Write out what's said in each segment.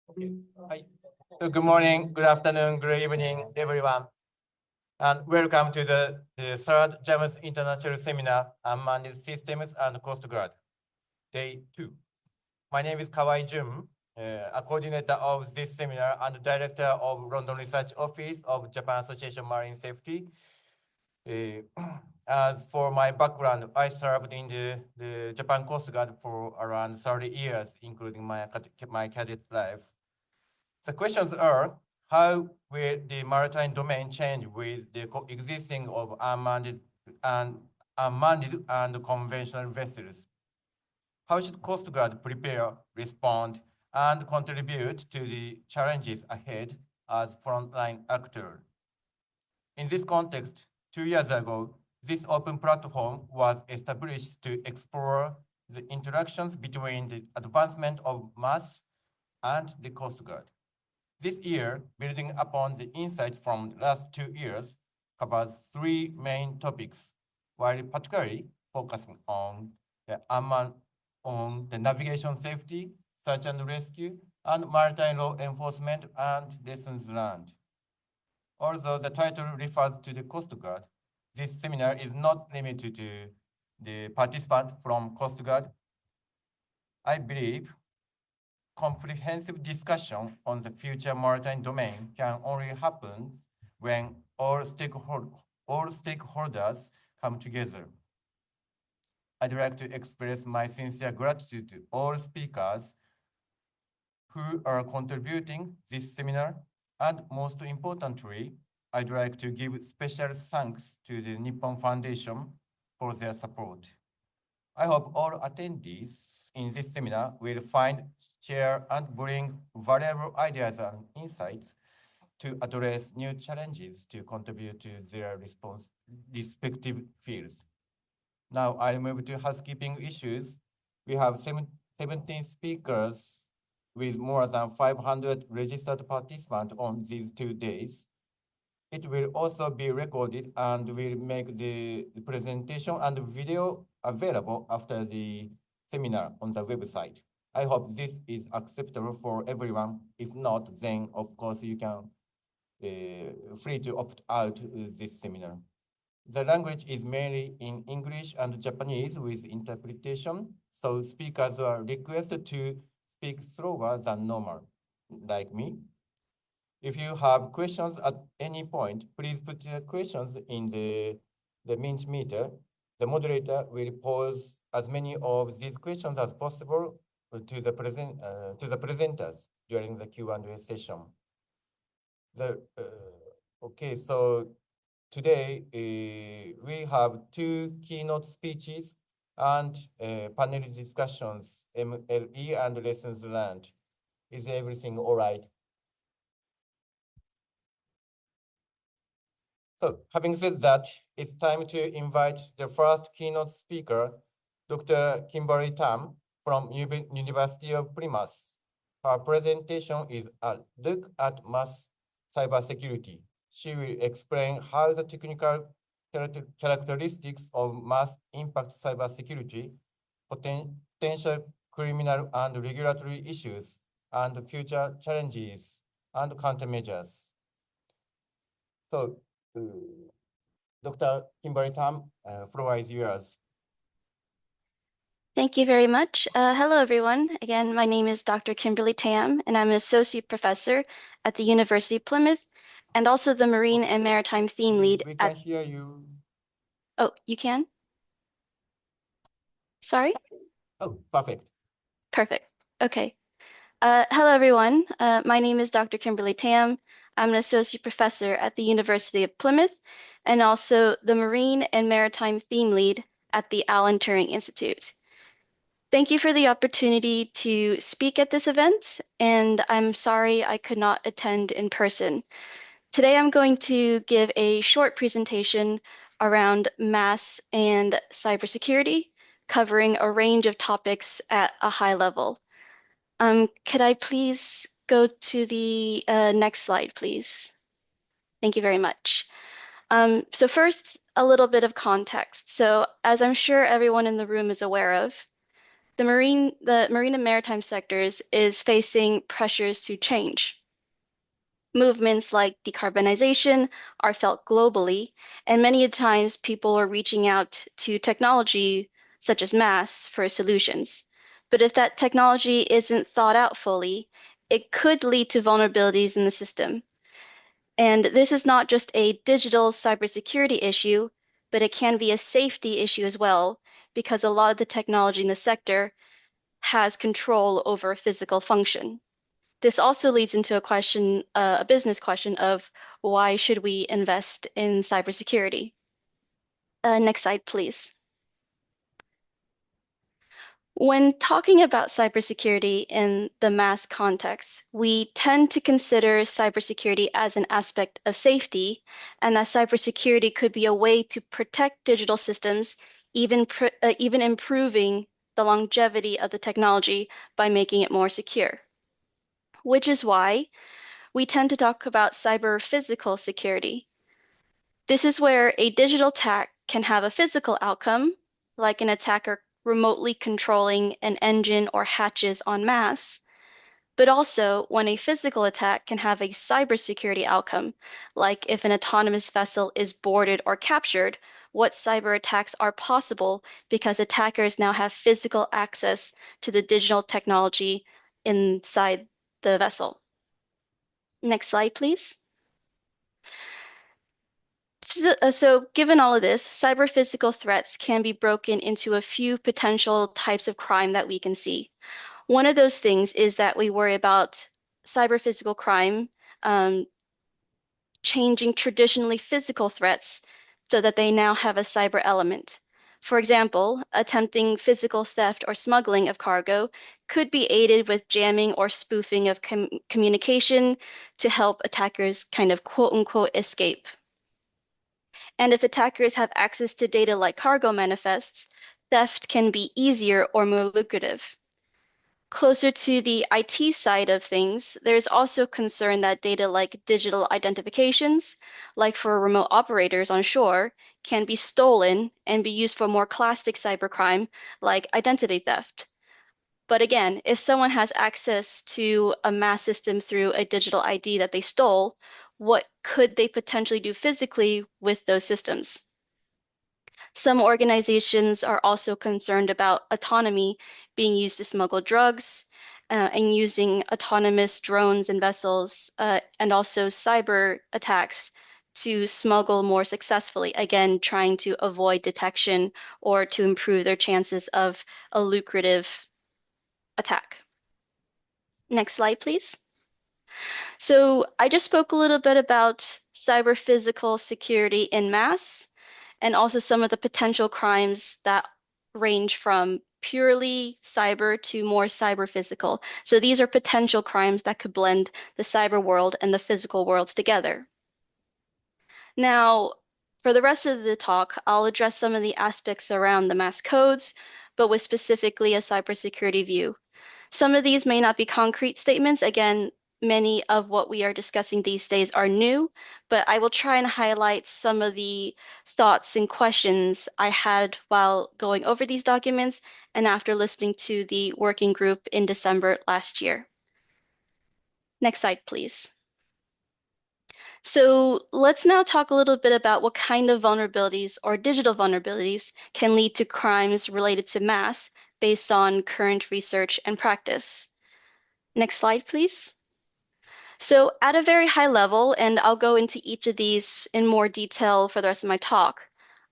Okay. Hi. Good morning, good afternoon, good evening, everyone. And welcome to the third JLIS International Seminar on Unmanned Systems and Coastguard, Day 2. My name is Kawai Jun, a coordinator of this seminar and director of London Research Office of Japan Association Marine Safety. As for my background, I served in the Japan Coast Guard for around 30 years, including my cadet life. The questions are, how will the maritime domain change with the coexisting of unmanned and conventional vessels? How should Coast Guard prepare, respond, and contribute to the challenges ahead as frontline actor? In this context, 2 years ago, this open platform was established to explore the interactions between the advancement of mass and the Coast Guard. This year, building upon the insight from the last 2 years, covers 3 main topics, while particularly focusing on the navigation safety, search and rescue, and maritime law enforcement and lessons learned. Although the title refers to the Coast Guard, this seminar is not limited to the participant from Coast Guard. I believe comprehensive discussion on the future maritime domain can only happen when all stakeholders come together. I'd like to express my sincere gratitude to all speakers who are contributing this seminar, and most importantly, I'd like to give special thanks to the Nippon Foundation for their support. I hope all attendees in this seminar will find, share, and bring valuable ideas and insights to address new challenges to contribute to their respective fields. Now I'll move to housekeeping issues. We have 17 speakers with more than 500 registered participants on these 2 days. It will also be recorded and will make the presentation and video available after the seminar on the website. I hope this is acceptable for everyone. If not, then of course you can free to opt out this seminar. The language is mainly in English and Japanese with interpretation, so speakers are requested to speak slower than normal, like me. If you have questions at any point, please put your questions in the Mentimeter. The moderator will pose as many of these questions as possible to the presenters during the Q&A session. Okay, so today we have 2 keynote speeches and panel discussions, MLE and lessons learned. Is everything all right? So having said that, it's time to invite the first keynote speaker, Dr. Kimberly Tam from University of Plymouth. Her presentation is a look at mass cybersecurity. She will explain how the technical characteristics of mass impact cybersecurity, potential criminal and regulatory issues, and future challenges and countermeasures. So, Dr. Kimberly Tam, floor is yours. Thank you very much. Hello, everyone. Again, my name is Dr. Kimberly Tam, and I'm an associate professor at the University of Plymouth, and also the Marine and Maritime theme lead. We can hear you. Oh, you can? Sorry? Oh, perfect. Perfect. Okay. Hello, everyone. My name is Dr. Kimberly Tam. I'm an associate professor at the University of Plymouth, and also the Marine and Maritime theme lead at the Alan Turing Institute. Thank you for the opportunity to speak at this event, and I'm sorry I could not attend in person. Today I'm going to give a short presentation around mass and cybersecurity, covering a range of topics at a high level. Could I please go to the next slide, please? Thank you very much. So first, a little bit of context. So as I'm sure everyone in the room is aware of, the marine and maritime sectors is facing pressures to change. Movements like decarbonization are felt globally, and many times people are reaching out to technology such as mass for solutions. But if that technology isn't thought out fully, it could lead to vulnerabilities in the system. And this is not just a digital cybersecurity issue, but it can be a safety issue as well, because a lot of the technology in the sector has control over physical function. This also leads into a question, a business question of why should we invest in cybersecurity? Next slide, please. When talking about cybersecurity in the mass context, we tend to consider cybersecurity as an aspect of safety, and that cybersecurity could be a way to protect digital systems, even improving the longevity of the technology by making it more secure. Which is why we tend to talk about cyber-physical security. This is where a digital attack can have a physical outcome, like an attacker remotely controlling an engine or hatches en masse, but also when a physical attack can have a cybersecurity outcome, like if an autonomous vessel is boarded or captured, what cyber attacks are possible because attackers now have physical access to the digital technology inside the vessel. Next slide, please. So given all of this, cyber-physical threats can be broken into a few potential types of crime that we can see. One of those things is that we worry about cyber-physical crime changing traditionally physical threats so that they now have a cyber element. For example, attempting physical theft or smuggling of cargo could be aided with jamming or spoofing of communication to help attackers kind of quote-unquote escape. And if attackers have access to data like cargo manifests, theft can be easier or more lucrative. Closer to the IT side of things, there's also concern that data like digital identifications, like for remote operators on shore, can be stolen and be used for more classic cybercrime like identity theft. But again, if someone has access to a mass system through a digital ID that they stole, what could they potentially do physically with those systems? Some organizations are also concerned about autonomy being used to smuggle drugs and using autonomous drones and vessels and also cyber attacks to smuggle more successfully, again, trying to avoid detection or to improve their chances of a lucrative attack. Next slide, please. So I just spoke a little bit about cyber physical security in mass and also some of the potential crimes that range from purely cyber to more cyber physical. So these are potential crimes that could blend the cyber world and the physical worlds together. Now, for the rest of the talk, I'll address some of the aspects around the mass codes, but with specifically a cybersecurity view. Some of these may not be concrete statements. Again, many of what we are discussing these days are new, but I will try and highlight some of the thoughts and questions I had while going over these documents and after listening to the working group in December last year. Next slide, please. So let's now talk a little bit about what kind of vulnerabilities or digital vulnerabilities can lead to crimes related to mass based on current research and practice. Next slide, please. So at a very high level, and I'll go into each of these in more detail for the rest of my talk,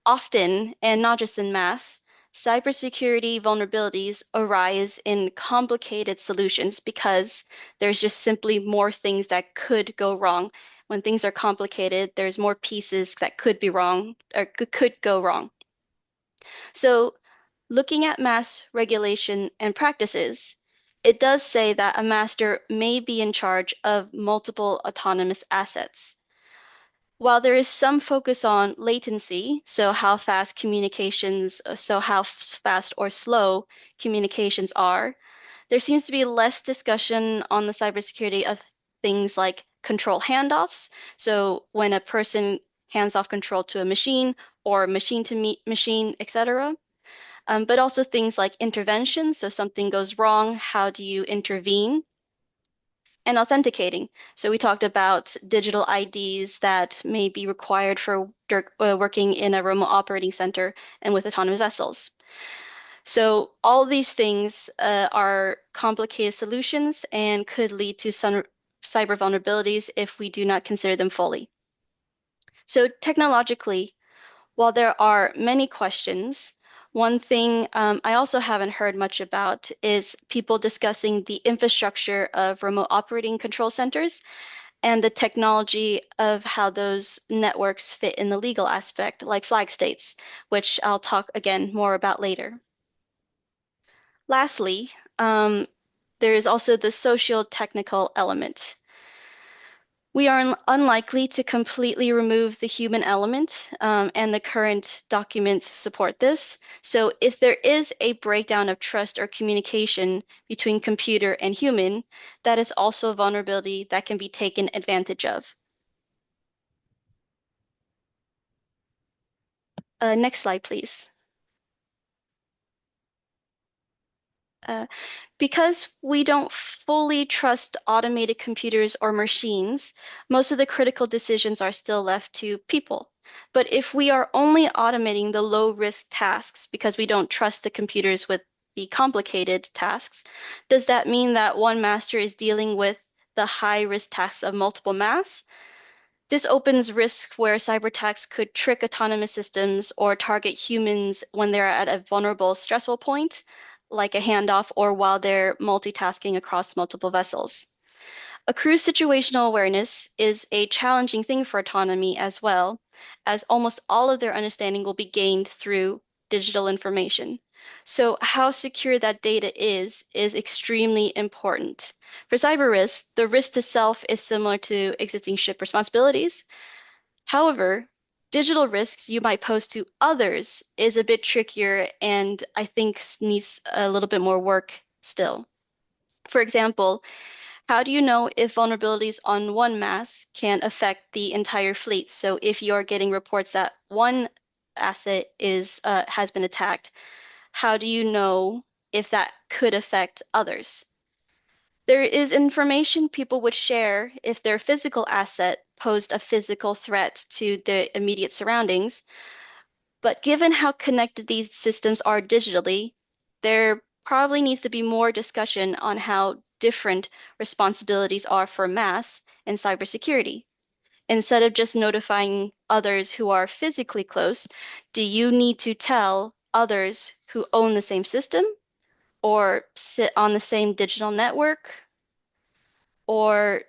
often, and not just in mass, cybersecurity vulnerabilities arise in complicated solutions because there's just simply more things that could go wrong. When things are complicated, there's more pieces that could be wrong or could go wrong. So looking at mass regulation and practices, it does say that a master may be in charge of multiple autonomous assets. While there is some focus on latency, so how fast communications, so how fast or slow communications are, there seems to be less discussion on the cybersecurity of things like control handoffs. So when a person hands off control to a machine or machine to machine, etc. but also things like intervention. So something goes wrong, how do you intervene? And authenticating. So we talked about digital IDs that may be required for working in a remote operating center and with autonomous vessels. So all these things are complicated solutions and could lead to some cyber vulnerabilities if we do not consider them fully. So technologically, while there are many questions, one thing I also haven't heard much about is people discussing the infrastructure of remote operating control centers and the technology of how those networks fit in the legal aspect, like flag states, which I'll talk again more about later. Lastly, there is also the socio-technical element. We are unlikely to completely remove the human element, and the current documents support this. So if there is a breakdown of trust or communication between computer and human, that is also a vulnerability that can be taken advantage of. Next slide, please. Because we don't fully trust automated computers or machines, most of the critical decisions are still left to people. But if we are only automating the low-risk tasks because we don't trust the computers with the complicated tasks, does that mean that one master is dealing with the high-risk tasks of multiple masks? This opens risks where cyber attacks could trick autonomous systems or target humans when they're at a vulnerable, stressful point, like a handoff or while they're multitasking across multiple vessels. A crew's situational awareness is a challenging thing for autonomy as well, as almost all of their understanding will be gained through digital information. So how secure that data is extremely important. For cyber risk, the risk to self is similar to existing ship responsibilities. However, digital risks you might pose to others is a bit trickier and I think needs a little bit more work still. For example, how do you know if vulnerabilities on one mast can affect the entire fleet? So if you're getting reports that one asset has been attacked, how do you know if that could affect others? There is information people would share if their physical asset posed a physical threat to the immediate surroundings, but given how connected these systems are digitally, there probably needs to be more discussion on how different responsibilities are for mass and cybersecurity. Instead of just notifying others who are physically close, do you need to tell others who own the same system or sit on the same digital network? Or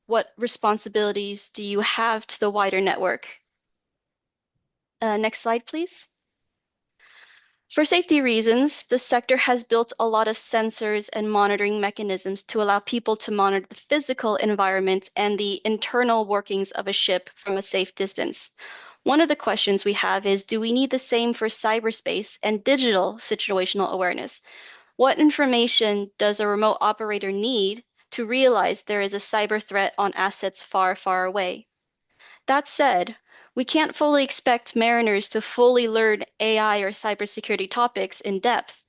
what responsibilities do you have to the wider network? Next slide, please. For safety reasons, the sector has built a lot of sensors and monitoring mechanisms to allow people to monitor the physical environment and the internal workings of a ship from a safe distance. One of the questions we have is, do we need the same for cyberspace and digital situational awareness? What information does a remote operator need to realize there is a cyber threat on assets far, far away? That said, we can't fully expect mariners to fully learn AI or cybersecurity topics in depth,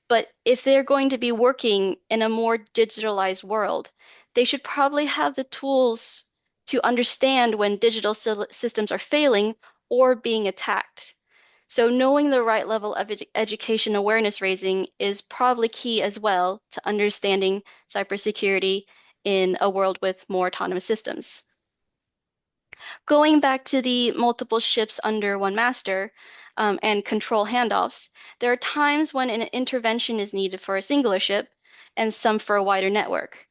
but if they're going to be working in a more digitalized world, they should probably have the tools to understand when digital systems are failing or being attacked. So knowing the right level of education awareness raising is probably key as well to understanding cybersecurity in a world with more autonomous systems. Going back to the multiple ships under one master and control handoffs, there are times when an intervention is needed for a singular ship and some for a wider network.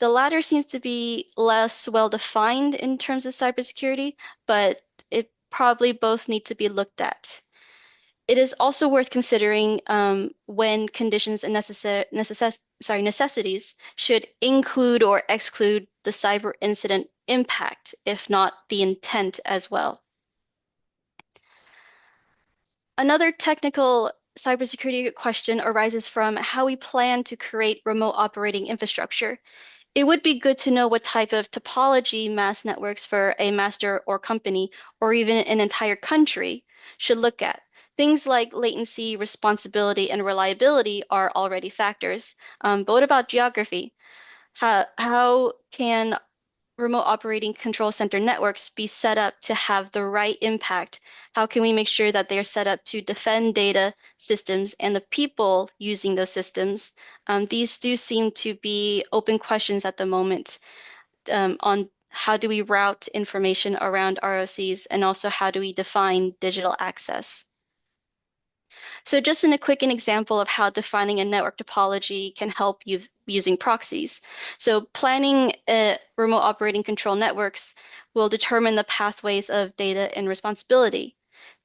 The latter seems to be less well defined in terms of cybersecurity, but it probably both need to be looked at. It is also worth considering when conditions and necessities should include or exclude the cyber incident impact, if not the intent as well. Another technical cybersecurity question arises from how we plan to create remote operating infrastructure. It would be good to know what type of topology mass networks for a master or company, or even an entire country, should look at. Things like latency, responsibility, and reliability are already factors. But what about geography? How can remote operating control center networks be set up to have the right impact? How can we make sure that they're set up to defend data systems and the people using those systems? These do seem to be open questions at the moment on how do we route information around ROCs, and also how do we define digital access? So just in a quick example of how defining a network topology can help you using proxies. So planning remote operating control networks will determine the pathways of data and responsibility.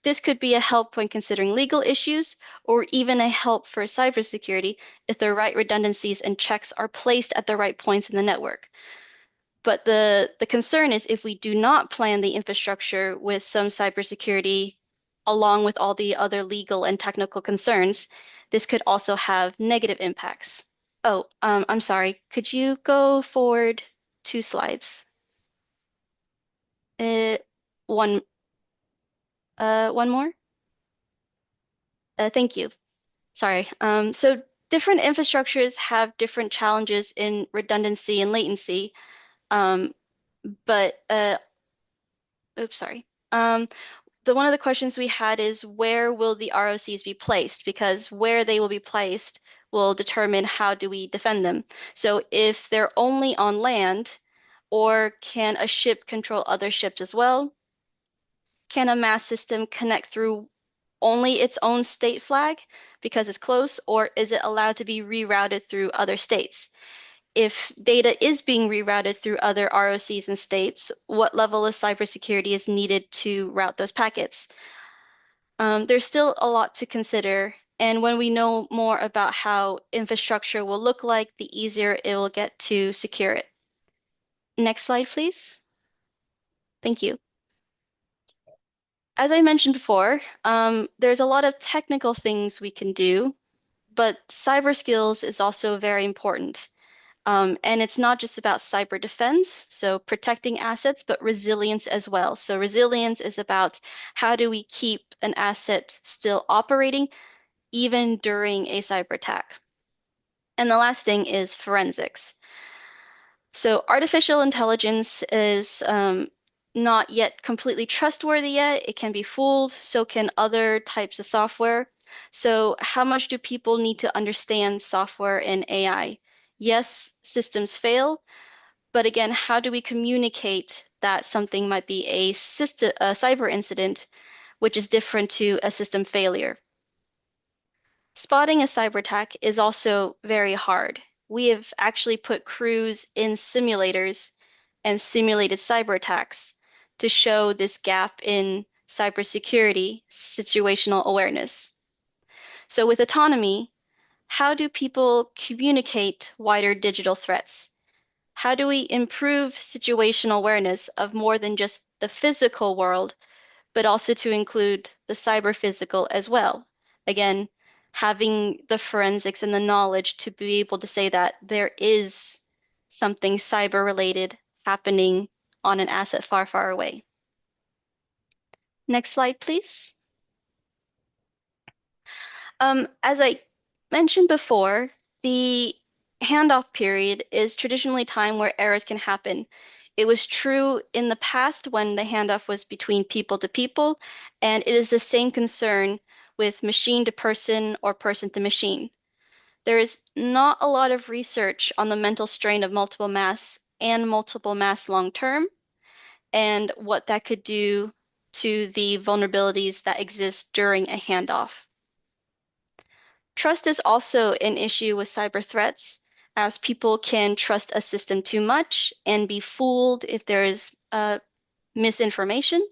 This could be a help when considering legal issues, or even a help for cybersecurity if the right redundancies and checks are placed at the right points in the network. But the concern is if we do not plan the infrastructure with some cybersecurity along with all the other legal and technical concerns, this could also have negative impacts. Oh, I'm sorry. Could you go forward 2 slides? Uh, one, one more? Thank you. Sorry. So different infrastructures have different challenges in redundancy and latency. But oops, sorry. One of the questions we had is where will the ROCs be placed? Because where they will be placed will determine how do we defend them. So if they're only on land, or can a ship control other ships as well? Can a mass system connect through only its own state flag because it's close, or is it allowed to be rerouted through other states? If data is being rerouted through other ROCs and states, what level of cybersecurity is needed to route those packets? There's still a lot to consider, and when we know more about how infrastructure will look like, the easier it will get to secure it. Next slide, please. Thank you. As I mentioned before, there's a lot of technical things we can do, but cyber skills is also very important. And it's not just about cyber defense, so protecting assets, but resilience as well. So resilience is about how do we keep an asset still operating even during a cyber attack. And the last thing is forensics. So artificial intelligence is not yet completely trustworthy yet. It can be fooled, so can other types of software. So how much do people need to understand software and AI? Yes, systems fail, but again, how do we communicate that something might be a cyber incident, which is different to a system failure? Spotting a cyber attack is also very hard. We have actually put crews in simulators and simulated cyber attacks to show this gap in cybersecurity situational awareness. So with autonomy, how do people communicate wider digital threats? How do we improve situational awareness of more than just the physical world, but also to include the cyber physical as well? Again, having the forensics and the knowledge to be able to say that there is something cyber related happening on an asset far, far away. Next slide, please. As I mentioned before, the handoff period is traditionally time where errors can happen. It was true in the past when the handoff was between people to people, and it is the same concern with machine to person or person to machine. There is not a lot of research on the mental strain of multiple mass and multiple mass long term, and what that could do to the vulnerabilities that exist during a handoff. Trust is also an issue with cyber threats, as people can trust a system too much and be fooled if there is misinformation,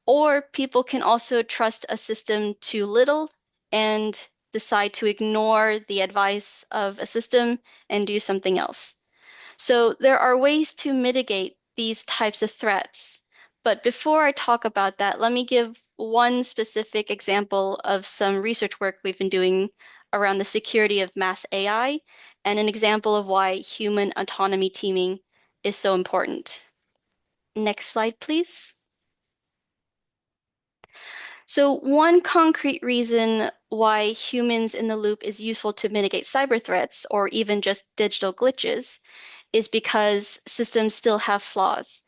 or people can also trust a system too little and decide to ignore the advice of a system and do something else. So there are ways to mitigate these types of threats. But before I talk about that, let me give one specific example of some research work we've been doing around the security of mass AI, and an example of why human autonomy teaming is so important. Next slide, please. So one concrete reason why humans in the loop is useful to mitigate cyber threats or even just digital glitches is because systems still have flaws.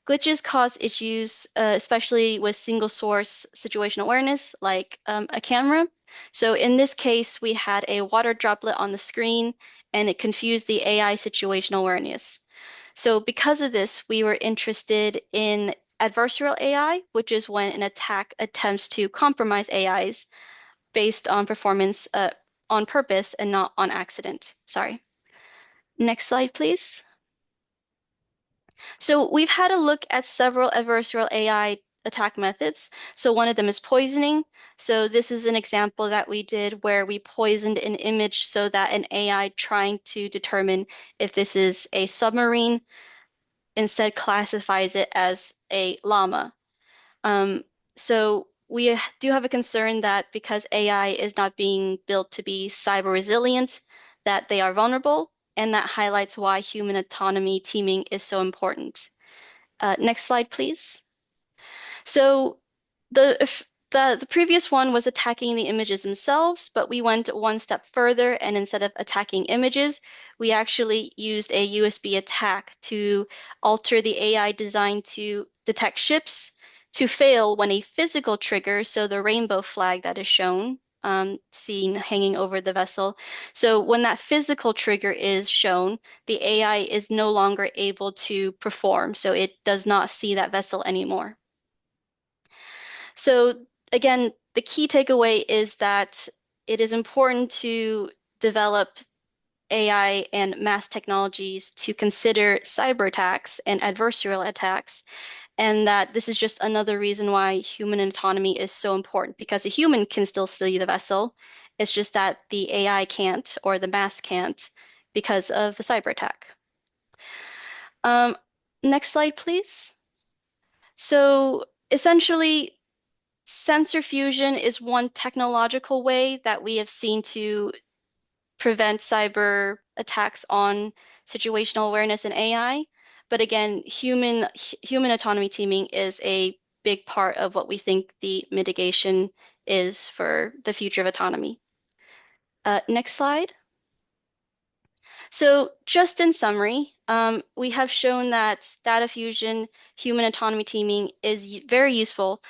Glitches cause issues, especially with single source situational awareness, like a camera. So in this case, we had a water droplet on the screen and it confused the AI situational awareness. So because of this, we were interested in adversarial AI, which is when an attack attempts to compromise AIs based on performance on purpose and not on accident. Sorry. Next slide, please. So we've had a look at several adversarial AI attack methods. So one of them is poisoning. So this is an example that we did where we poisoned an image so that an AI trying to determine if this is a submarine instead classifies it as a llama. So we do have a concern that because AI is not being built to be cyber resilient, that they are vulnerable, and that highlights why human autonomy teaming is so important. Next slide, please. So the previous one was attacking the images themselves, but we went one step further, and instead of attacking images, we actually used a USB attack to alter the AI designed to detect ships to fail when a physical trigger, so the rainbow flag that is shown, seen hanging over the vessel. So when that physical trigger is shown, the AI is no longer able to perform, so it does not see that vessel anymore. So again, the key takeaway is that it is important to develop AI and mass technologies to consider cyber attacks and adversarial attacks, and that this is just another reason why human autonomy is so important, because a human can still see the vessel. It's just that the AI can't, or the mass can't, because of the cyber attack. Next slide, please. So essentially, sensor fusion is one technological way that we have seen to prevent cyber attacks on situational awareness and AI. But again, human autonomy teaming is a big part of what we think the mitigation is for the future of autonomy. Next slide. So just in summary, we have shown that data fusion, human autonomy teaming is very useful,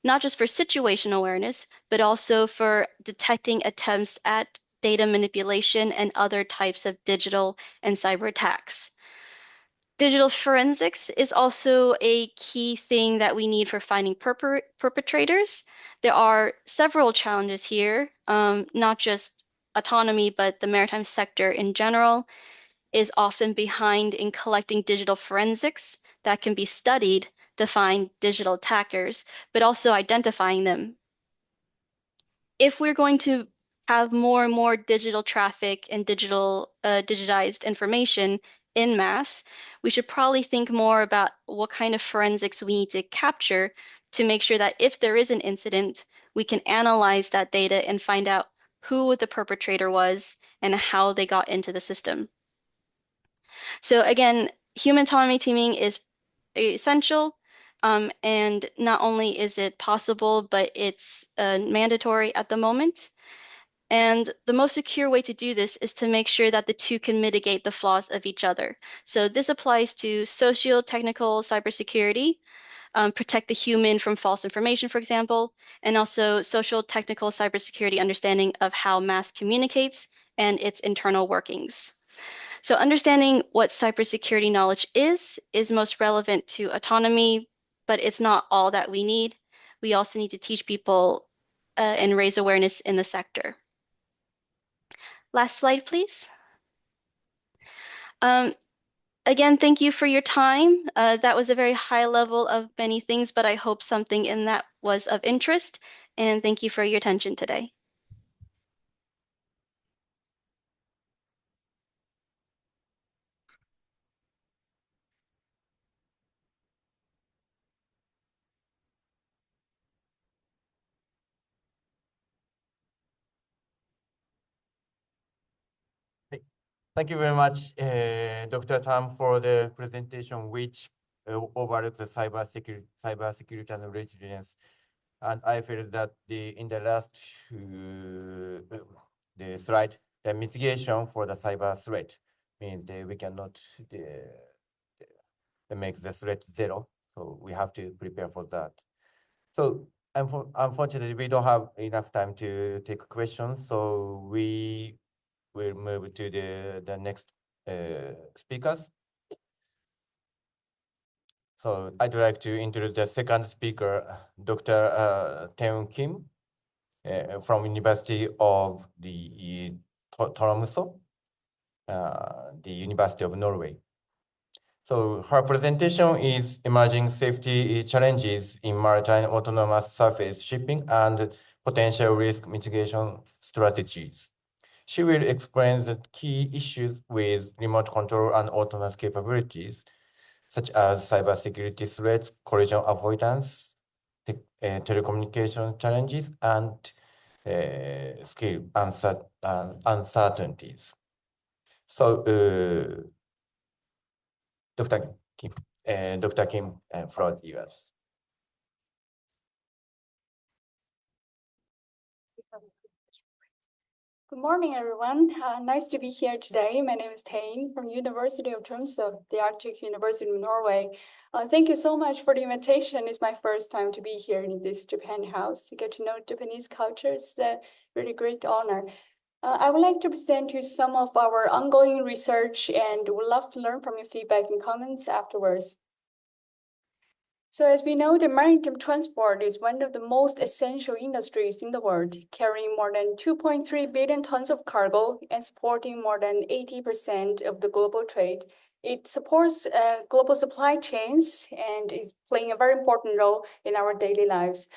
not just for situational awareness, but also for detecting attempts at data manipulation and other types of digital and cyber attacks. Digital forensics is also a key thing that we need for finding perpetrators. There are several challenges here, not just autonomy, but the maritime sector in general is often behind in collecting digital forensics that can be studied to find digital attackers, but also identifying them. If we're going to have more and more digital traffic and digitized information in mass, we should probably think more about what kind of forensics we need to capture to make sure that if there is an incident, we can analyze that data and find out who the perpetrator was and how they got into the system. So again, human autonomy teaming is essential, and not only is it possible, but it's mandatory at the moment. And the most secure way to do this is to make sure that the two can mitigate the flaws of each other. So this applies to socio-technical cybersecurity, protect the human from false information, for example, and also social technical cybersecurity understanding of how mass communicates and its internal workings. So understanding what cybersecurity knowledge is most relevant to autonomy, but it's not all that we need. We also need to teach people and raise awareness in the sector. Last slide, please. Again, thank you for your time. That was a very high level of many things, but I hope something in that was of interest. And thank you for your attention today. Thank you very much, Dr. Tam, for the presentation, which overlooks the cybersecurity and resilience. And I feel that in the last the slide, the mitigation for the cyber threat means that we cannot make the threat zero. So we have to prepare for that. So unfortunately, we don't have enough time to take questions. So we will move to the next speakers. So I'd like to introduce the second speaker, Dr. Tae Kim, from University of the Tromsø, the University of Norway. So her presentation is emerging safety challenges in maritime autonomous surface shipping and potential risk mitigation strategies. She will explain the key issues with remote control and autonomous capabilities, such as cybersecurity threats, collision avoidance, telecommunication challenges, and skill uncertainties. So, Dr. Kim, floor is yours. Good morning, everyone. Nice to be here today. My name is Tae from University of Tromsø, the Arctic University of Norway. Thank you so much for the invitation. It's my first time to be here in this Japan house. To get to know Japanese culture is a really great honor. I would like to present you some of our ongoing research and would love to learn from your feedback and comments afterwards. So as we know, the maritime transport is one of the most essential industries in the world, carrying more than 2.3 billion tons of cargo and supporting more than 80% of the global trade. It supports global supply chains and is playing a very important role in our daily lives.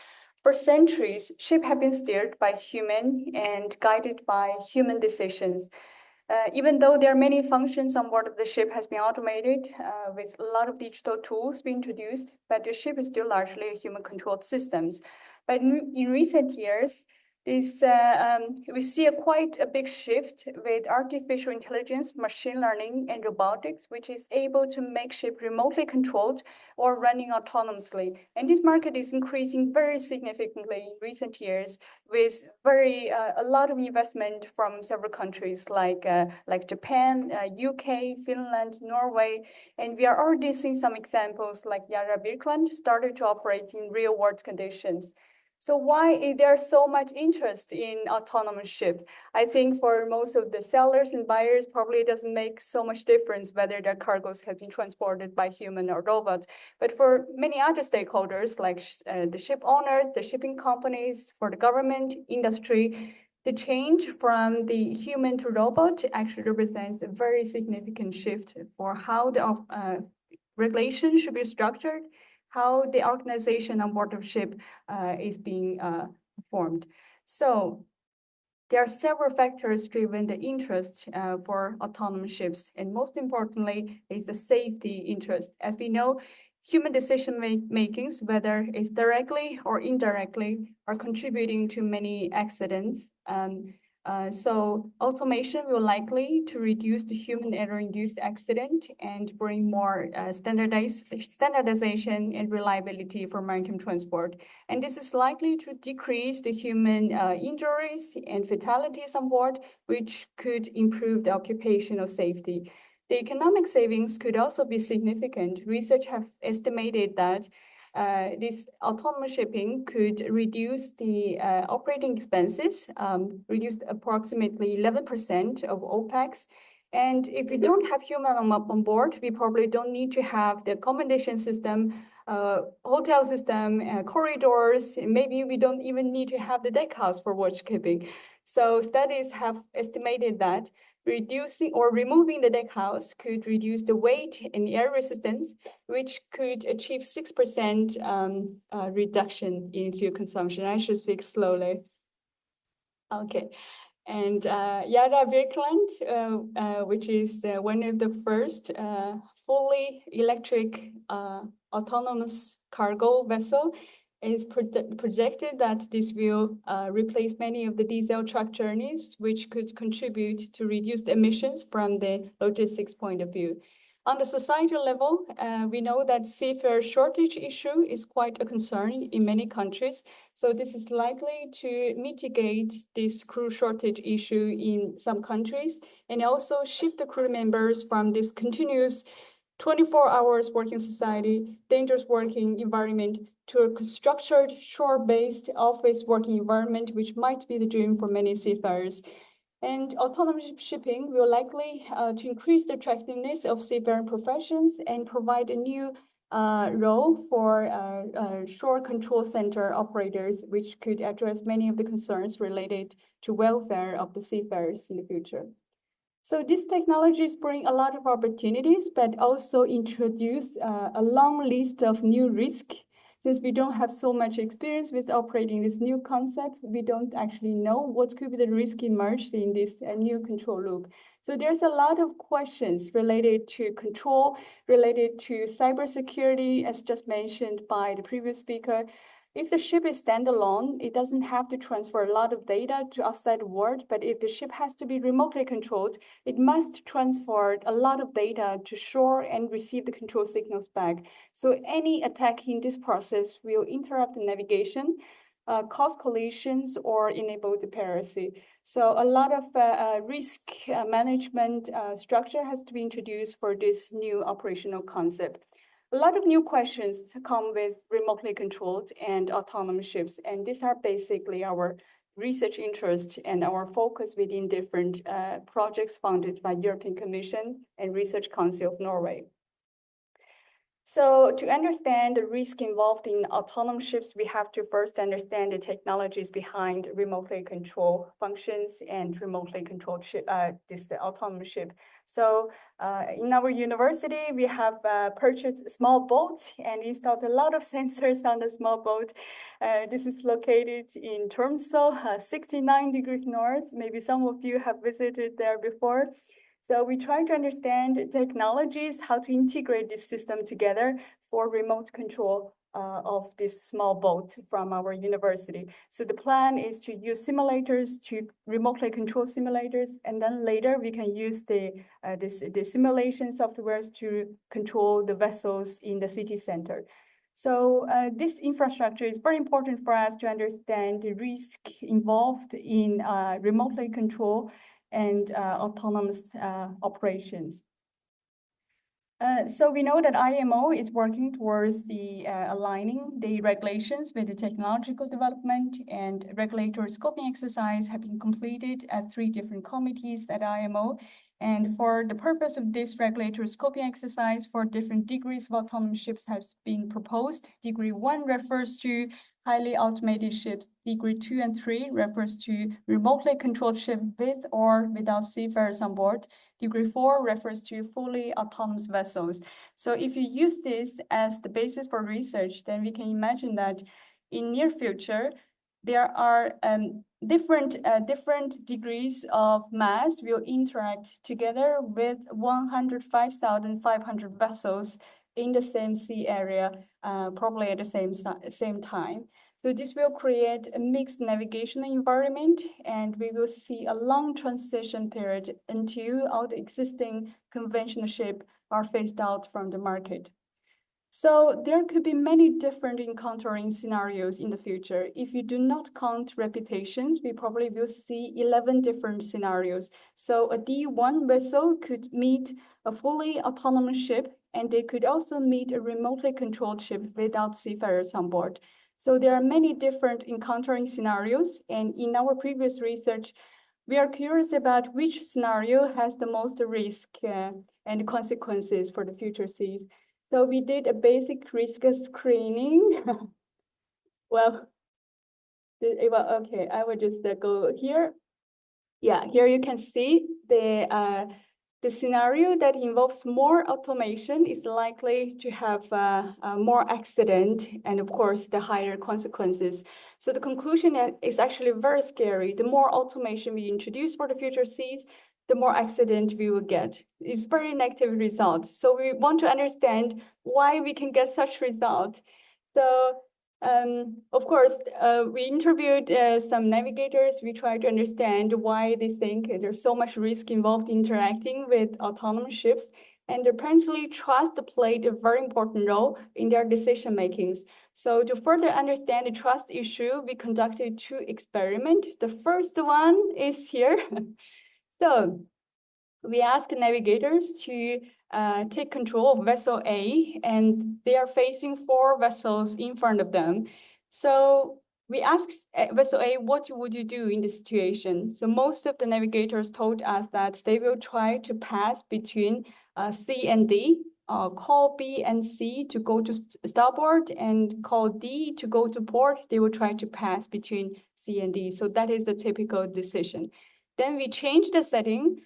For centuries, ships have been steered by human and guided by human decisions. Even though there are many functions on board of the ship has been automated with a lot of digital tools being introduced, but the ship is still largely a human-controlled systems. But in recent years, we see quite a big shift with artificial intelligence, machine learning, and robotics, which is able to make ship remotely controlled or running autonomously. And this market is increasing very significantly in recent years, with a lot of investment from several countries like Japan, UK, Finland, Norway, and we are already seeing some examples like Yara Birkeland started to operate in real-world conditions. So why is there so much interest in autonomous ship? I think for most of the sellers and buyers, probably it doesn't make so much difference whether their cargoes have been transported by human or robots. But for many other stakeholders, like the ship owners, the shipping companies, for the government, industry, the change from the human to robot actually represents a very significant shift for how the regulation should be structured, how the organization on board of ship is being performed. So there are several factors driven the interest for autonomous ships, and most importantly is the safety interest. As we know, human decision makings, whether it's directly or indirectly, are contributing to many accidents. So automation will likely to reduce the human error-induced accident and bring more standardization and reliability for maritime transport. And this is likely to decrease the human injuries and fatalities on board, which could improve the occupational safety. The economic savings could also be significant. Research have estimated that this autonomous shipping could reduce the operating expenses, reduce approximately 11% of OPEX. And if we don't have human on board, we probably don't need to have the accommodation system, hotel system, corridors. Maybe we don't even need to have the deck house for watchkeeping. So studies have estimated that reducing or removing the deck house could reduce the weight and air resistance, which could achieve 6% reduction in fuel consumption. I should speak slowly. Okay. And Yara Birkeland, which is one of the first fully electric autonomous cargo vessel, is projected that this will replace many of the diesel truck journeys, which could contribute to reduced emissions from the logistics point of view. On the societal level, we know that seafarer shortage issue is quite a concern in many countries. So this is likely to mitigate this crew shortage issue in some countries and also shift the crew members from this continuous 24 hours working society, dangerous working environment to a structured, shore-based office working environment, which might be the dream for many seafarers. And autonomous shipping will likely to increase the attractiveness of seafaring professions and provide a new role for shore control center operators, which could address many of the concerns related to welfare of the seafarers in the future. So these technologies bring a lot of opportunities, but also introduce a long list of new risks. Since we don't have so much experience with operating this new concept, we don't actually know what could be the risk emerged in this new control loop. So there's a lot of questions related to control, related to cybersecurity, as just mentioned by the previous speaker. If the ship is standalone, it doesn't have to transfer a lot of data to outside world, but if the ship has to be remotely controlled, it must transfer a lot of data to shore and receive the control signals back. So any attack in this process will interrupt the navigation, cause collisions, or enable the piracy. So a lot of risk management structure has to be introduced for this new operational concept. A lot of new questions come with remotely controlled and autonomous ships, and these are basically our research interest and our focus within different projects funded by European Commission and Research Council of Norway. So to understand the risk involved in autonomous ships, we have to first understand the technologies behind remotely controlled functions and remotely controlled ship, this autonomous ship. So in our university, we have purchased a small boat and installed a lot of sensors on the small boat. This is located in Tromsø, 69 degrees north. Maybe some of you have visited there before. So we try to understand technologies, how to integrate this system together for remote control of this small boat from our university. So the plan is to use simulators to remotely control simulators, and then later we can use the simulation softwares to control the vessels in the city center. So this infrastructure is very important for us to understand the risk involved in remotely control and autonomous operations. So we know that IMO is working towards the aligning the regulations with the technological development, and regulatory scoping exercise have been completed at 3 different committees at IMO. And for the purpose of this regulatory scoping exercise, 4 different degrees of autonomous ships has been proposed. Degree 1 refers to highly automated ships. Degree 2 and 3 refers to remotely controlled ship with or without seafarers on board. Degree 4 refers to fully autonomous vessels. So if you use this as the basis for research, then we can imagine that in near future, there are different degrees of mass will interact together with 105,500 vessels in the same sea area, probably at the same time. So this will create a mixed navigation environment, and we will see a long transition period until all the existing conventional ships are phased out from the market. So there could be many different encountering scenarios in the future. If you do not count reputations, we probably will see 11 different scenarios. So a D1 vessel could meet a fully autonomous ship, and they could also meet a remotely controlled ship without seafarers on board. So there are many different encountering scenarios, and in our previous research, we are curious about which scenario has the most risk and consequences for the future seas. So we did a basic risk screening. Well, okay, I will just go here. Yeah, here you can see the scenario that involves more automation is likely to have more accident and, of course, the higher consequences. So the conclusion is actually very scary. The more automation we introduce for the future seas, the more accident we will get. It's very negative result. So we want to understand why we can get such result. So of course, we interviewed some navigators. We tried to understand why they think there's so much risk involved interacting with autonomous ships. And apparently, trust played a very important role in their decision makings. So to further understand the trust issue, we conducted 2 experiments. The first one is here. So we asked navigators to take control of vessel A, and they are facing 4 vessels in front of them. So we asked vessel A, what would you do in this situation? So most of the navigators told us that they will try to pass between C and D, call B and C to go to starboard, and call D to go to port. They will try to pass between C and D. So that is the typical decision. Then we changed the setting.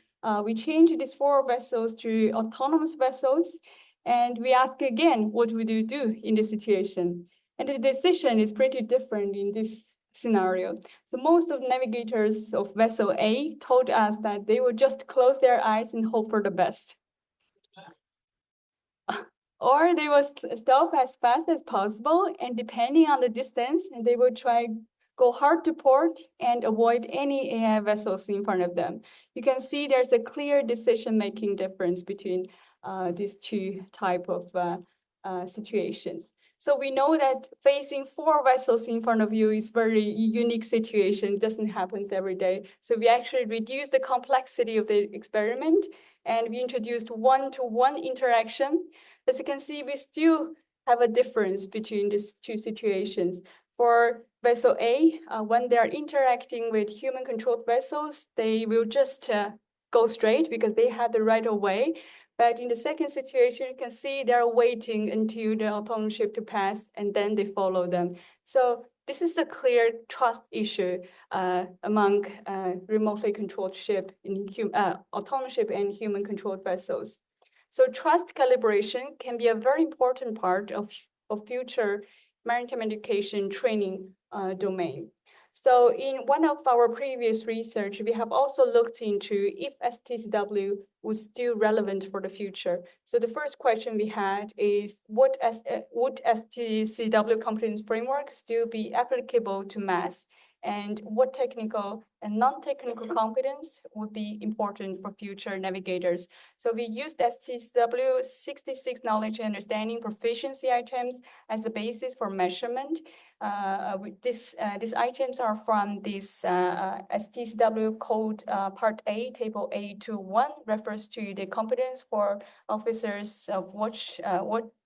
We changed these 4 vessels to autonomous vessels, and we ask again, what would you do in this situation? And the decision is pretty different in this scenario. So most of the navigators of vessel A told us that they would just close their eyes and hope for the best. Or they will stop as fast as possible, and depending on the distance, and they will try go hard to port and avoid any AI vessels in front of them. You can see there's a clear decision-making difference between these 2 type of situations. So we know that facing 4 vessels in front of you is very unique situation. It doesn't happen every day. So we actually reduced the complexity of the experiment, and we introduced one-to-one interaction. As you can see, we still have a difference between these 2 situations. For vessel A, when they are interacting with human-controlled vessels, they will just go straight because they have the right of way. But in the second situation, you can see they're waiting until the autonomous ship to pass, and then they follow them. So this is a clear trust issue among remotely controlled ship, autonomous ship and human-controlled vessels. So trust calibration can be a very important part of future maritime education training domain. So in one of our previous research, we have also looked into if STCW was still relevant for the future. So the first question we had is, would STCW competence framework still be applicable to mass? And what technical and non-technical competence would be important for future navigators? So we used STCW 66 knowledge and understanding proficiency items as the basis for measurement. These items are from this STCW code part A, table A21, refers to the competence for officers of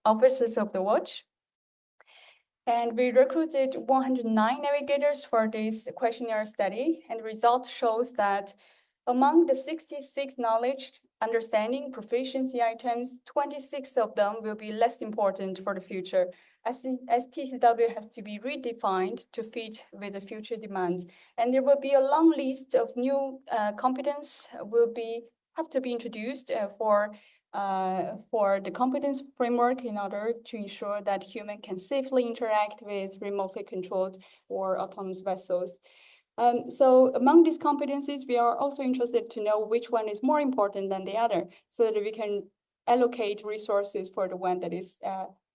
officers of the watch. And we recruited 109 navigators for this questionnaire study, and the result shows that among the 66 knowledge, understanding, proficiency items, 26 of them will be less important for the future, as STCW has to be redefined to fit with the future demands. And there will be a long list of new competence have to be introduced for the competence framework in order to ensure that human can safely interact with remotely controlled or autonomous vessels. So among these competencies, we are also interested to know which one is more important than the other, so that we can allocate resources for the one that is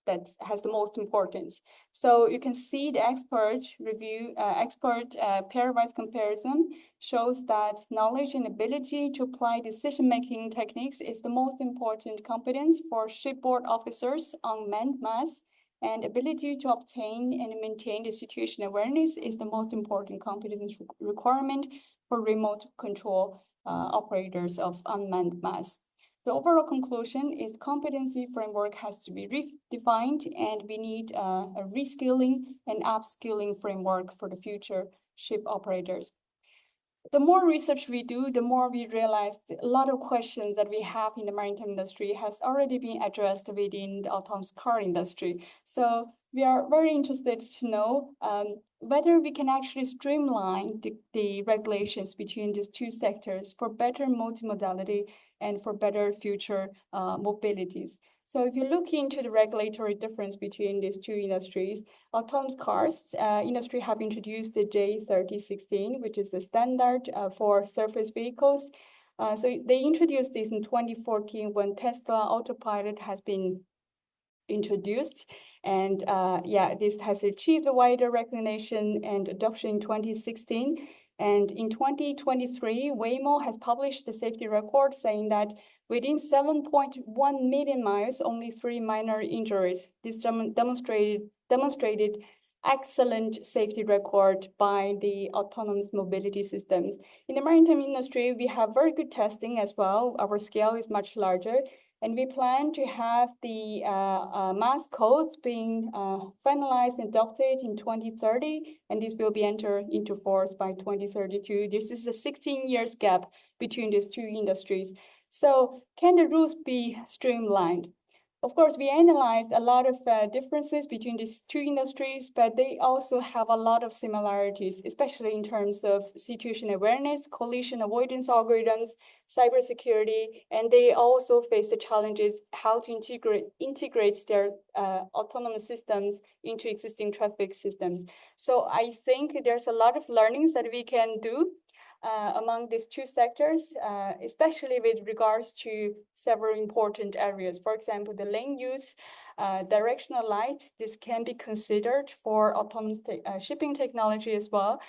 that has the most importance. So you can see the expert pairwise comparison shows that knowledge and ability to apply decision-making techniques is the most important competence for shipboard officers on manned mass, and ability to obtain and maintain the situation awareness is the most important competence requirement for remote control operators of unmanned mass. The overall conclusion is competency framework has to be redefined, and we need a reskilling and upskilling framework for the future ship operators. The more research we do, the more we realize a lot of questions that we have in the maritime industry has already been addressed within the autonomous car industry. So we are very interested to know whether we can actually streamline the regulations between these 2 sectors for better multimodality and for better future mobilities. So if you look into the regulatory difference between these 2 industries, autonomous cars industry have introduced the J3016, which is the standard for surface vehicles. So they introduced this in 2014 when Tesla Autopilot has been introduced. And this has achieved a wider recognition and adoption in 2016. And in 2023, Waymo has published the safety record saying that Within 7.1 million miles, only 3 minor injuries. This demonstrated excellent safety record by the autonomous mobility systems. In the maritime industry, we have very good testing as well. Our scale is much larger, and we plan to have the mass codes being finalized and adopted in 2030, and this will be entered into force by 2032. This is a 16 years gap between these two industries. So can the rules be streamlined? Of course, we analyzed a lot of differences between these two industries, but they also have a lot of similarities, especially in terms of situation awareness, collision avoidance algorithms, cybersecurity, and they also face the challenges how to integrate their autonomous systems into existing traffic systems. So I think there's a lot of learnings that we can do among these two sectors, especially with regards to several important areas. For example, the lane use, directional light, this can be considered for autonomous shipping technology as well,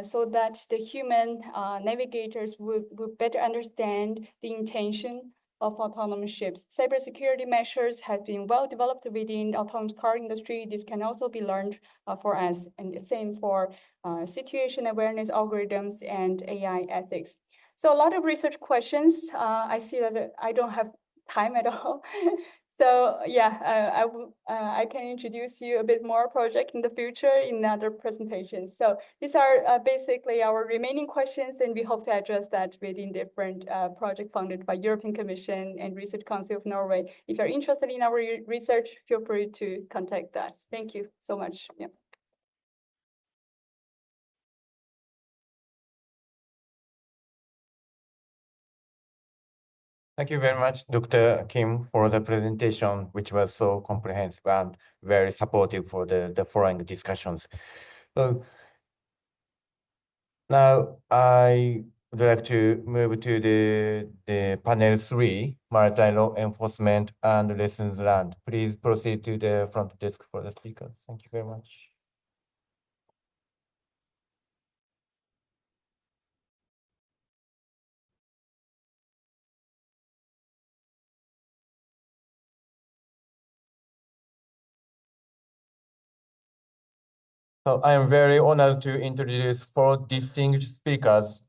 so that the human navigators would better understand the intention of autonomous ships. Cybersecurity measures have been well developed within the autonomous car industry. This can also be learned for us, and the same for situation awareness algorithms and AI ethics. So a lot of research questions. I see that I don't have time at all. So yeah, I can introduce you a bit more project in the future in other presentations. So these are basically our remaining questions, and we hope to address that within different project funded by European Commission and Research Council of Norway. If you're interested in our research, feel free to contact us. Thank you so much. Yeah. Thank you very much, Dr. Kim, for the presentation, which was so comprehensive and very supportive for the following discussions. So now I would like to move to the panel 3, Maritime Law Enforcement and Lessons Learned. Please proceed to the front desk for the speakers. Thank you very much. So I am very honored to introduce 4 distinguished speakers.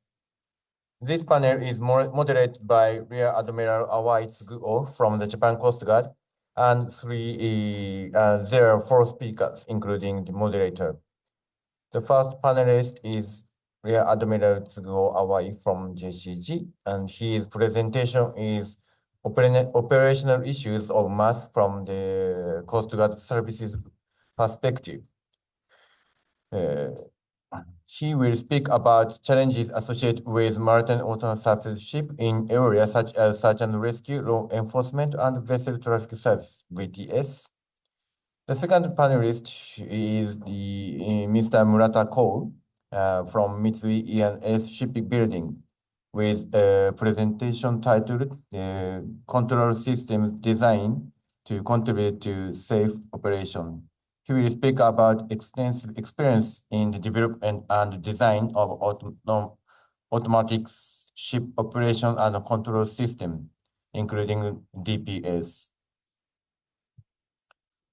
This panel is moderated by Rear Admiral Awai Tsuguo from the Japan Coastguard, and there are 4 speakers, including the moderator. The first panelist is Rear Admiral Tsuguo Awai from JCG, and his presentation is operational issues of mass from the Coastguard services perspective. He will speak about challenges associated with maritime autonomous surface ship in areas such as search and rescue, law enforcement, and vessel traffic service, VTS. The second panelist is Mr. Murata from Mitsui E&S Shipbuilding, with a presentation titled Control System Design to Contribute to Safe Operation. He will speak about extensive experience in the development and design of automatic ship operation and control system, including DPS.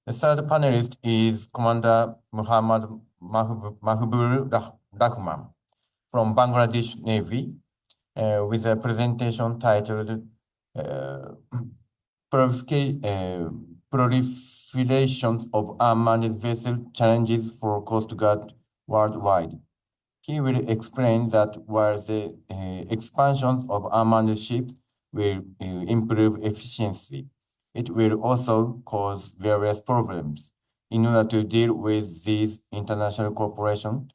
The third panelist is Commander Mahbubur Rahman from Bangladesh Navy, with a presentation titled Proliferation of Unmanned Vessel Challenges for Coastguard Worldwide. He will explain that while the expansion of unmanned ships will improve efficiency, it will also cause various problems. In order to deal with these international cooperation,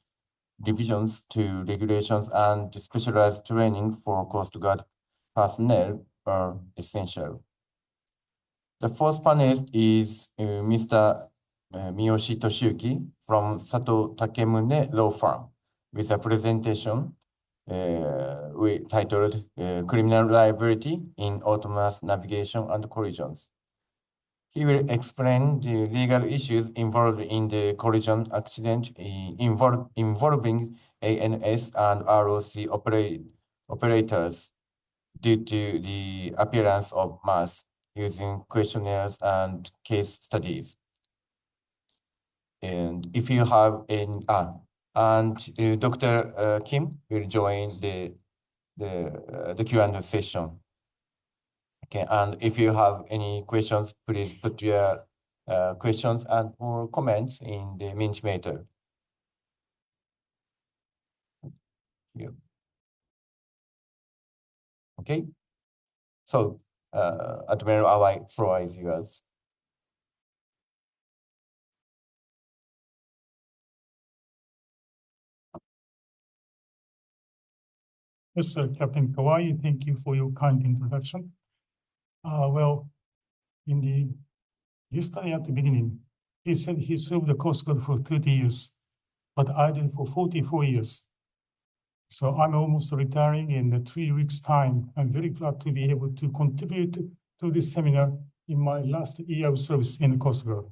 revisions to regulations and specialized training for Coast Guard personnel are essential. The fourth panelist is Mr. Miyoshi Toshiyuki from Sato Takemune Law Firm, with a presentation titled Criminal Liability in Autonomous Navigation and Collisions. He will explain the legal issues involved in the collision accident involving ANS and ROC operators. due to the appearance of mass using questionnaires and case studies. And if you have any, Dr. Kim will join the Q&A session. Okay, and if you have any questions, please put your questions and or comments in the Mentimeter. Yeah. Okay, so Admiral Awai, floor is yours. Yes, sir, Captain Kawai, thank you for your kind introduction. Well, yesterday at the beginning, he said he served the Coast Guard for 30 years, but I did for 44 years. So I'm almost retiring in 3 weeks' time. I'm very glad to be able to contribute to this seminar in my last year of service in the Coast Guard.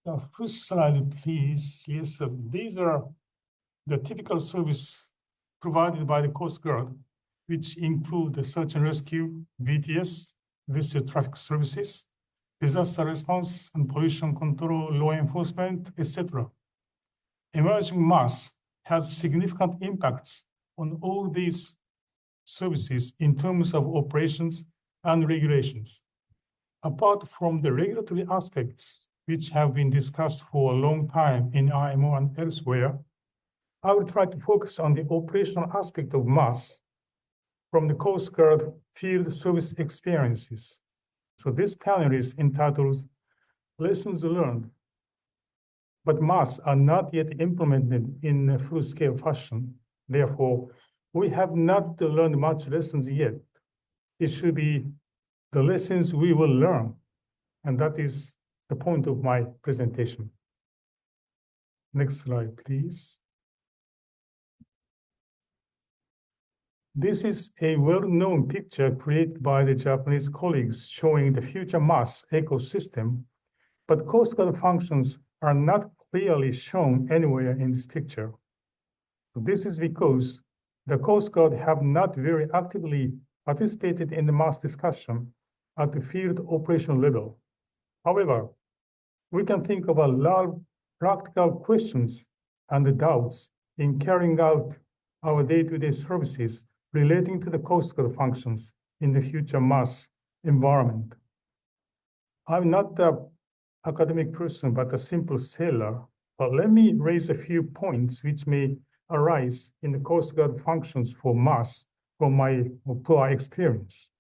The first slide, please. Yes, these are the typical service provided by the Coast Guard, which include the search and rescue, VTS, vessel traffic services, disaster response and pollution control, law enforcement, etc. Emerging mass has significant impacts on all these services in terms of operations and regulations. Apart from the regulatory aspects, which have been discussed for a long time in IMO and elsewhere, I will try to focus on the operational aspect of mass from the Coast Guard field service experiences. So this panel is entitled Lessons Learned, but mass are not yet implemented in a full-scale fashion. Therefore, we have not learned much lessons yet. It should be the lessons we will learn, and that is the point of my presentation. Next slide, please. This is a well-known picture created by the Japanese colleagues showing the future mass ecosystem, but Coast Guard functions are not clearly shown anywhere in this picture. This is because the Coast Guard have not very actively participated in the mass discussion at the field operation level. However, we can think of a lot of practical questions and doubts in carrying out our day-to-day services relating to the Coast Guard functions in the future mass environment. I'm not an academic person, but a simple sailor. But let me raise a few points which may arise in the Coast Guard functions for mass from my prior experience.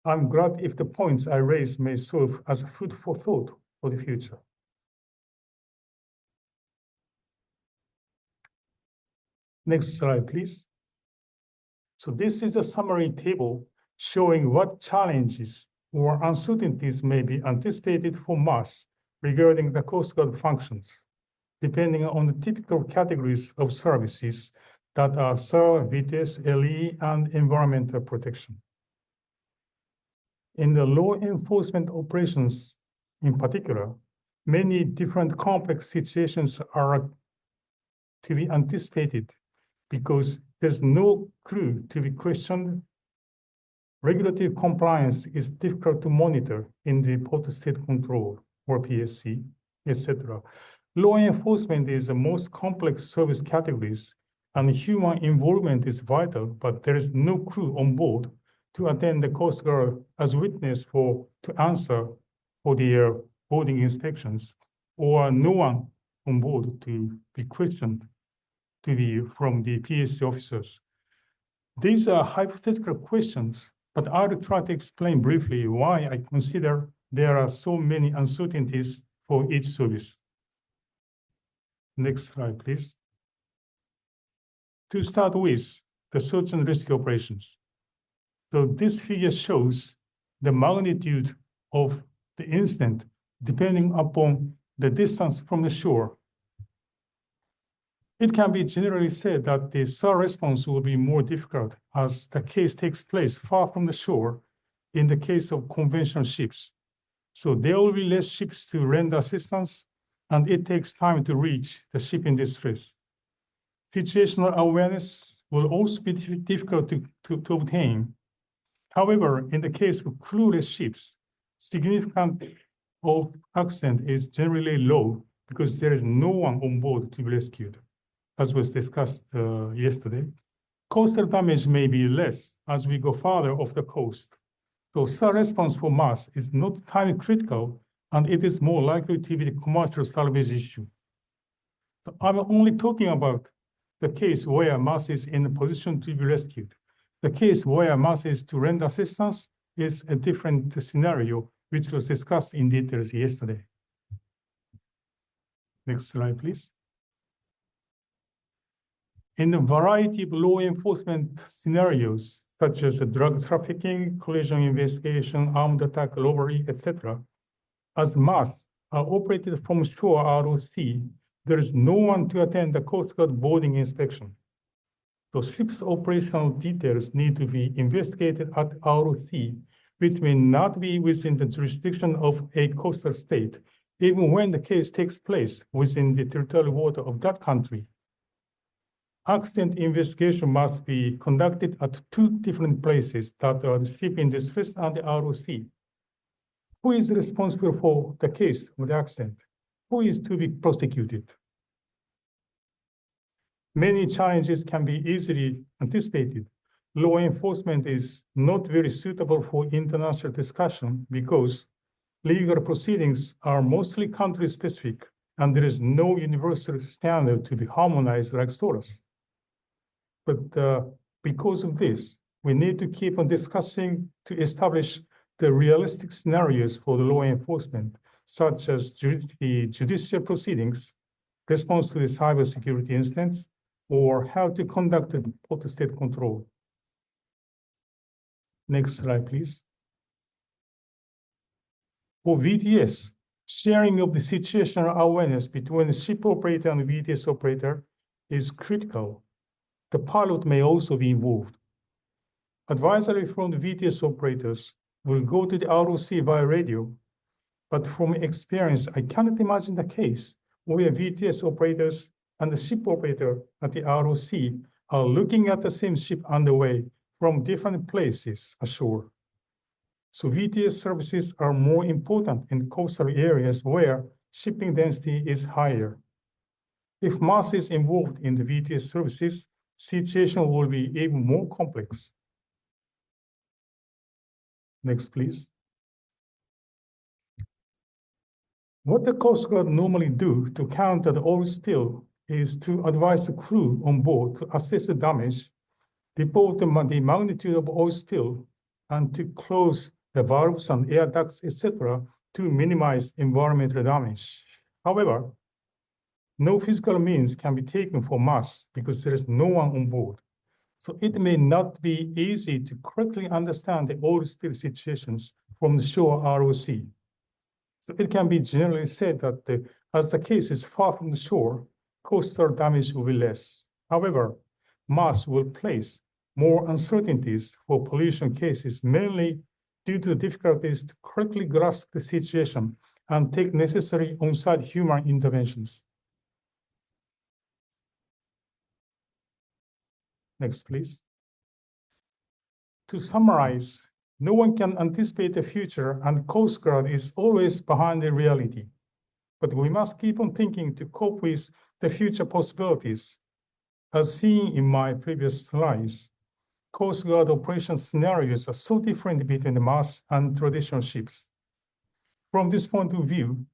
I'm glad if the points I raise may serve as food for thought for the future. Next slide, please. So this is a summary table showing what challenges or uncertainties may be anticipated for mass regarding the Coast Guard functions, depending on the typical categories of services that are SAR, VTS, LE, and environmental protection. In the law enforcement operations in particular, many different complex situations are to be anticipated because there's no clue to be questioned. Regulatory compliance is difficult to monitor in the port state control or PSC, etc. Law enforcement is the most complex service categories, and human involvement is vital, but there is no crew on board to attend the Coast Guard as witness to answer for the boarding inspections, or no one on board to be questioned from the PSC officers. These are hypothetical questions, but I'll try to explain briefly why I consider there are so many uncertainties for each service. Next slide, please. To start with, the search and rescue operations. So this figure shows the magnitude of the incident depending upon the distance from the shore. It can be generally said that the SAR response will be more difficult as the case takes place far from the shore in the case of conventional ships. So there will be less ships to render assistance, and it takes time to reach the ship in distress. Situational awareness will also be difficult to obtain. However, in the case of crewless ships, significant of accident is generally low because there is no one on board to be rescued, as was discussed yesterday. Coastal damage may be less as we go farther off the coast. So SAR response for mass is not time critical, and it is more likely to be the commercial salvage issue. So I'm only talking about the case where mass is in a position to be rescued. The case where mass is to render assistance is a different scenario, which was discussed in details yesterday. Next slide, please. In a variety of law enforcement scenarios, such as drug trafficking, collision investigation, armed attack, robbery, etc., as masts are operated from shore out of sea, there is no one to attend the Coast Guard boarding inspection. So ship's operational details need to be investigated at out of sea, which may not be within the jurisdiction of a coastal state, even when the case takes place within the territorial water of that country. Accident investigation must be conducted at two different places that are the ship in distress and the ROC. Who is responsible for the case of the accident? Who is to be prosecuted? Many challenges can be easily anticipated. Law enforcement is not very suitable for international discussion because legal proceedings are mostly country-specific, and there is no universal standard to be harmonized like SORAS. But because of this, we need to keep on discussing to establish the realistic scenarios for the law enforcement, such as the judicial proceedings, response to the cybersecurity incidents, or how to conduct the port-state control. Next slide, please. For VTS, sharing of the situational awareness between the ship operator and the VTS operator is critical. The pilot may also be involved. Advisory from the VTS operators will go to the ROC via radio, but from experience, I cannot imagine the case where VTS operators and the ship operator at the ROC are looking at the same ship underway from different places ashore. So VTS services are more important in coastal areas where shipping density is higher. If mass is involved in the VTS services, situation will be even more complex. Next, please. What the Coast Guard normally do to counter the oil spill is to advise the crew on board to assess the damage, report the magnitude of oil spill, and to close the valves and air ducts, etc., to minimize environmental damage. However, no physical means can be taken for mass because there is no one on board. So it may not be easy to correctly understand the oil spill situations from the shore ROC. So it can be generally said that as the case is far from the shore, coastal damage will be less. However, mass will place more uncertainties for pollution cases, mainly due to the difficulties to correctly grasp the situation and take necessary on-site human interventions. Next, please. To summarize, no one can anticipate the future, and Coast Guard is always behind the reality. But we must keep on thinking to cope with the future possibilities. As seen in my previous slides, Coast Guard operation scenarios are so different between the mass and traditional ships. From this point of view,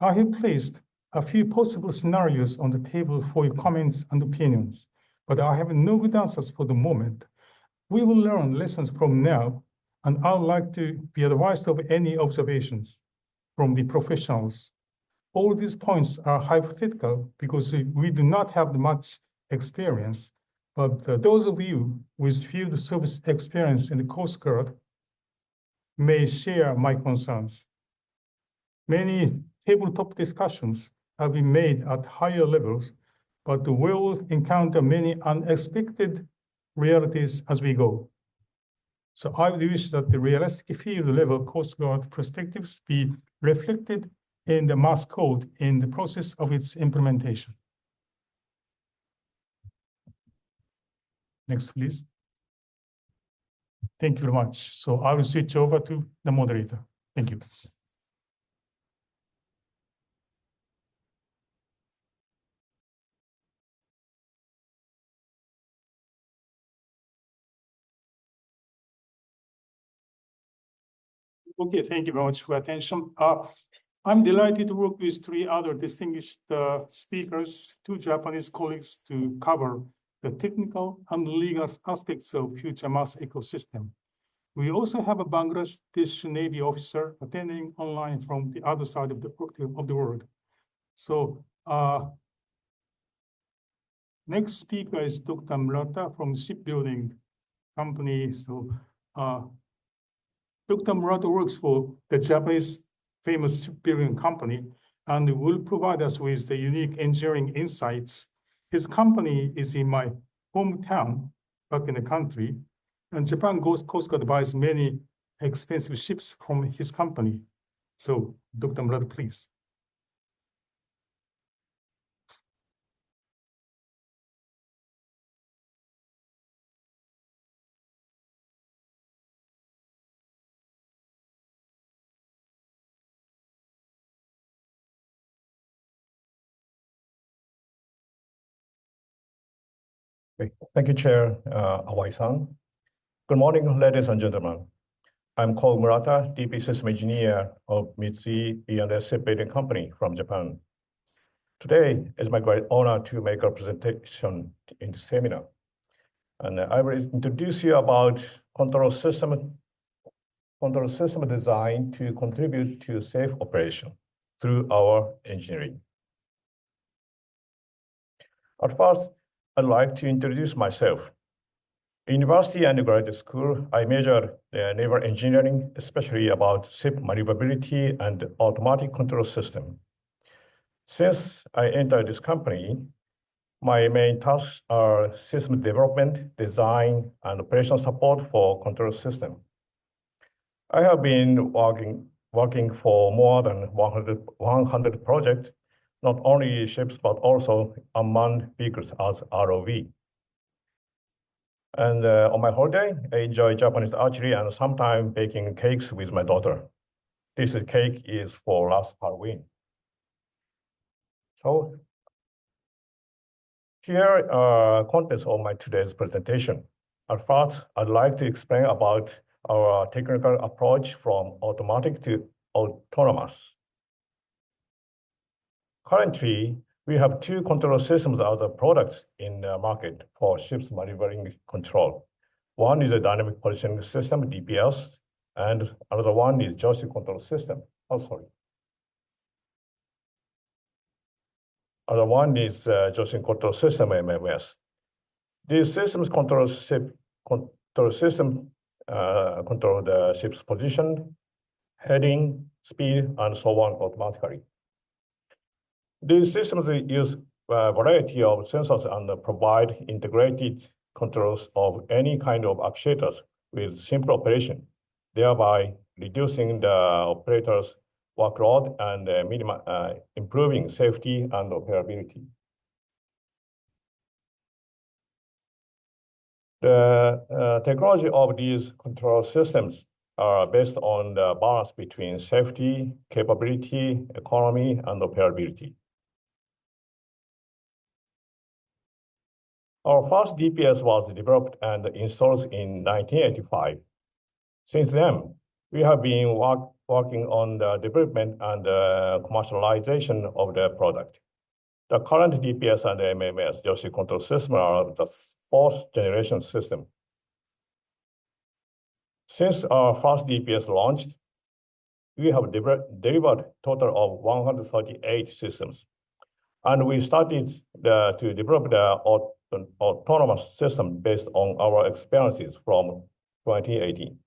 I have placed a few possible scenarios on the table for your comments and opinions, but I have no good answers for the moment. We will learn lessons from now, and I would like to be advised of any observations from the professionals. All these points are hypothetical because we do not have much experience, but those of you with field service experience in the Coast Guard may share my concerns. Many tabletop discussions have been made at higher levels, but we will encounter many unexpected realities as we go. So I wish that the realistic field level Coast Guard perspectives be reflected in the mass code in the process of its implementation. Next, please. Thank you very much. So I will switch over to the moderator. Thank you. Okay, thank you very much for your attention. I'm delighted to work with three other distinguished speakers, two Japanese colleagues, to cover the technical and legal aspects of future mass ecosystem. We also have a Bangladesh Navy officer attending online from the other side of the world. So next speaker is Dr. Murata from Shipbuilding company. So Dr. Murata works for the Japanese famous shipbuilding company and will provide us with the unique engineering insights. His company is in my hometown back in the country, and Japan Coastguard buys many expensive ships from his company. So, Dr. Murata, please. Okay. Thank you, Chair Awai-san. Good morning, ladies and gentlemen. I'm called Murata, DP System Engineer of Mitsui E&S Shipbuilding Company from Japan. Today is my great honor to make a presentation in the seminar. And I will introduce you about control system design to contribute to safe operation through our engineering. At first, I'd like to introduce myself. In university and graduate school, I majored in naval engineering, especially about ship maneuverability and automatic control system. Since I entered this company, my main tasks are system development, design, and operation support for control system. I have been working for more than 100 projects, not only ships, but also unmanned vehicles as ROV. And on my holiday, I enjoy Japanese archery and sometimes baking cakes with my daughter. This cake is for last Halloween. So here are contents of my today's presentation. At first, I'd like to explain about our technical approach from automatic to autonomous. Currently, we have two control systems as a products in the market for ships maneuvering control. One is a dynamic positioning system, DPS, and another one is joystick control system. Other one is joystick control system, MMS. These systems control the ship's position, heading, speed, and so on automatically. These systems use a variety of sensors and provide integrated controls of any kind of actuators with simple operation, thereby reducing the operator's workload and improving safety and operability. The technology of these control systems are based on the balance between safety, capability, economy, and operability. Our first DPS was developed and installed in 1985. Since then, we have been working on the development and commercialization of the product. The current DPS and MMS joystick control system are the fourth generation system. Since our first DPS launched, we have delivered a total of 138 systems. And we started to develop the autonomous system based on our experiences from 2018.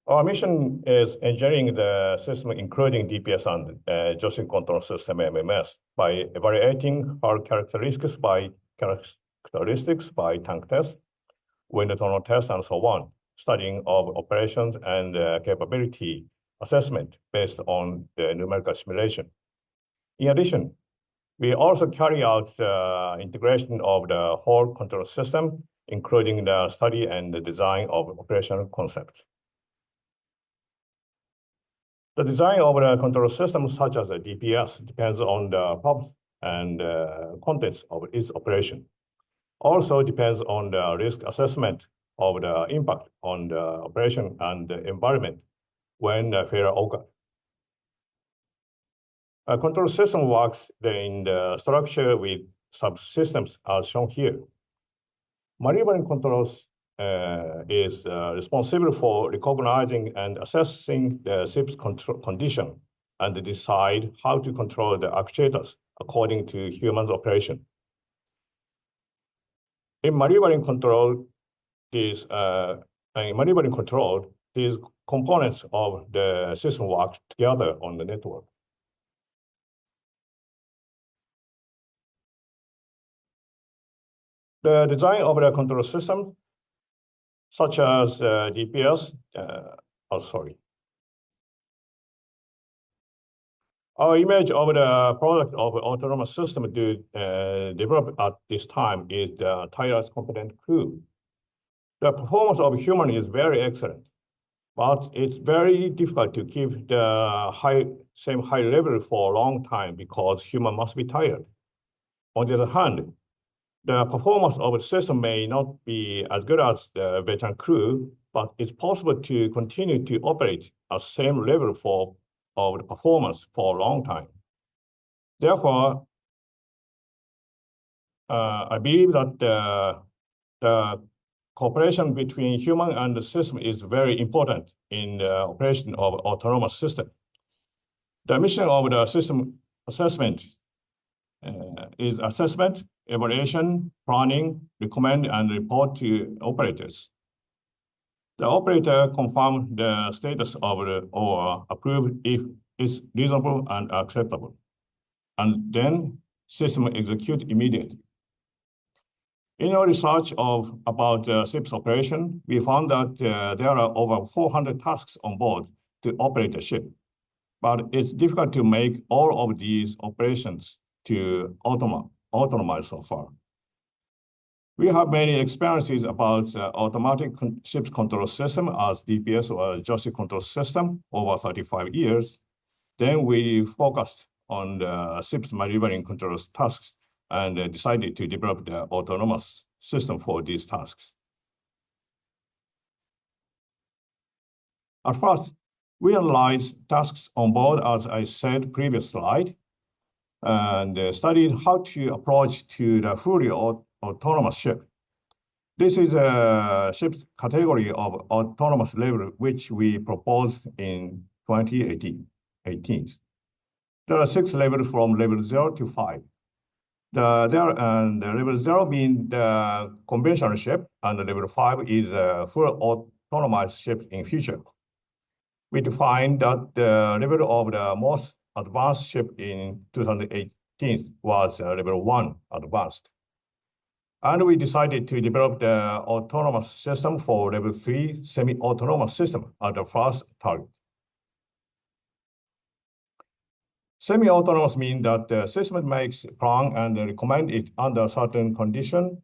Our mission is engineering the system, including DPS and joystick control system MMS, by evaluating our characteristics by tank test, wind tunnel test, and so on, studying of operations and capability assessment based on the numerical simulation. In addition, We also carry out the integration of the whole control system, including the study and the design of operational concepts. The design of the control system, such as the DPS, depends on the purpose and contents of its operation. Also depends on the risk assessment of the impact on the operation and the environment when a failure occurs. A control system works in the structure with subsystems as shown here. Maritime controls is responsible for recognizing and assessing the ship's condition and decide how to control the actuators according to human operation. In maritime control, these components of the system work together on the network. The design of the control system, such as DPS, Our image of the product of autonomous system to develop at this time is the tireless competent crew. The performance of human is very excellent, but it's very difficult to keep the same high level for a long time because human must be tired. On the other hand, the performance of the system may not be as good as the veteran crew, but it's possible to continue to operate at the same level of the performance for a long time. Therefore, I believe that the cooperation between human and the system is very important in the operation of autonomous system. The mission of the system assessment is assessment, evaluation, planning, recommend, and report to operators. The operator confirms the status of or approve if it's reasonable and acceptable. And then system execute immediately. In our research about ship's operation, we found that there are over 400 tasks on board to operate a ship. But it's difficult to make all of these operations to autonomize so far. We have many experiences about automatic ship's control system as DPS or joystick control system over 35 years. Then we focused on the ship's maneuvering control tasks and decided to develop the autonomous system for these tasks. At first, we analyzed tasks on board, as I said previous slide, and studied how to approach to the fully autonomous ship. This is a ship's category of autonomous level, which we proposed in 2018. There are 6 levels from level 0 to 5. The level 0 being the conventional ship, and the level 5 is a full autonomous ship in future. We defined that the level of the most advanced ship in 2018 was level 1 advanced. And we decided to develop the autonomous system for level 3 semi-autonomous system as the first target. Semi-autonomous means that the system makes plan and recommend it under certain condition,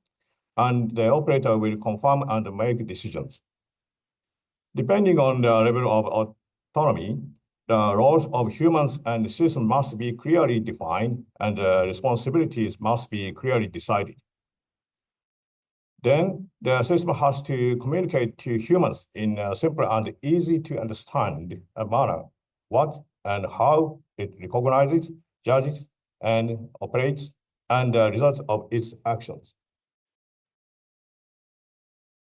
and the operator will confirm and make decisions. Depending on the level of autonomy, the roles of humans and the system must be clearly defined, and the responsibilities must be clearly decided. Then the system has to communicate to humans in a simple and easy to understand manner what and how it recognizes, judges, and operates, and the results of its actions.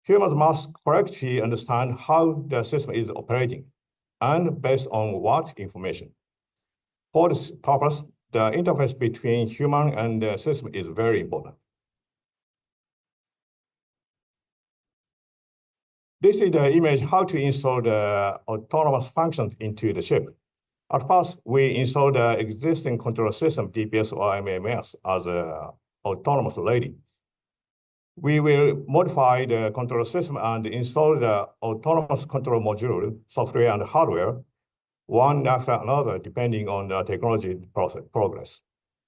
Humans must correctly understand how the system is operating, and based on what information. For this purpose, the interface between human and the system is very important. This is the image how to install the autonomous functions into the ship. At first, we install the existing control system, DPS or MMS, as an autonomous lady. We will modify the control system and install the autonomous control module, software and hardware, one after another, depending on the technology progress.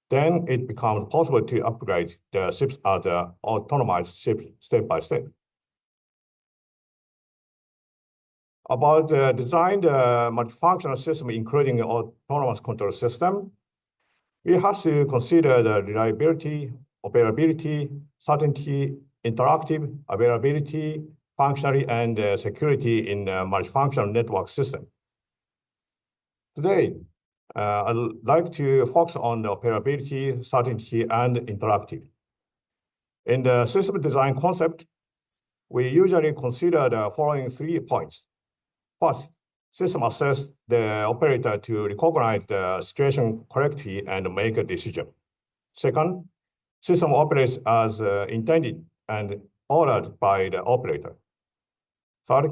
then it becomes possible to upgrade the ships as autonomous ships step by step. About design the multifunctional system, including autonomous control system, we have to consider the reliability, operability, certainty, interactive availability, functionality, and security in a multifunctional network system. Today, I'd like to focus on the operability, certainty, and interactive. In the system design concept, we usually consider the following 3 points. First, system assess the operator to recognize the situation correctly and make a decision. Second, system operates as intended and ordered by the operator. Third,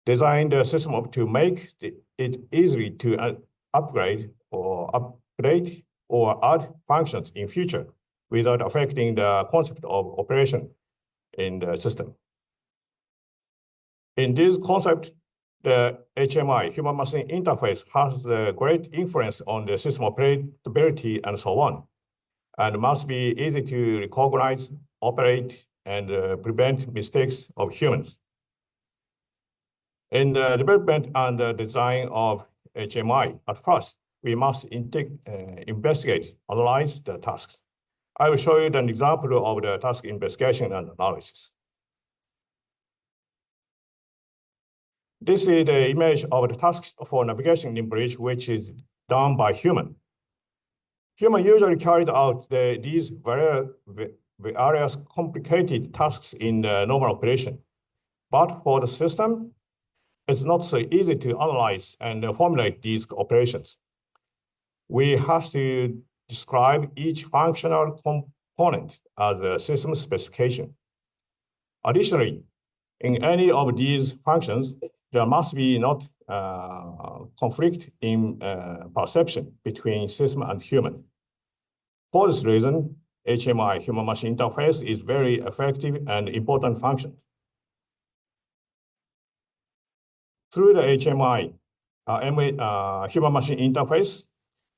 design the system to make it easy to upgrade or update or add functions in future without affecting the concept of operation in the system. In this concept, the HMI, human machine interface, has a great influence on the system operability and so on, and must be easy to recognize, operate, and prevent mistakes of humans. In the development and the design of HMI, at first, we must investigate, analyze the tasks. I will show you an example of the task investigation and analysis. This is the image of the task for navigation in bridge, which is done by human. Human usually carried out these various complicated tasks in normal operation. But for the system, it's not so easy to analyze and formulate these operations. We have to describe each functional component as a system specification. Additionally, in any of these functions, there must be not conflict in perception between system and human. For this reason, HMI, human machine interface, is very effective and important function. Through the HMI, human machine interface,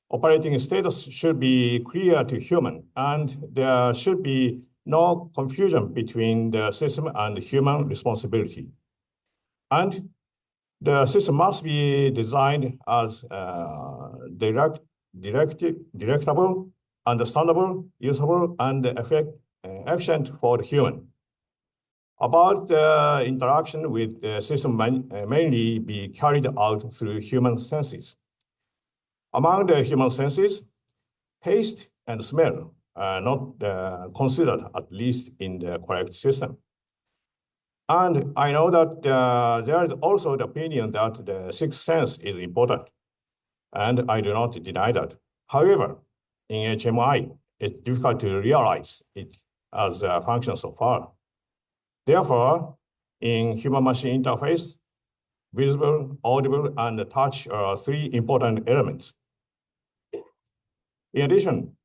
operating status should be clear to human, and there should be no confusion between the system and human responsibility. And the system must be designed as directable, understandable, usable, and efficient for the human. About the interaction with the system mainly be carried out through human senses. Among the human senses, taste and smell are not considered, at least in the correct system. And I know that there is also the opinion that the sixth sense is important, and I do not deny that. However, in HMI, it's difficult to realize it as a function so far. Therefore, in human-machine interface, visible, audible, and touch are 3 important elements. In addition,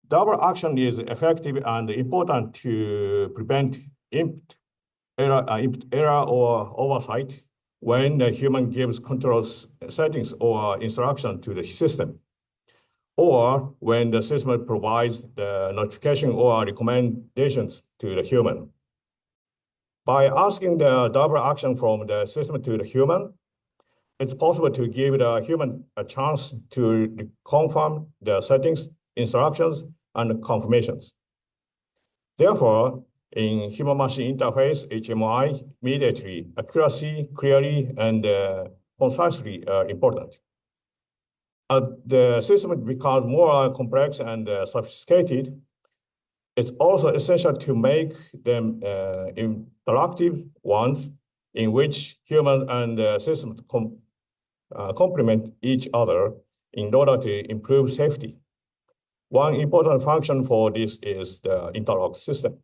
double action is effective and important to prevent input error or oversight when the human gives control settings or instruction to the system, or when the system provides the notification or recommendations to the human. By asking the double action from the system to the human, it's possible to give the human a chance to confirm the settings, instructions, and confirmations. Therefore, in human-machine interface, HMI, immediately, accuracy, clearly, and concisely are important. As the system becomes more complex and sophisticated, it's also essential to make them interactive ones in which humans and systems complement each other in order to improve safety. One important function for this is the interlock system.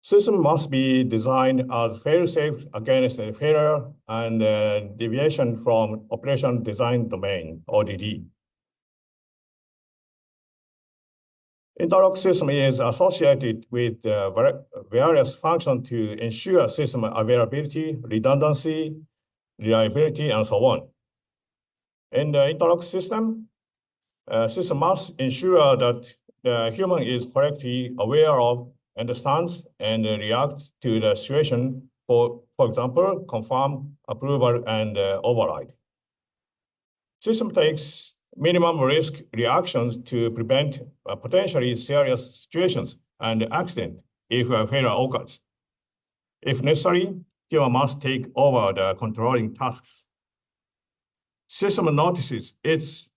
System must be designed as fail-safe against failure and deviation from operation design domain, ODD. Interlock system is associated with various functions to ensure system availability, redundancy, reliability, and so on. In the interlock system, system must ensure that the human is correctly aware of, understands, and reacts to the situation, for example, confirm, approval, and override. System takes minimum risk reactions to prevent potentially serious situations and accident if a failure occurs. If necessary, human must take over the controlling tasks. System notices its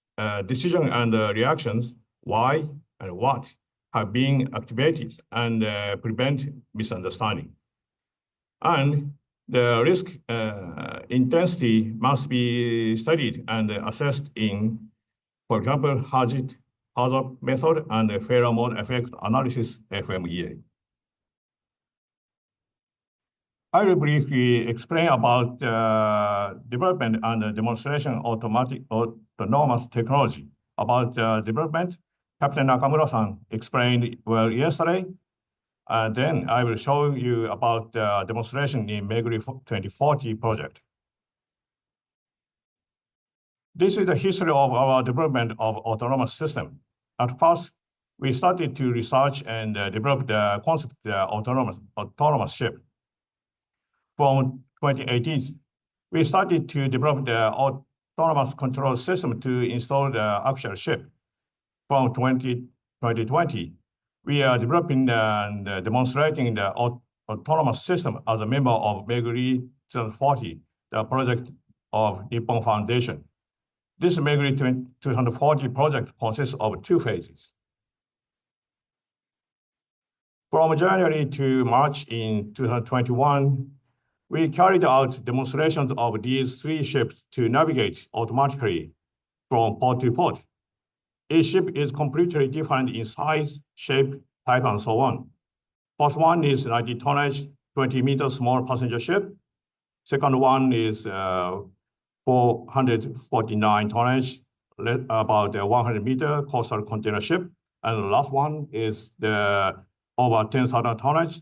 decision and reactions, why and what have been activated, and prevent misunderstanding. And the risk intensity must be studied and assessed in, for example, hazard method and failure mode effect analysis, FMEA. I will briefly explain about development and demonstration autonomous technology. About development, Captain Nakamura-san explained well yesterday. Then I will show you about demonstration in Meguri 2040 project. This is the history of our development of autonomous system. At first, we started to research and develop the concept of autonomous ship. From 2018, we started to develop the autonomous control system to install the actual ship. From 2020, we are developing and demonstrating the autonomous system as a member of Meguri 2040, the project of Nippon Foundation. This Meguri 2040 project consists of 2 phases. From January to March in 2021, we carried out demonstrations of these 3 ships to navigate automatically from port to port. Each ship is completely different in size, shape, type, and so on. First one is 90 tonnage, 20 meters small passenger ship. Second one is 449 tonnage, about 100 meter coastal container ship. And the last one is the over 10,000 tonnage,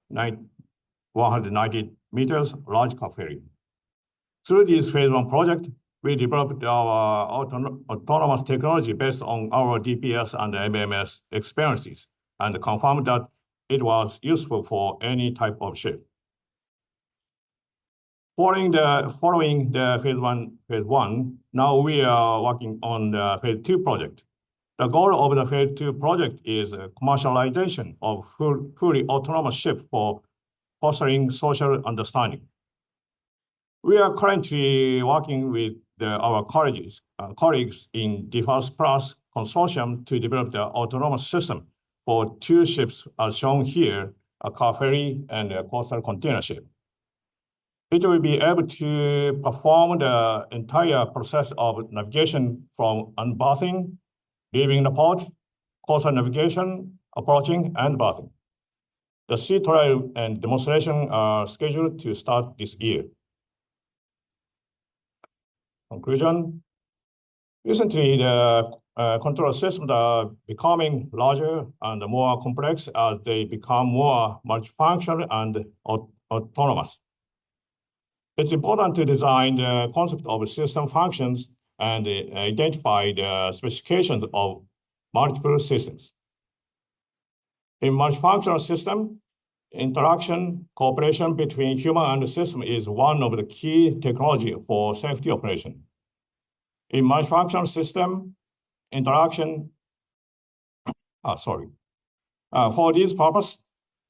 190 meters large car ferry. Through this phase 1 project, we developed our autonomous technology based on our DPS and MMS experiences and confirmed that it was useful for any type of ship. Following the phase one, now we are working on the phase 2 project. The goal of the phase 2 project is commercialization of fully autonomous ship for fostering social understanding. We are currently working with our colleagues in Defense Plus Consortium to develop the autonomous system for 2 ships as shown here, a car ferry and a coastal container ship. It will be able to perform the entire process of navigation from unberthing, leaving the port, coastal navigation, approaching, and berthing. The sea trial and demonstration are scheduled to start this year. Conclusion. Recently, the control systems are becoming larger and more complex as they become more multifunctional and autonomous. It's important to design the concept of system functions and identify the specifications of multiple systems. In multifunctional system, interaction, cooperation between human and the system is one of the key technology for safety operation. In multifunctional system, interaction, for this purpose,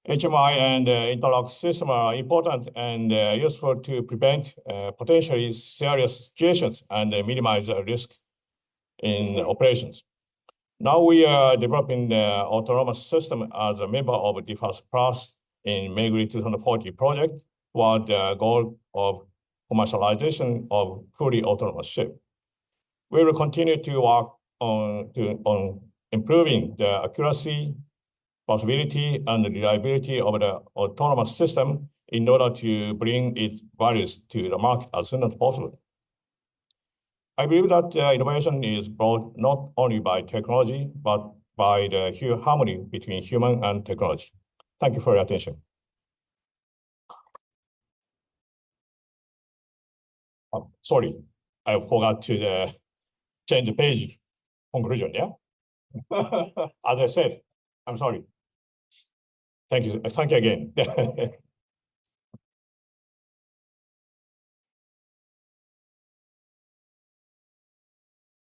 HMI and interlock system are important and useful to prevent potentially serious situations and minimize the risk in operations. Now we are developing the autonomous system as a member of Defense Plus in Meguri 2040 project toward the goal of commercialization of fully autonomous ship. We will continue to work on improving the accuracy, possibility, and the reliability of the autonomous system in order to bring its values to the market as soon as possible. I believe that innovation is brought not only by technology, but by the harmony between human and technology. Thank you for your attention. Sorry, I forgot to change the page conclusion, yeah? As I said, I'm sorry. Thank you. Thank you again.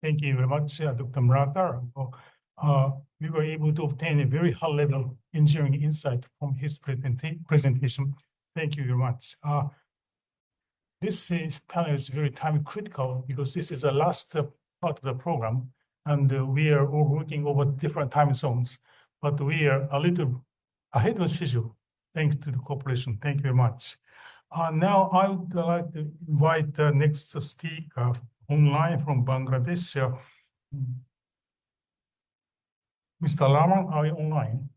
Thank you very much, Dr. Murata. We were able to obtain a very high-level engineering insight from his presentation. Thank you very much. This panel is very time critical because this is the last part of the program, and we are all working over different time zones, but we are a little ahead of schedule thanks to the cooperation. Thank you very much. Now I would like to invite the next speaker online from Bangladesh. Mr. Rahman, are you online?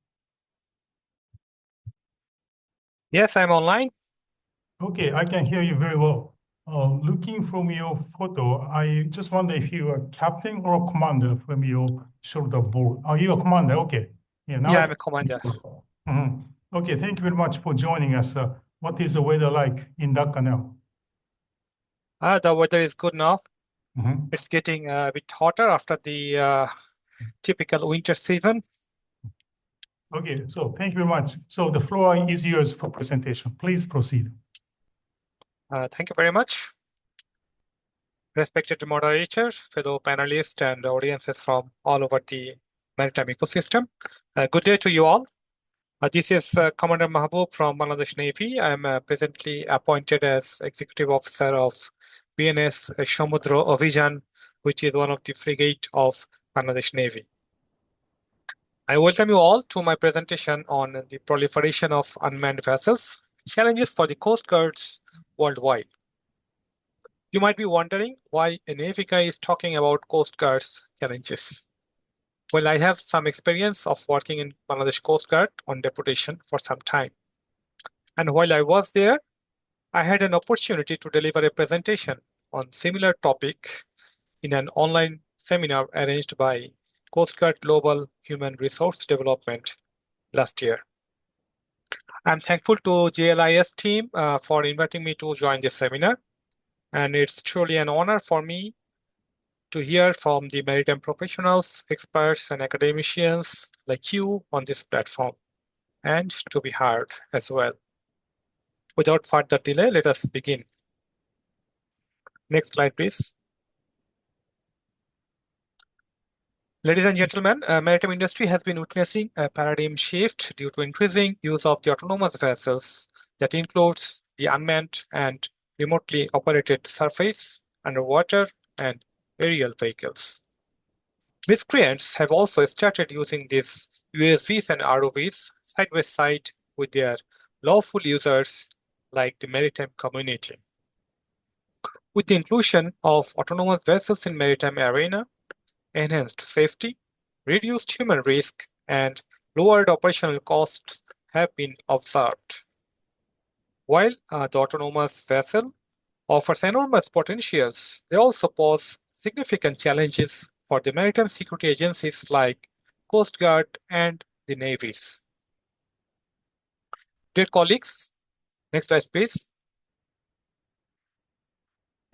Yes, I'm online. Okay, I can hear you very well. Looking from your photo, I just wonder if you are captain or a commander from your shoulder board. Are you a commander? Okay. Yeah, I'm a commander. Okay, thank you very much for joining us. What is the weather like in Dhaka now? The weather is good now. It's getting a bit hotter after the typical winter season. Okay, so thank you very much. So the floor is yours for presentation. Please proceed. Thank you very much. Respected moderators, fellow panelists, and audiences from all over the maritime ecosystem. Good day to you all. This is Commander Mahbubur from Bangladesh Navy. I'm presently appointed as Executive Officer of BNS Samudra Abhijan, which is one of the frigate of Bangladesh Navy. I welcome you all to my presentation on the proliferation of unmanned vessels, challenges for the Coast Guards worldwide. You might be wondering why a Navy guy is talking about Coast Guard's challenges. Well, I have some experience of working in Bangladesh Coast Guard on deputation for some time. And while I was there, I had an opportunity to deliver a presentation on similar topic in an online seminar arranged by Coast Guard Global Human Resource Development last year. I'm thankful to JLIS team for inviting me to join this seminar. And it's truly an honor for me to hear from the maritime professionals, experts, and academicians like you on this platform, and to be heard as well. Without further delay, let us begin. Next slide, please. Ladies and gentlemen, maritime industry has been witnessing a paradigm shift due to increasing use of the autonomous vessels that includes the unmanned and remotely operated surface, underwater, and aerial vehicles. Miscreants have also started using these USVs and ROVs side by side with their lawful users like the maritime community. With the inclusion of autonomous vessels in maritime arena, enhanced safety, reduced human risk, and lowered operational costs have been observed. While the autonomous vessel offers enormous potentials, they also pose significant challenges for the maritime security agencies like Coast Guard and the navies. Dear colleagues, next slide, please.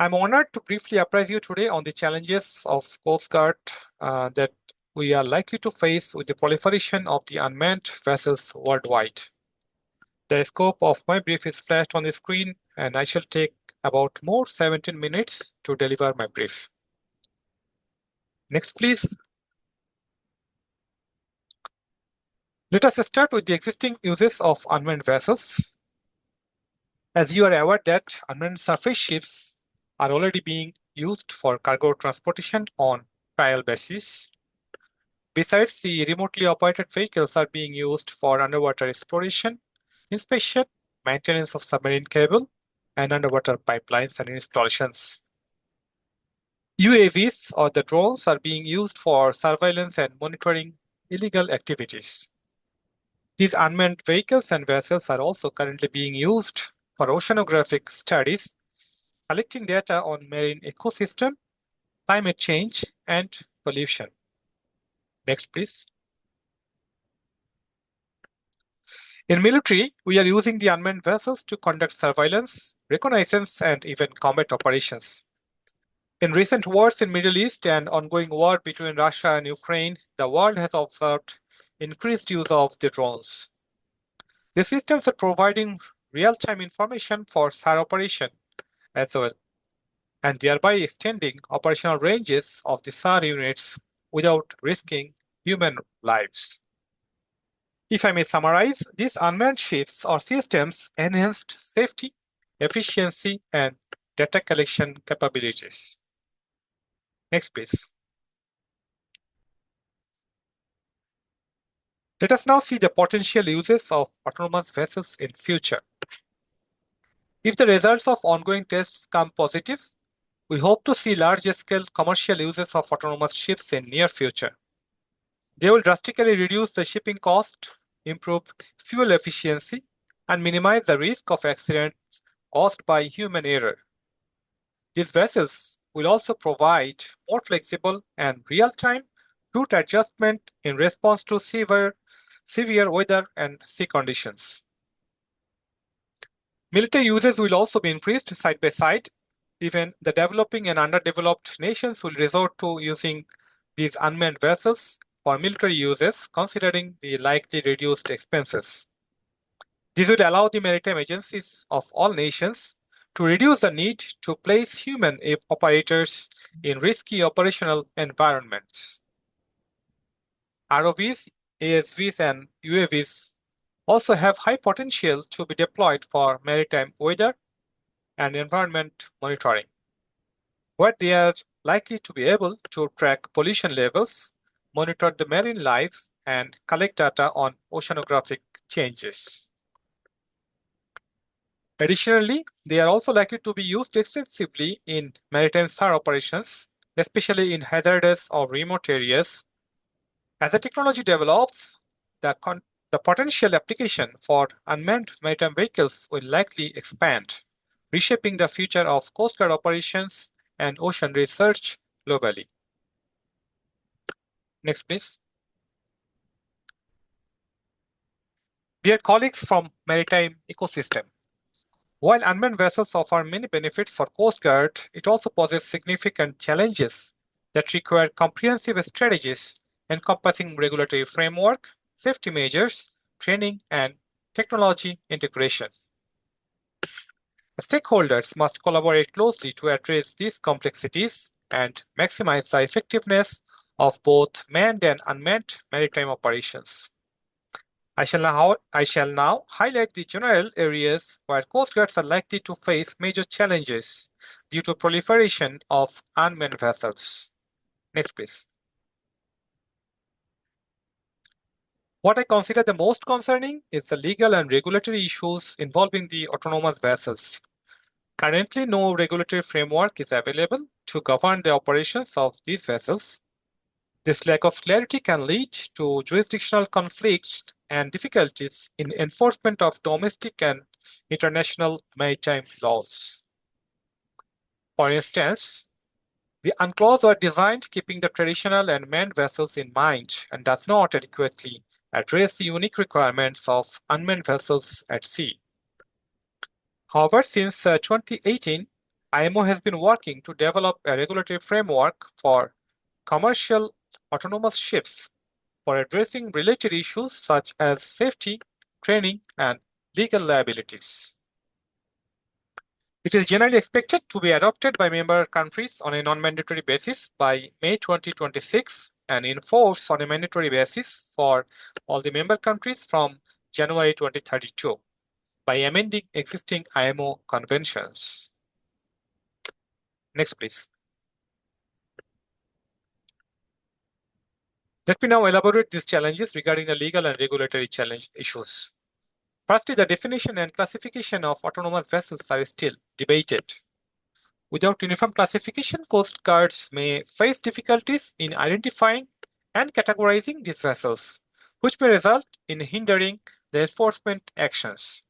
I'm honored to briefly apprise you today on the challenges of Coast Guard that we are likely to face with the proliferation of the unmanned vessels worldwide. The scope of my brief is flashed on the screen, and I shall take about 17 minutes to deliver my brief. Next, please. Let us start with the existing uses of unmanned vessels. As you are aware that unmanned surface ships are already being used for cargo transportation on trial basis. Besides, the remotely operated vehicles are being used for underwater exploration, inspection, maintenance of submarine cable, and underwater pipelines and installations. UAVs or the drones are being used for surveillance and monitoring illegal activities. These unmanned vehicles and vessels are also currently being used for oceanographic studies, collecting data on marine ecosystem, climate change, and pollution. Next, please. In military, we are using the unmanned vessels to conduct surveillance, reconnaissance, and even combat operations. In recent wars in Middle East and ongoing war between Russia and Ukraine, the world has observed increased use of the drones. The systems are providing real-time information for SAR operation as well, and thereby extending operational ranges of the SAR units without risking human lives. If I may summarize, these unmanned ships or systems enhanced safety, efficiency, and data collection capabilities. Next, please. Let us now see the potential uses of autonomous vessels in future. If the results of ongoing tests come positive, we hope to see large-scale commercial uses of autonomous ships in near future. They will drastically reduce the shipping cost, improve fuel efficiency, and minimize the risk of accidents caused by human error. These vessels will also provide more flexible and real-time route adjustment in response to severe weather and sea conditions. Military uses will also be increased side by side. Even the developing and underdeveloped nations will resort to using these unmanned vessels for military uses, considering the likely reduced expenses. This will allow the maritime agencies of all nations to reduce the need to place human operators in risky operational environments. ROVs, ASVs, and UAVs also have high potential to be deployed for maritime weather and environment monitoring, where they are likely to be able to track pollution levels, monitor the marine life, and collect data on oceanographic changes. Additionally, they are also likely to be used extensively in maritime SAR operations, especially in hazardous or remote areas. As the technology develops, the potential application for unmanned maritime vehicles will likely expand, reshaping the future of Coastguard operations and ocean research globally. Next, please. Dear colleagues from maritime ecosystem, while unmanned vessels offer many benefits for Coast Guard, it also poses significant challenges that require comprehensive strategies encompassing regulatory framework, safety measures, training, and technology integration. The stakeholders must collaborate closely to address these complexities and maximize the effectiveness of both manned and unmanned maritime operations. I shall now highlight the general areas where Coast Guards are likely to face major challenges due to proliferation of unmanned vessels. Next, please. What I consider the most concerning is the legal and regulatory issues involving the autonomous vessels. Currently, no regulatory framework is available to govern the operations of these vessels. This lack of clarity can lead to jurisdictional conflicts and difficulties in enforcement of domestic and international maritime laws. For instance, the UNCLOS were designed keeping the traditional and manned vessels in mind and does not adequately address the unique requirements of unmanned vessels at sea. However, since 2018, IMO has been working to develop a regulatory framework for commercial autonomous ships for addressing related issues such as safety, training, and legal liabilities. It is generally expected to be adopted by member countries on a non-mandatory basis by May 2026 and in force on a mandatory basis for all the member countries from January 2032 by amending existing IMO conventions. Next, please. Let me now elaborate these challenges regarding the legal and regulatory challenge issues. Firstly, the definition and classification of autonomous vessels are still debated. Without uniform classification, Coast Guards may face difficulties in identifying and categorizing these vessels, which may result in hindering the enforcement actions.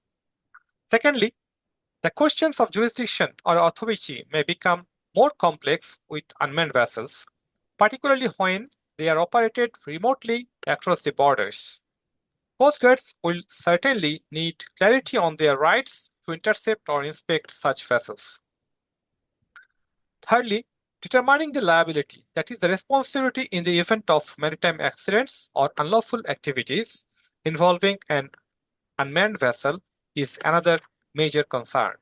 Secondly, the questions of jurisdiction or authority may become more complex with unmanned vessels, particularly when they are operated remotely across the borders. Coast Guards will certainly need clarity on their rights to intercept or inspect such vessels. Thirdly, Determining the liability, that is the responsibility in the event of maritime accidents or unlawful activities involving an unmanned vessel, is another major concern.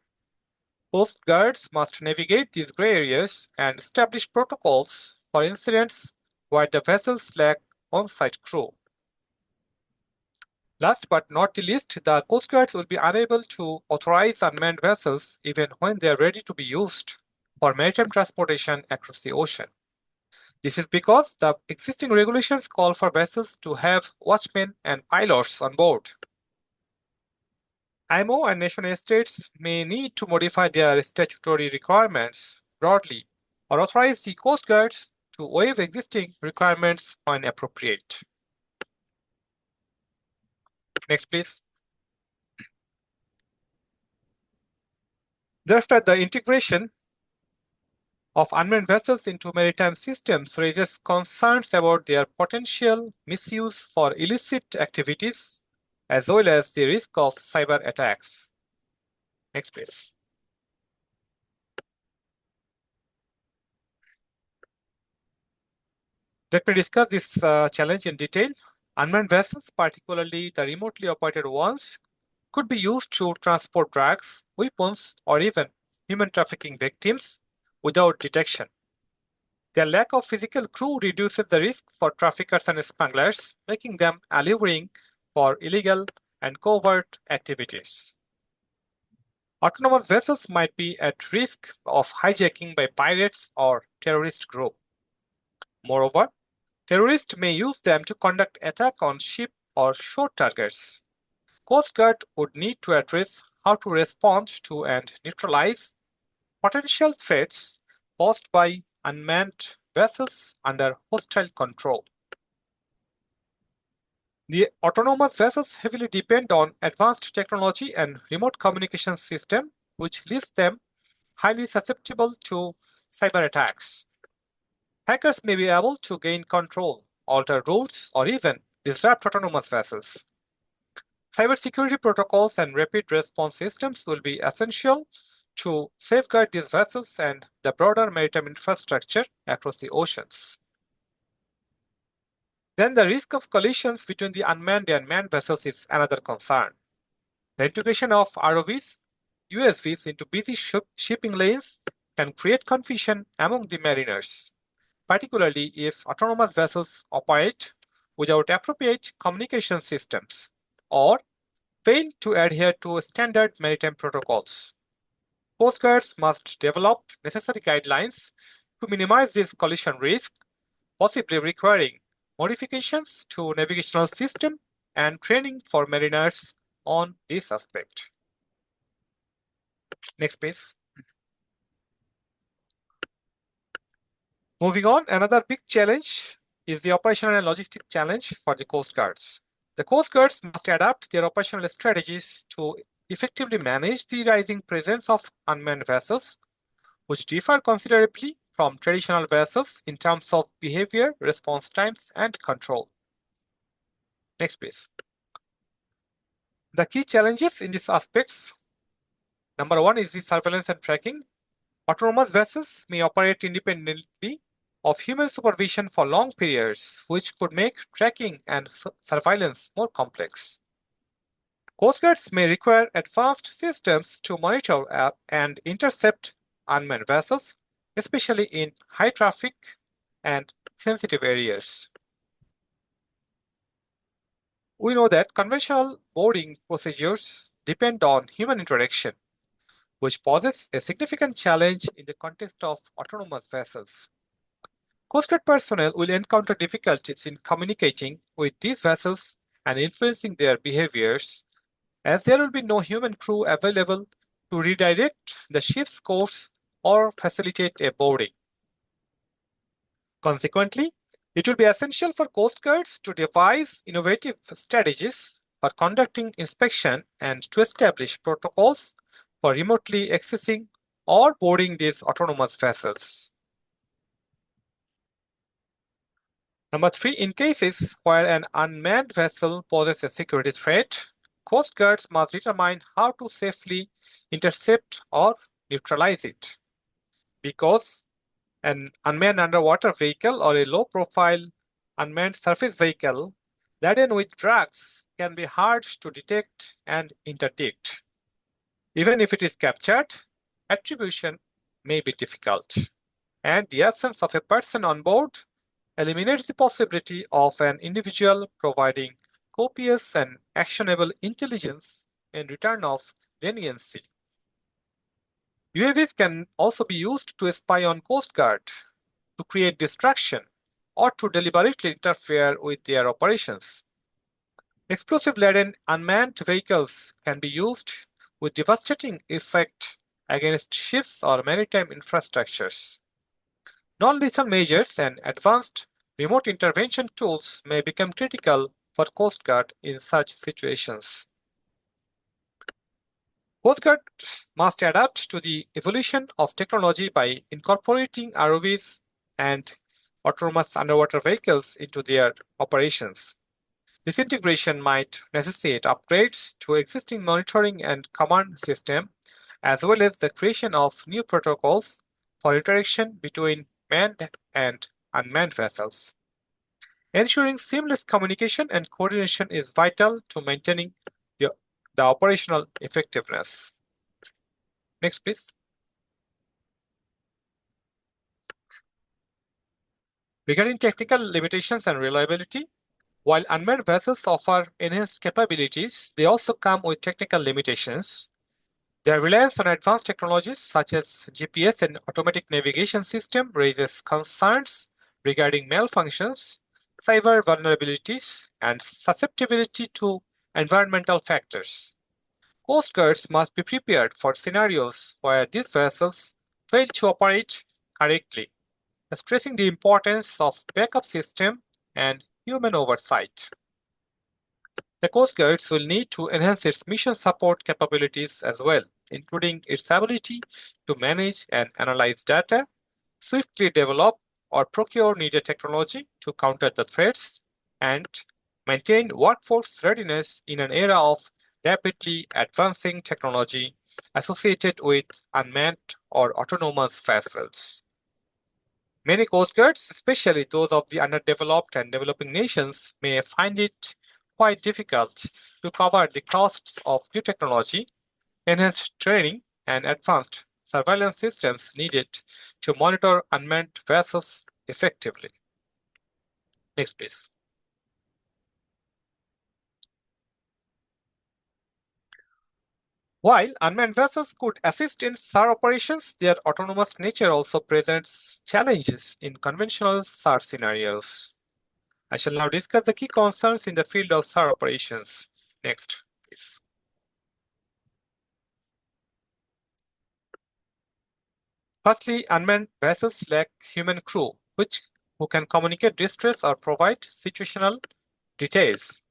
Coast guards must navigate these gray areas and establish protocols for incidents where the vessels lack on-site crew. Last but not the least, the Coast Guards will be unable to authorize unmanned vessels even when they are ready to be used for maritime transportation across the ocean. This is because the existing regulations call for vessels to have watchmen and pilots on board. IMO and nation states may need to modify their statutory requirements broadly or authorize the Coast Guards to waive existing requirements when appropriate. Next, please. Thereafter, the integration of unmanned vessels into maritime systems raises concerns about their potential misuse for illicit activities, as well as the risk of cyber attacks. Next, please. Let me discuss this challenge in detail. Unmanned vessels, particularly the remotely operated ones, could be used to transport drugs, weapons, or even human trafficking victims without detection. Their lack of physical crew reduces the risk for traffickers and smugglers, making them alluring for illegal and covert activities. Autonomous vessels might be at risk of hijacking by pirates or terrorist groups. Moreover, terrorists may use them to conduct attacks on ship or shore targets. Coast Guard would need to address how to respond to and neutralize potential threats posed by unmanned vessels under hostile control. The autonomous vessels heavily depend on advanced technology and remote communication system, which leaves them highly susceptible to cyber attacks. Hackers may be able to gain control, alter rules, or even disrupt autonomous vessels. Cybersecurity protocols and rapid response systems will be essential to safeguard these vessels and the broader maritime infrastructure across the oceans. Then the risk of collisions between the unmanned and manned vessels is another concern. The integration of ROVs, USVs into busy shipping lanes can create confusion among the mariners, particularly if autonomous vessels operate without appropriate communication systems or fail to adhere to standard maritime protocols. Coast Guards must develop necessary guidelines to minimize this collision risk, possibly requiring modifications to navigational system and training for mariners on this aspect. Next, please. Moving on, another big challenge is the operational and logistic challenge for the Coast Guards. The Coast Guards must adapt their operational strategies to effectively manage the rising presence of unmanned vessels, which differ considerably from traditional vessels in terms of behavior, response times, and control. Next, please. The key challenges in these aspects. Number one is the surveillance and tracking. Autonomous vessels may operate independently of human supervision for long periods, which could make tracking and surveillance more complex. Coast Guards may require advanced systems to monitor and intercept unmanned vessels, especially in high traffic and sensitive areas. We know that conventional boarding procedures depend on human interaction, which poses a significant challenge in the context of autonomous vessels. Coast Guard personnel will encounter difficulties in communicating with these vessels and influencing their behaviors, as there will be no human crew available to redirect the ship's course or facilitate a boarding. Consequently, it will be essential for Coast Guards to devise innovative strategies for conducting inspection and to establish protocols for remotely accessing or boarding these autonomous vessels. Number three, in cases where an unmanned vessel poses a security threat, Coast Guards must determine how to safely intercept or neutralize it. Because an unmanned underwater vehicle or a low-profile unmanned surface vehicle laden with drugs can be hard to detect and interdict. Even if it is captured, attribution may be difficult, and the absence of a person on board eliminates the possibility of an individual providing copious and actionable intelligence in return of leniency. UAVs can also be used to spy on Coastguard, to create distraction, or to deliberately interfere with their operations. Explosive-laden unmanned vehicles can be used with devastating effect against ships or maritime infrastructures. Non-lethal measures and advanced remote intervention tools may become critical for Coastguard in such situations. Coastguard must adapt to the evolution of technology by incorporating ROVs and autonomous underwater vehicles into their operations. This integration might necessitate upgrades to existing monitoring and command system, as well as the creation of new protocols for interaction between manned and unmanned vessels. Ensuring seamless communication and coordination is vital to maintaining the operational effectiveness. Next, please. Regarding technical limitations and reliability, while unmanned vessels offer enhanced capabilities, they also come with technical limitations. Their reliance on advanced technologies such as GPS and automatic navigation system raises concerns regarding malfunctions, cyber vulnerabilities, and susceptibility to environmental factors. Coast Guards must be prepared for scenarios where these vessels fail to operate correctly, stressing the importance of backup system and human oversight. The Coast Guards will need to enhance its mission support capabilities as well, including its ability to manage and analyze data, swiftly develop or procure needed technology to counter the threats, and maintain workforce readiness in an era of rapidly advancing technology associated with unmanned or autonomous vessels. Many Coast Guards, especially those of the underdeveloped and developing nations, may find it quite difficult to cover the costs of new technology, enhanced training, and advanced surveillance systems needed to monitor unmanned vessels effectively. Next, please. While unmanned vessels could assist in SAR operations, their autonomous nature also presents challenges in conventional SAR scenarios. I shall now discuss the key concerns in the field of SAR operations. Next, please. Firstly, unmanned vessels lack human crew, who can communicate distress or provide situational details.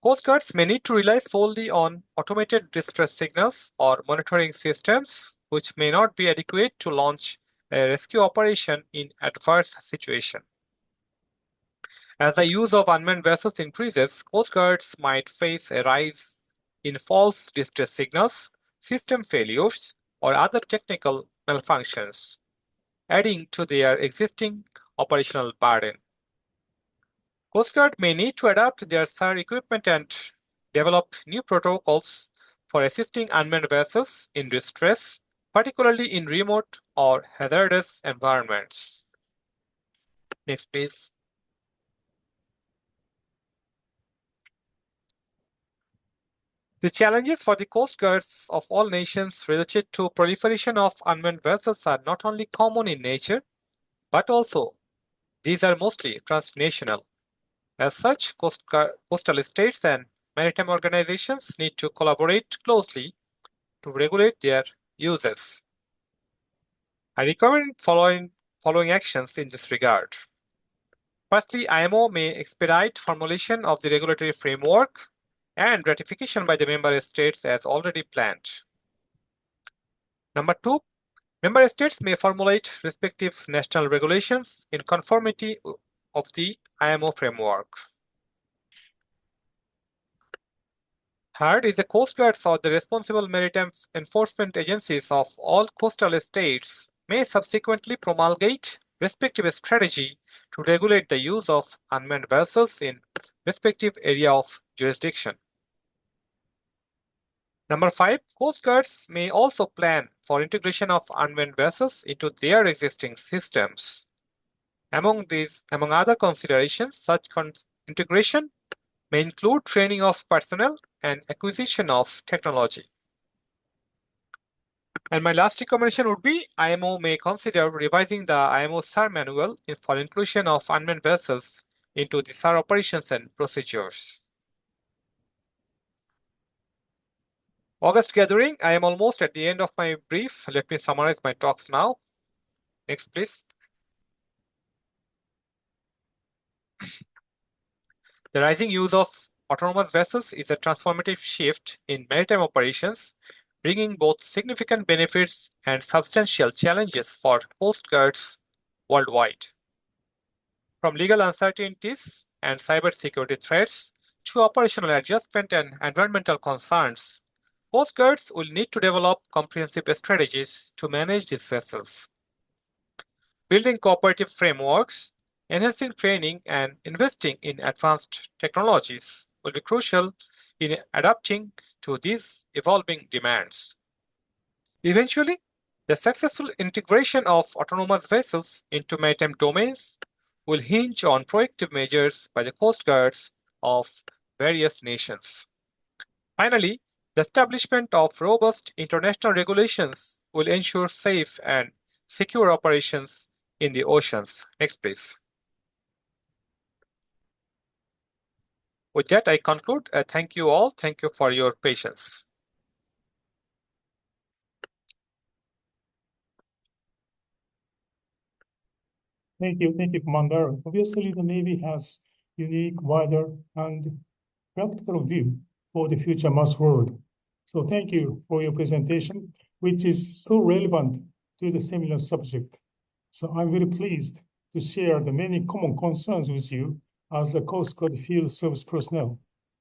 Coast Guards may need to rely solely on automated distress signals or monitoring systems, which may not be adequate to launch a rescue operation in adverse situation. As the use of unmanned vessels increases, Coast Guards might face a rise in false distress signals, system failures, or other technical malfunctions, adding to their existing operational burden. Coast Guard may need to adapt their SAR equipment and develop new protocols for assisting unmanned vessels in distress, particularly in remote or hazardous environments. Next, please. The challenges for the Coast Guards of all nations related to proliferation of unmanned vessels are not only common in nature, but also these are mostly transnational. As such, coastal states and maritime organizations need to collaborate closely to regulate their uses. I recommend following actions in this regard. Firstly, IMO may expedite formulation of the regulatory framework and ratification by the member states as already planned. Number two, member states may formulate respective national regulations in conformity of the IMO framework. Third is the Coast Guards or the responsible maritime enforcement agencies of all coastal states may subsequently promulgate respective strategy to regulate the use of unmanned vessels in respective area of jurisdiction. Number 5, Coast Guards may also plan for integration of unmanned vessels into their existing systems. Among other considerations, such integration may include training of personnel and acquisition of technology. And my last recommendation would be IMO may consider revising the IMO SAR manual for inclusion of unmanned vessels into the SAR operations and procedures. August gathering, I am almost at the end of my brief. Let me summarize my talks now. Next, please. The rising use of autonomous vessels is a transformative shift in maritime operations, bringing both significant benefits and substantial challenges for coast guards worldwide. From legal uncertainties and cybersecurity threats to operational adjustment and environmental concerns, Coast Guards will need to develop comprehensive strategies to manage these vessels. Building cooperative frameworks, enhancing training, and investing in advanced technologies will be crucial in adapting to these evolving demands. Eventually, the successful integration of autonomous vessels into maritime domains will hinge on proactive measures by the Coast Guards of various nations. Finally, the establishment of robust international regulations will ensure safe and secure operations in the oceans. Next, please. With that, I conclude. Thank you all. Thank you for your patience. Thank you, Commander. Obviously, the Navy has unique, wider, and practical view for the future mass world. So thank you for your presentation, which is so relevant to the similar subject. So I'm very pleased to share the many common concerns with you as the Coast Guard field service personnel.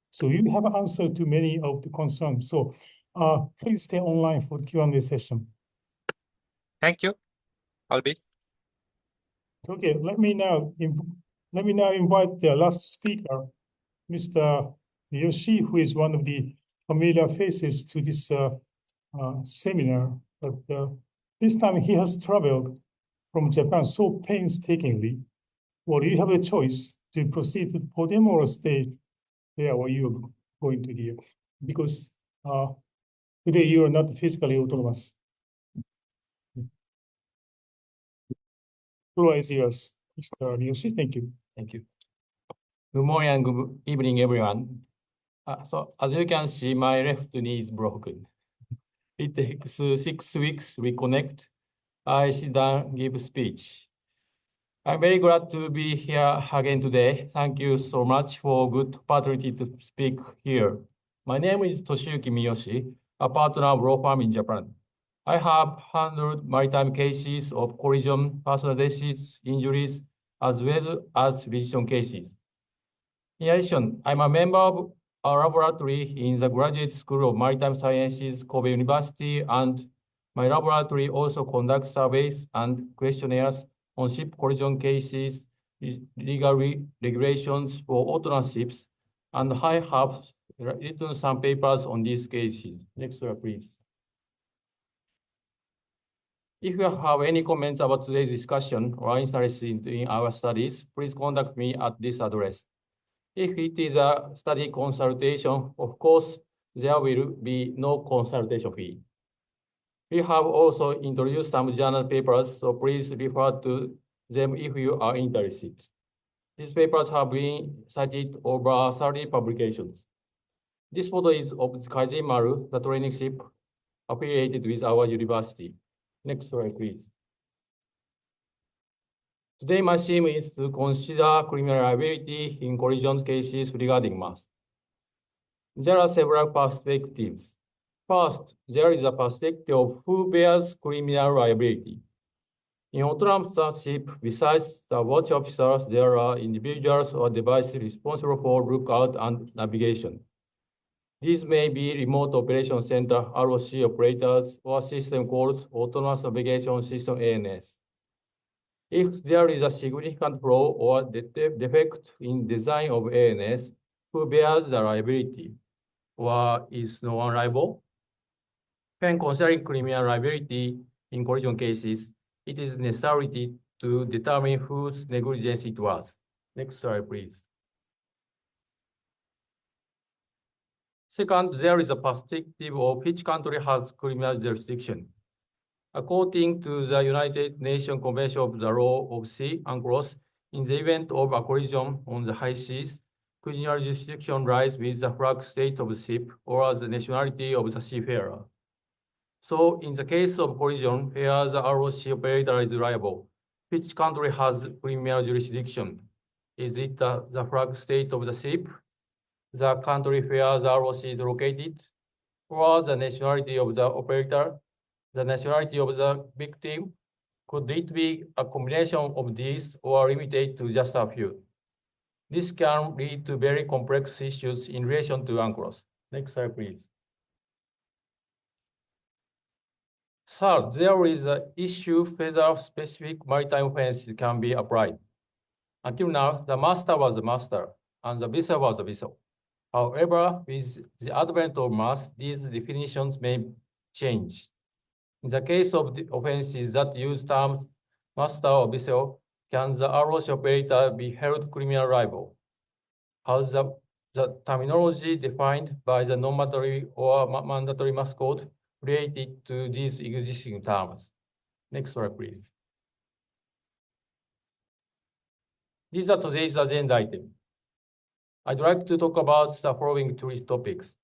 So you have answered to many of the concerns. So please stay online for the Q&A session. Thank you. I'll be. Okay, let me now invite the last speaker, Mr. Miyoshi, who is one of the familiar faces to this seminar. But this time he has traveled from Japan so painstakingly. Well, you have a choice to proceed to the podium or stay there where you're going to the, because today you are not physically autonomous. Floor is yours, Mr. Miyoshi. Thank you. Thank you. Good morning and good evening, everyone. So as you can see, my left knee is broken. It takes 6 weeks to reconnect. I sit down, give speech. I'm very glad to be here again today. Thank you so much for good opportunity to speak here. My name is Toshiyuki Miyoshi, a partner of law firm in Japan. I have handled maritime cases of collision, personal deaths, injuries, as well as litigation cases. In addition, I'm a member of a laboratory in the Graduate School of Maritime Sciences, Kobe University, and my laboratory also conducts surveys and questionnaires on ship collision cases, legal regulations for autonomous ships, and I have written some papers on these cases. Next slide, please. If you have any comments about today's discussion or are interested in our studies, please contact me at this address. If it is a study consultation, of course, there will be no consultation fee. We have also introduced some journal papers, so please refer to them if you are interested. These papers have been cited over 30 publications. This photo is of Kajimaru, the training ship affiliated with our university. Next slide, please. Today, my theme is to consider criminal liability in collision cases regarding mass. There are several perspectives. First, there is a perspective of who bears criminal liability. In autonomous ship, besides the watch officers, there are individuals or devices responsible for lookout and navigation. These may be remote operation center ROC operators or system called Autonomous Navigation System ANS. If there is a significant flaw or defect in design of ANS, who bears the liability or is no one liable? When considering criminal liability in collision cases, it is necessary to determine whose negligence it was. Next slide, please. Second, there is a perspective of which country has criminal jurisdiction. According to the United Nations Convention of the Law of Sea and Cross, in the event of a collision on the high seas, criminal jurisdiction lies with the flag state of the ship or the nationality of the seafarer. So in the case of collision where the ROC operator is liable, which country has criminal jurisdiction? Is it the flag state of the ship, the country where the ROC is located, or the nationality of the operator, the nationality of the victim? Could it be a combination of these or limited to just a few? This can lead to very complex issues in relation to UNCLOS. Next slide, please. Third, there is an issue whether specific maritime offenses can be applied. Until now, the master was the master and the vessel was the vessel. However, with the advent of mass, these definitions may change. In the case of the offenses that use terms master or vessel, can the ROC operator be held criminal liable? How is the terminology defined by the non-mandatory or mandatory mass code related to these existing terms? Next slide, please. These are today's agenda items. I'd like to talk about the following three topics.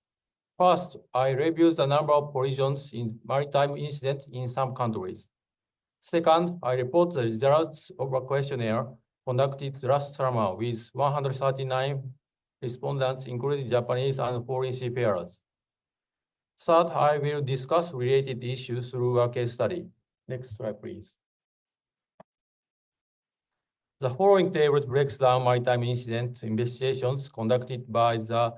First, I review the number of collisions in maritime incidents in some countries. Second, I report the results of a questionnaire conducted last summer with 139 respondents, including Japanese and foreign seafarers. Third, I will discuss related issues through a case study. Next slide, please. The following table breaks down maritime incident investigations conducted by the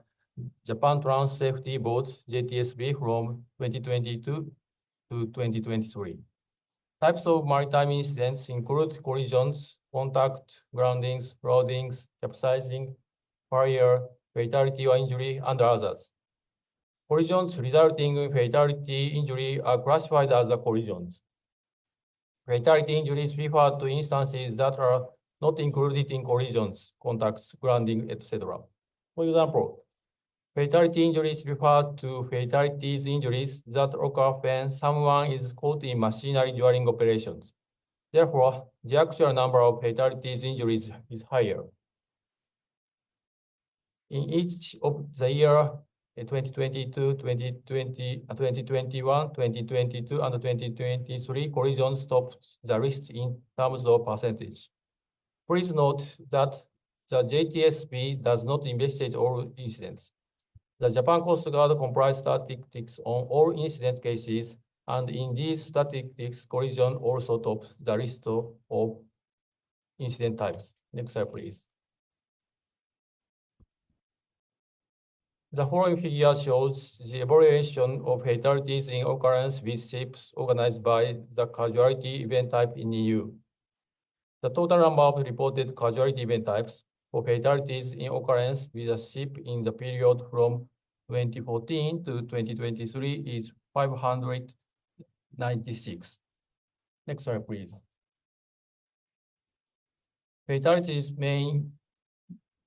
Japan Trans Safety Board, JTSB, from 2022 to 2023. Types of maritime incidents include collisions, contact, groundings, floodings, capsizing, fire, fatality or injury, and others. Collisions resulting in fatality injury are classified as collisions. Fatality injuries refer to instances that are not included in collisions, contacts, grounding, etc. For example, fatality injuries refer to fatalities injuries that occur when someone is caught in machinery during operations. Therefore, the actual number of fatalities injuries is higher. In each of the year 2022, 2020, 2021, 2022, and 2023, collisions topped the list in terms of percentage. Please note that the JTSB does not investigate all incidents. The Japan Coastguard compiles statistics on all incident cases, and in these statistics, collision also tops the list of incident types. Next slide, please. The following figure shows the evaluation of fatalities in occurrence with ships organized by the casualty event type in EU. The total number of reported casualty event types for fatalities in occurrence with a ship in the period from 2014 to 2023 is 596. Next slide, please. Fatalities may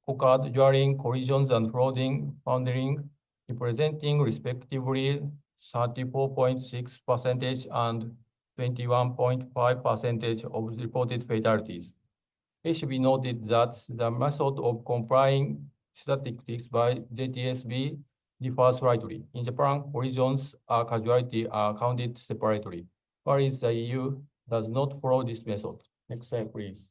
occurred during collisions and flooding, foundering, representing respectively 34.6% and 21.5% of reported fatalities. It should be noted that the method of compiling statistics by JTSB differs slightly. In Japan, collisions and casualty are counted separately, whereas the EU does not follow this method. Next slide, please.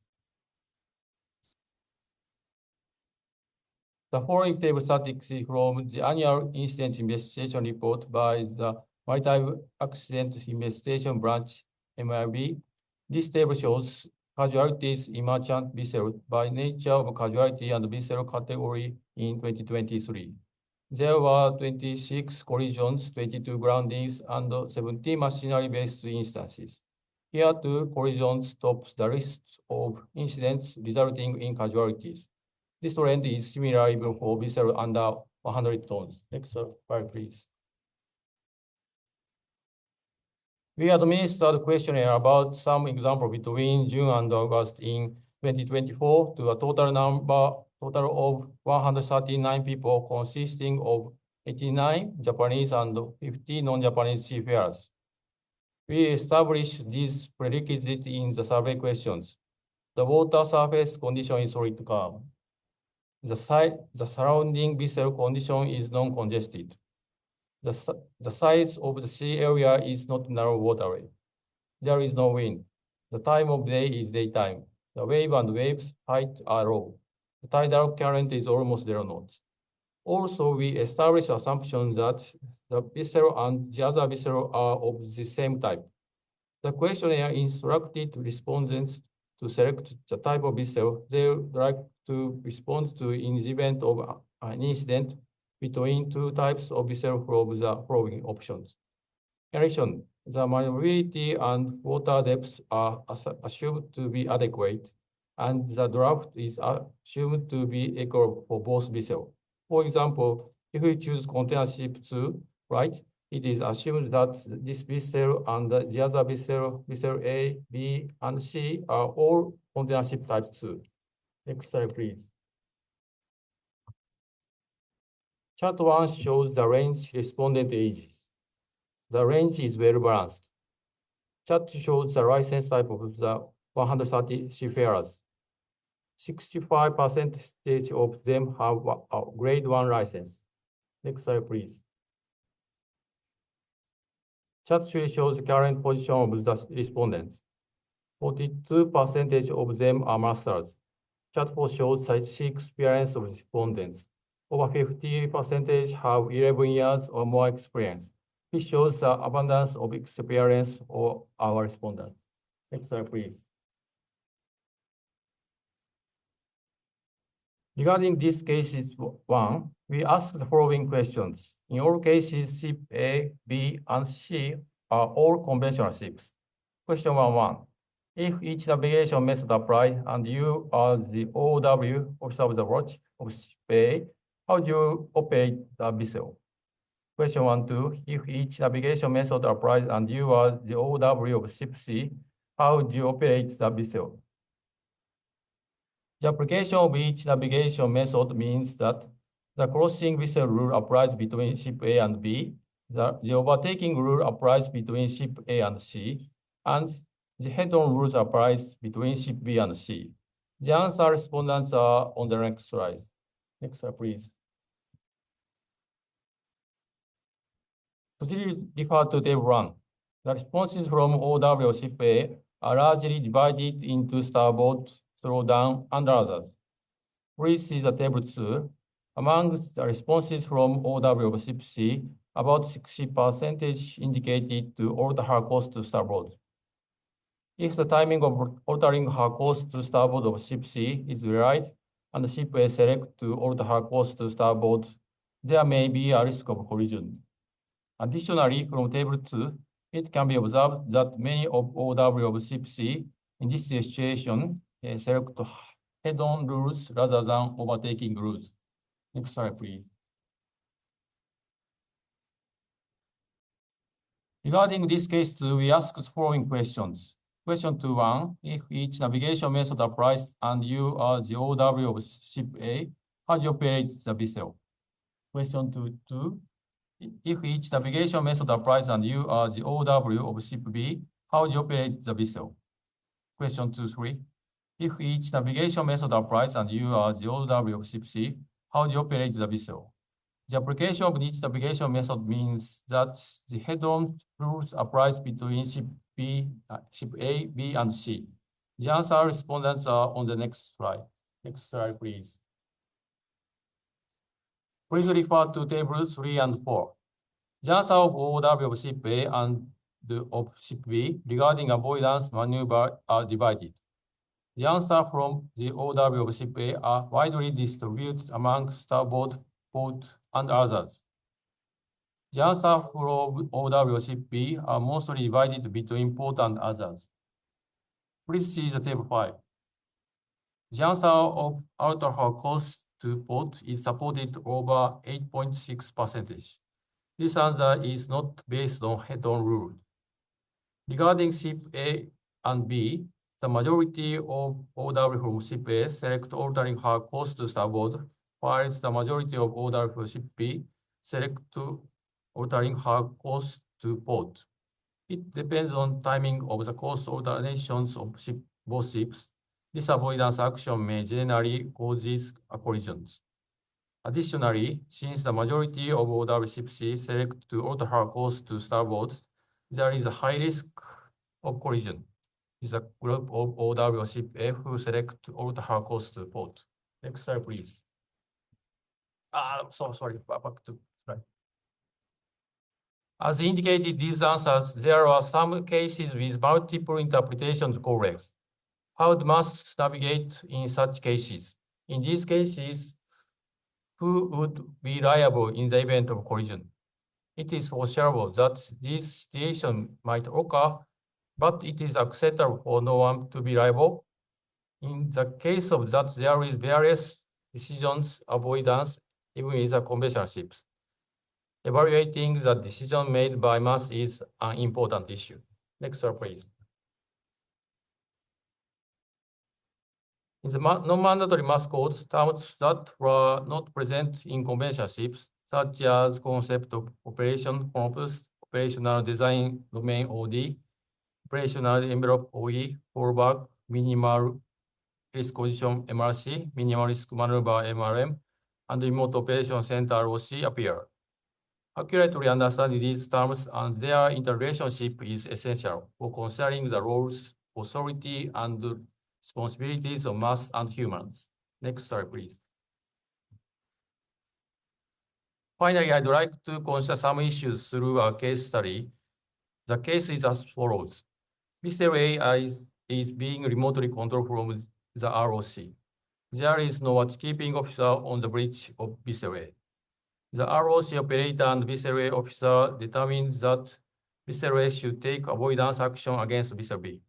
The following table statistics from the annual incident investigation report by the Maritime Accident Investigation Branch, MIB. This table shows casualties in merchant vessel by nature of casualty and vessel category in 2023. There were 26 collisions, 22 groundings, and 17 machinery-based instances. Here, two collisions stop the risk of incidents resulting in casualties. This trend is similar even for vessels under 100 tons. Next slide, please. We administered questionnaire about some example between June and August in 2024 to a total of 139 people consisting of 89 Japanese and 50 non-Japanese seafarers. We established these prerequisites in the survey questions. The water surface condition is solid calm. The surrounding vessel condition is non-congested. The size of the sea area is not narrow waterway. There is no wind. The time of day is daytime. The wave and waves height are low. The tidal current is almost 0 knots. Also, we establish assumption that the vessel and the other vessel are of the same type. The questionnaire instructed respondents to select the type of vessel they would like to respond to in the event of an incident between two types of vessel from the following options. In addition, the maneuverability and water depth are assumed to be adequate, and the draft is assumed to be equal for both vessels. For example, if we choose container ship 2, right, it is assumed that this vessel and the other vessel A, B, and C are all container ship type 2. Next slide, please. Chart 1 shows the range respondent ages. The range is well balanced. Chart 2 shows the license type of the 130 seafarers. 65% of them have a grade 1 license. Next slide, please. Chart 3 shows the current position of the respondents. 42% of them are masters. Chart 4 shows the sea experience of respondents. Over 50% have 11 years or more experience. This shows the abundance of experience of our respondents. Next slide, please. Regarding this cases 1, we asked the following questions. In all cases, ship A, B, and C are all conventional ships. Question 1. If each navigation method applied and you are the OW, officer of the watch of ship A, how do you operate the vessel? Question 1-2, if each navigation method applies and you are the OW of ship C, how do you operate the vessel? The application of each navigation method means that the crossing vessel rule applies between ship A and B, the overtaking rule applies between ship A and C, and the head-on rules applies between ship B and C. The answer respondents are on the next slide. Next slide, please. Please refer to table 1. The responses from OW ship A are largely divided into starboard, throwdown, and others. Please see the table 2. Among the responses from OW of ship C, about 60% indicated to alter her course to starboard. If the timing of altering her course to starboard of ship C is right, and ship A select to alter her course to starboard, there may be a risk of collision. Additionally, from table 2, it can be observed that many of OW of ship C in this situation select head-on rules rather than overtaking rules. Next slide, please. Regarding this case 2, we asked the following questions. Question 2-1, if each navigation method applies and you are the OW of ship A, how do you operate the vessel? Question 2-2, if each navigation method applies and you are the OW of ship B, how do you operate the vessel? Question 2-3, if each navigation method applies and you are the OW of ship C, how do you operate the vessel? The application of each navigation method means that the head-on rules applies between ship A, B, and C. The answer respondents are on the next slide. Next slide, please. Please refer to tables 3 and 4. The answer of OW of ship A and of ship B regarding avoidance maneuver are divided. The answer from the OW of ship A are widely distributed among starboard, port, and others. The answer from OW of ship B are mostly divided between port and others. Please see the table 5. The answer of outer-hull cost to port is supported over 8.6%. This answer is not based on head-on rule. Regarding ship A and B, the majority of order from ship A select altering her course to starboard, while the majority of order from ship B select altering her course to port. It depends on timing of the course alternations of both ships. This avoidance action may generally cause collisions. Additionally, since the majority of order ship C select to alter her course to starboard, there is a high risk of collision with a group of order ship F who select to alter her course to port. Next slide, please. Sorry, back to slide. As indicated, these answers, there are some cases with multiple interpretations correct. How must navigate in such cases? In these cases, who would be liable in the event of collision? It is foreseeable that this situation might occur, but it is acceptable for no one to be liable. In the case of that, there is various decisions avoidance, even with the conventional ships. Evaluating the decision made by mass is an important issue. Next slide, please. In the non-mandatory mass codes, terms that were not present in conventional ships, such as concept of operation corpus, operational design domain OD, operational envelope OE, fallback, minimal risk position MRC, minimal risk maneuver MRM, and remote operation center ROC appear. Accurately understanding these terms and their interrelationship is essential for considering the roles, authority, and responsibilities of mass and humans. Next slide, please. Finally, I'd like to consider some issues through a case study. The case is as follows. Vessel A is being remotely controlled from the ROC. There is no watchkeeping officer on the bridge of Vessel A. The ROC operator and Vessel A officer determined that Vessel A should take avoidance action against Vessel B.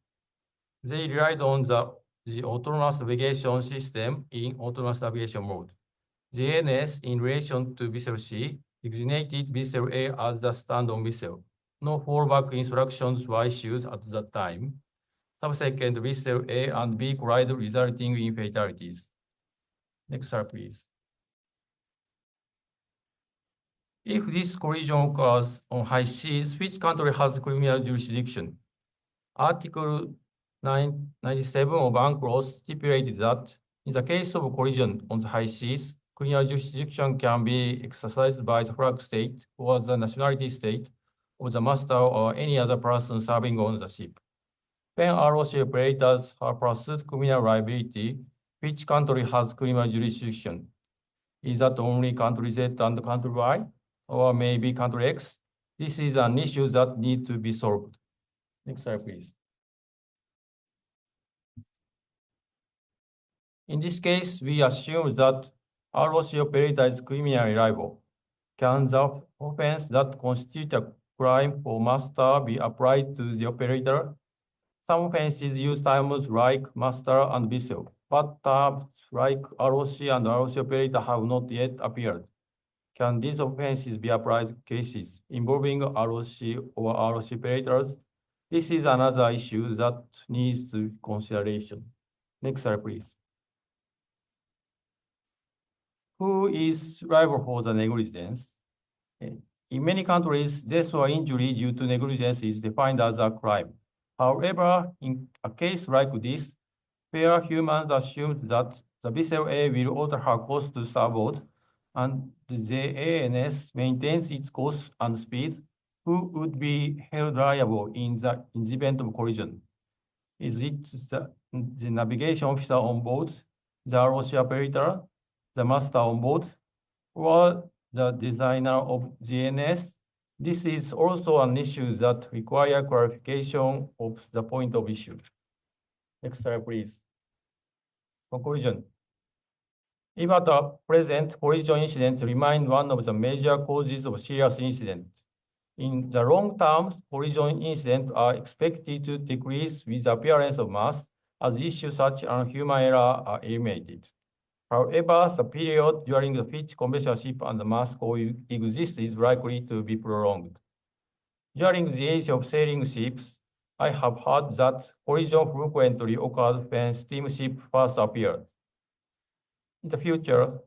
They relied on the autonomous navigation system in autonomous navigation mode. JLIS, in relation to Vessel C, designated Vessel A as the stand-on vessel. No fallback instructions were issued at that time. Subsequent Vessel A and B collided, resulting in fatalities. Next slide, please. If this collision occurs on high seas, which country has criminal jurisdiction? Article 997 of UNCLOS stipulated that in the case of collision on the high seas, criminal jurisdiction can be exercised by the flag state or the nationality state of the master or any other person serving on the ship. When ROC operators are pursued criminal liability, which country has criminal jurisdiction? Is that only country Z and country Y, or maybe country X? This is an issue that needs to be solved. Next slide, please. In this case, we assume that ROC operator is criminally liable. Can the offense that constitutes a crime for master be applied to the operator? Some offenses use terms like master and vessel, but terms like ROC and ROC operator have not yet appeared. Can these offenses be applied to cases involving ROC or ROC operators? This is another issue that needs consideration. Next slide, please. Who is liable for the negligence? In many countries, death or injury due to negligence is defined as a crime. However, in a case like this, where humans assume that the vessel A will alter her course to starboard, and the JLIS maintains its course and speed, who would be held liable in the event of collision? Is it the navigation officer on board, the ROC operator, the master on board, or the designer of JLIS? This is also an issue that requires clarification of the point of issue. Next slide, please. Conclusion. If at the present, collision incidents remain one of the major causes of serious incident. In the long term, collision incidents are expected to decrease with the appearance of mass as issues such as human error are eliminated. However, the period during which conventional ship and mass coexist is likely to be prolonged. During the age of sailing ships, I have heard that collision frequently occurs when steamship first appeared. In the future,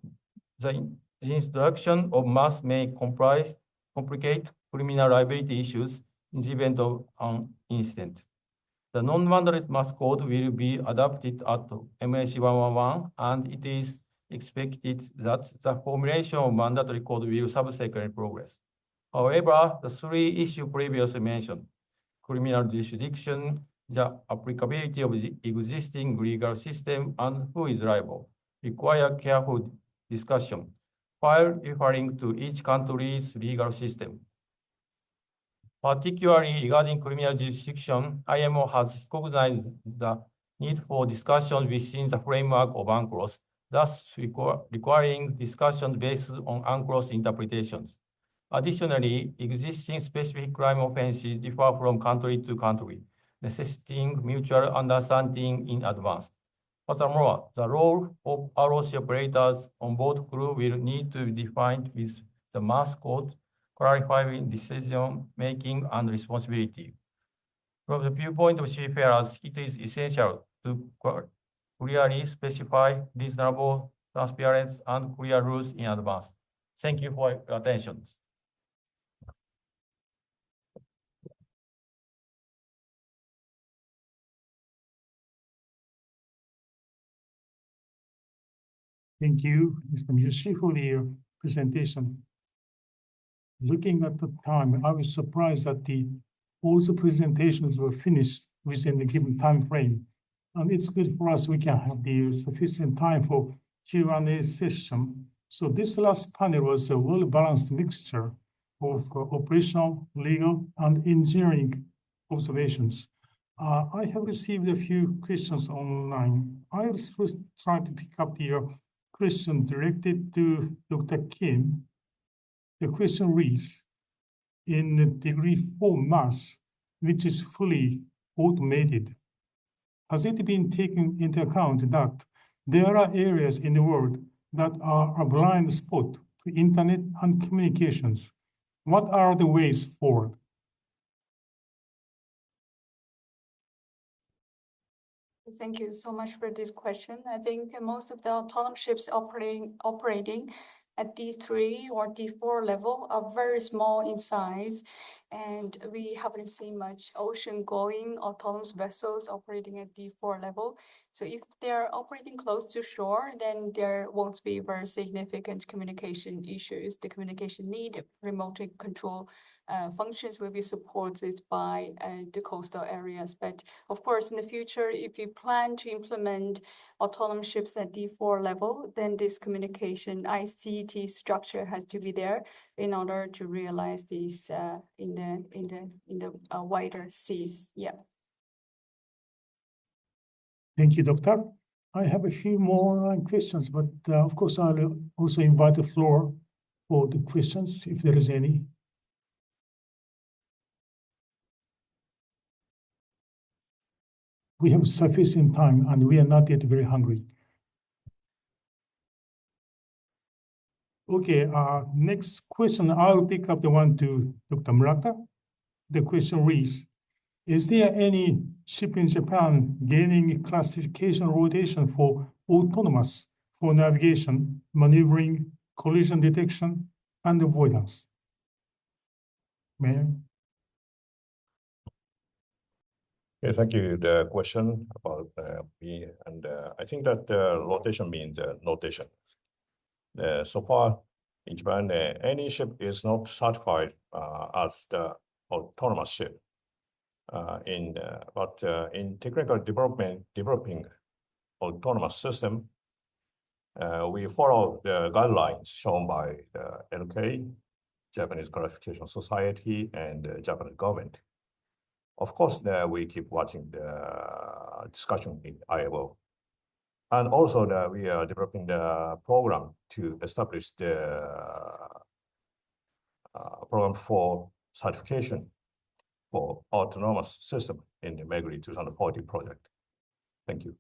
the introduction of mass may complicate criminal liability issues in the event of an incident. The non-mandatory mass code will be adopted at MAC 111, and it is expected that the formulation of mandatory code will subsequently progress. However, the three issues previously mentioned, criminal jurisdiction, the applicability of the existing legal system, and who is liable, require careful discussion while referring to each country's legal system. Particularly regarding criminal jurisdiction, IMO has recognized the need for discussion within the framework of UNCLOS, thus requiring discussion based on UNCLOS interpretations. Additionally, existing specific crime offenses differ from country to country, necessitating mutual understanding in advance. Furthermore, the role of ROC operators on board crew will need to be defined with the mass code, clarifying decision-making and responsibility. From the viewpoint of seafarers, it is essential to clearly specify reasonable, transparent, and clear rules in advance. Thank you for your attention. Thank you, Mr. Miyoshi, for your presentation. Looking at the time, I was surprised that all the presentations were finished within the given time frame. And it's good for us, we can have the sufficient time for Q&A session. So this last panel was a well-balanced mixture of operational, legal, and engineering observations. I have received a few questions online. I will first try to pick up the question directed to Dr. Kim. The question reads, in degree 4 mass, which is fully automated, has it been taken into account that there are areas in the world that are a blind spot to internet and communications? What are the ways forward? Thank you so much for this question. I think most of the autonomous ships operating at D3 or D4 level are very small in size, and we haven't seen much ocean-going autonomous vessels operating at D4 level. So if they're operating close to shore, then there won't be very significant communication issues. The communication need, remote control functions will be supported by the coastal areas. But of course, in the future, if you plan to implement autonomous ships at D4 level, then this communication ICT structure has to be there in order to realize these in the wider seas. Yeah. Thank you, Doctor. I have a few more questions, but of course, I'll also invite the floor for the questions, if there is any. We have sufficient time, and we are not yet very hungry. Okay, next question, I will pick up the one to Dr. Murata. The question reads, is there any ship in Japan gaining classification rotation for autonomous for navigation, maneuvering, collision detection, and avoidance? May I? Okay, thank you. The question about me, and I think that rotation means notation. So far, in Japan, any ship is not certified as the autonomous ship. But in technical developing autonomous system, we follow the guidelines shown by the LK, Japanese Classification Society, and the Japanese government. Of course, we keep watching the discussion in IMO. And also we are developing the program to establish the program for certification for autonomous system in the Meguri 2040 project. Thank you.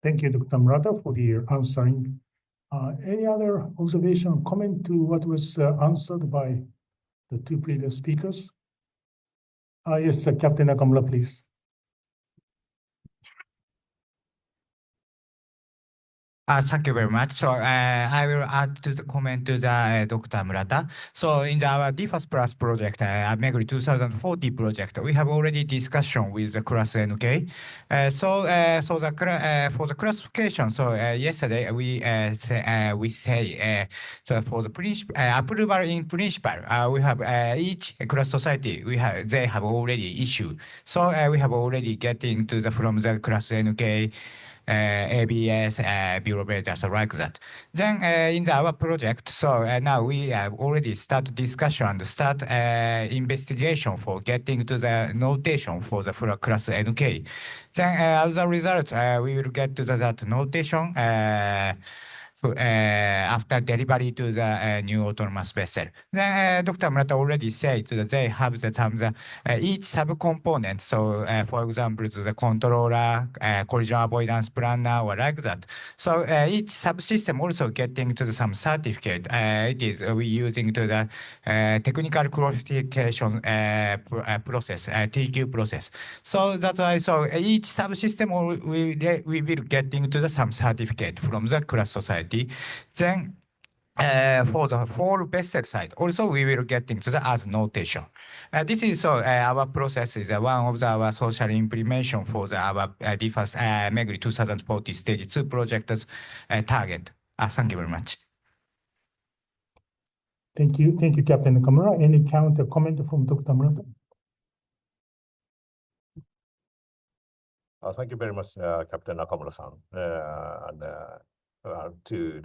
Thank you, Dr. Murata, for the answering. Any other observation or comment to what was answered by the two previous speakers? Yes, Captain Nakamura, please. Thank you very much. So I will add to the comment to the Dr. Murata. So in our DFAS Plus project, Meguri 2040 project, we have already discussion with the class NK. So for the classification, so yesterday we say so for the approval in principle, we have each class society they have already issued. So we have already getting to the from the class NK. ABS, Bureau Veritas, like that. Then in our project, so now we have already started discussion and start investigation for getting to the notation for the class NK. Then as a result, we will get to that notation after delivery to the new autonomous vessel. Then Dr. Murata already said that they have each subcomponent. So for example, the controller, collision avoidance planner, or like that. So each subsystem also getting to some certificate. It is we using to the technical qualification process, TQ process. So that's why each subsystem we will getting to some certificate from the class society. Then for the whole vessel side, also we will get into the as notation. This is our process is one of our social implementation for our DFAS Meguri 2040 Stage 2 project's target. Thank you very much. Thank you, Captain Nakamura. Any counter comment from Dr. Murata? Thank you very much, Captain Nakamura-san, to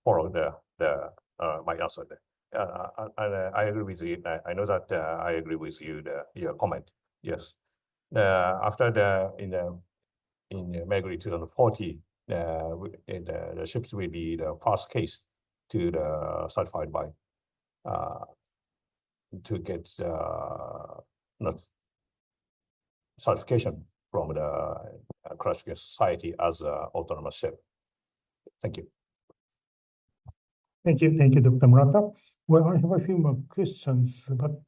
follow my answer there. And I agree with you. I know that I agree with you. Your comment. Yes. After in Meguri 2040, the ships will be the first case to the certified by to get not certification from the classification society as autonomous ship. Thank you. Thank you, Dr. Murata. Well, I have a few more questions, but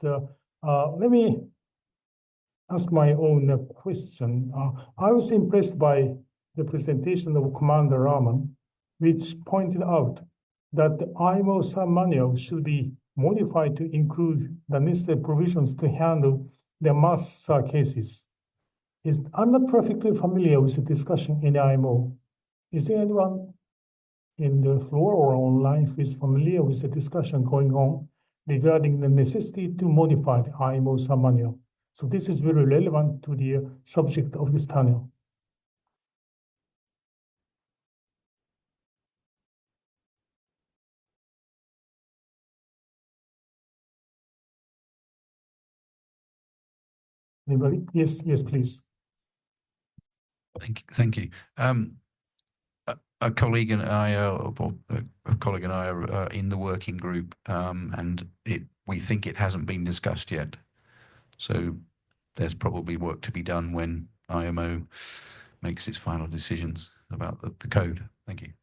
let me ask my own question. I was impressed by the presentation of Commander Rahman, which pointed out that the IMO sub-manual should be modified to include the necessary provisions to handle the mass cases. I'm not perfectly familiar with the discussion in the IMO. Is there anyone in the floor or online who is familiar with the discussion going on regarding the necessity to modify the IMO sub-manual? So this is very relevant to the subject of this panel. Anybody? Yes, please. Thank you. A colleague and I are in the working group, and we think it hasn't been discussed yet. So there's probably work to be done when IMO makes its final decisions about the code. Thank you.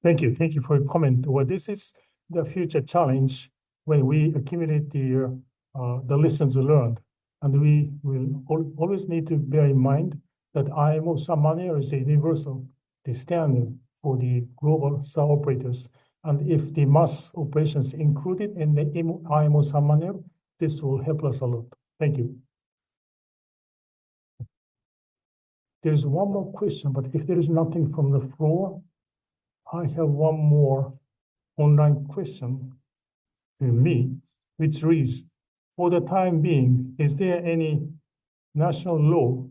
Thank you for your comment. Well, this is the future challenge when we accumulate the lessons learned, and we will always need to bear in mind that IMO sub-manual is a universal, the standard for the global sub-operators. And if the mass operations included in the IMO sub-manual, this will help us a lot. Thank you. There's one more question, but if there is nothing from the floor, I have one more online question to me, which reads, for the time being, is there any national law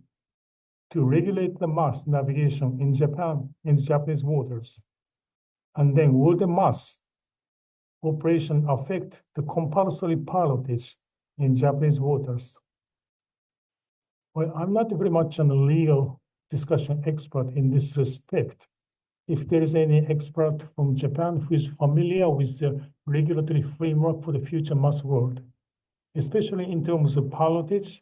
to regulate the mass navigation in Japan, in Japanese waters? And then will the mass operation affect the compulsory pilotage in Japanese waters? Well, I'm not very much a legal discussion expert in this respect, if there is any expert from Japan who is familiar with the regulatory framework for the future mass world, especially in terms of pilotage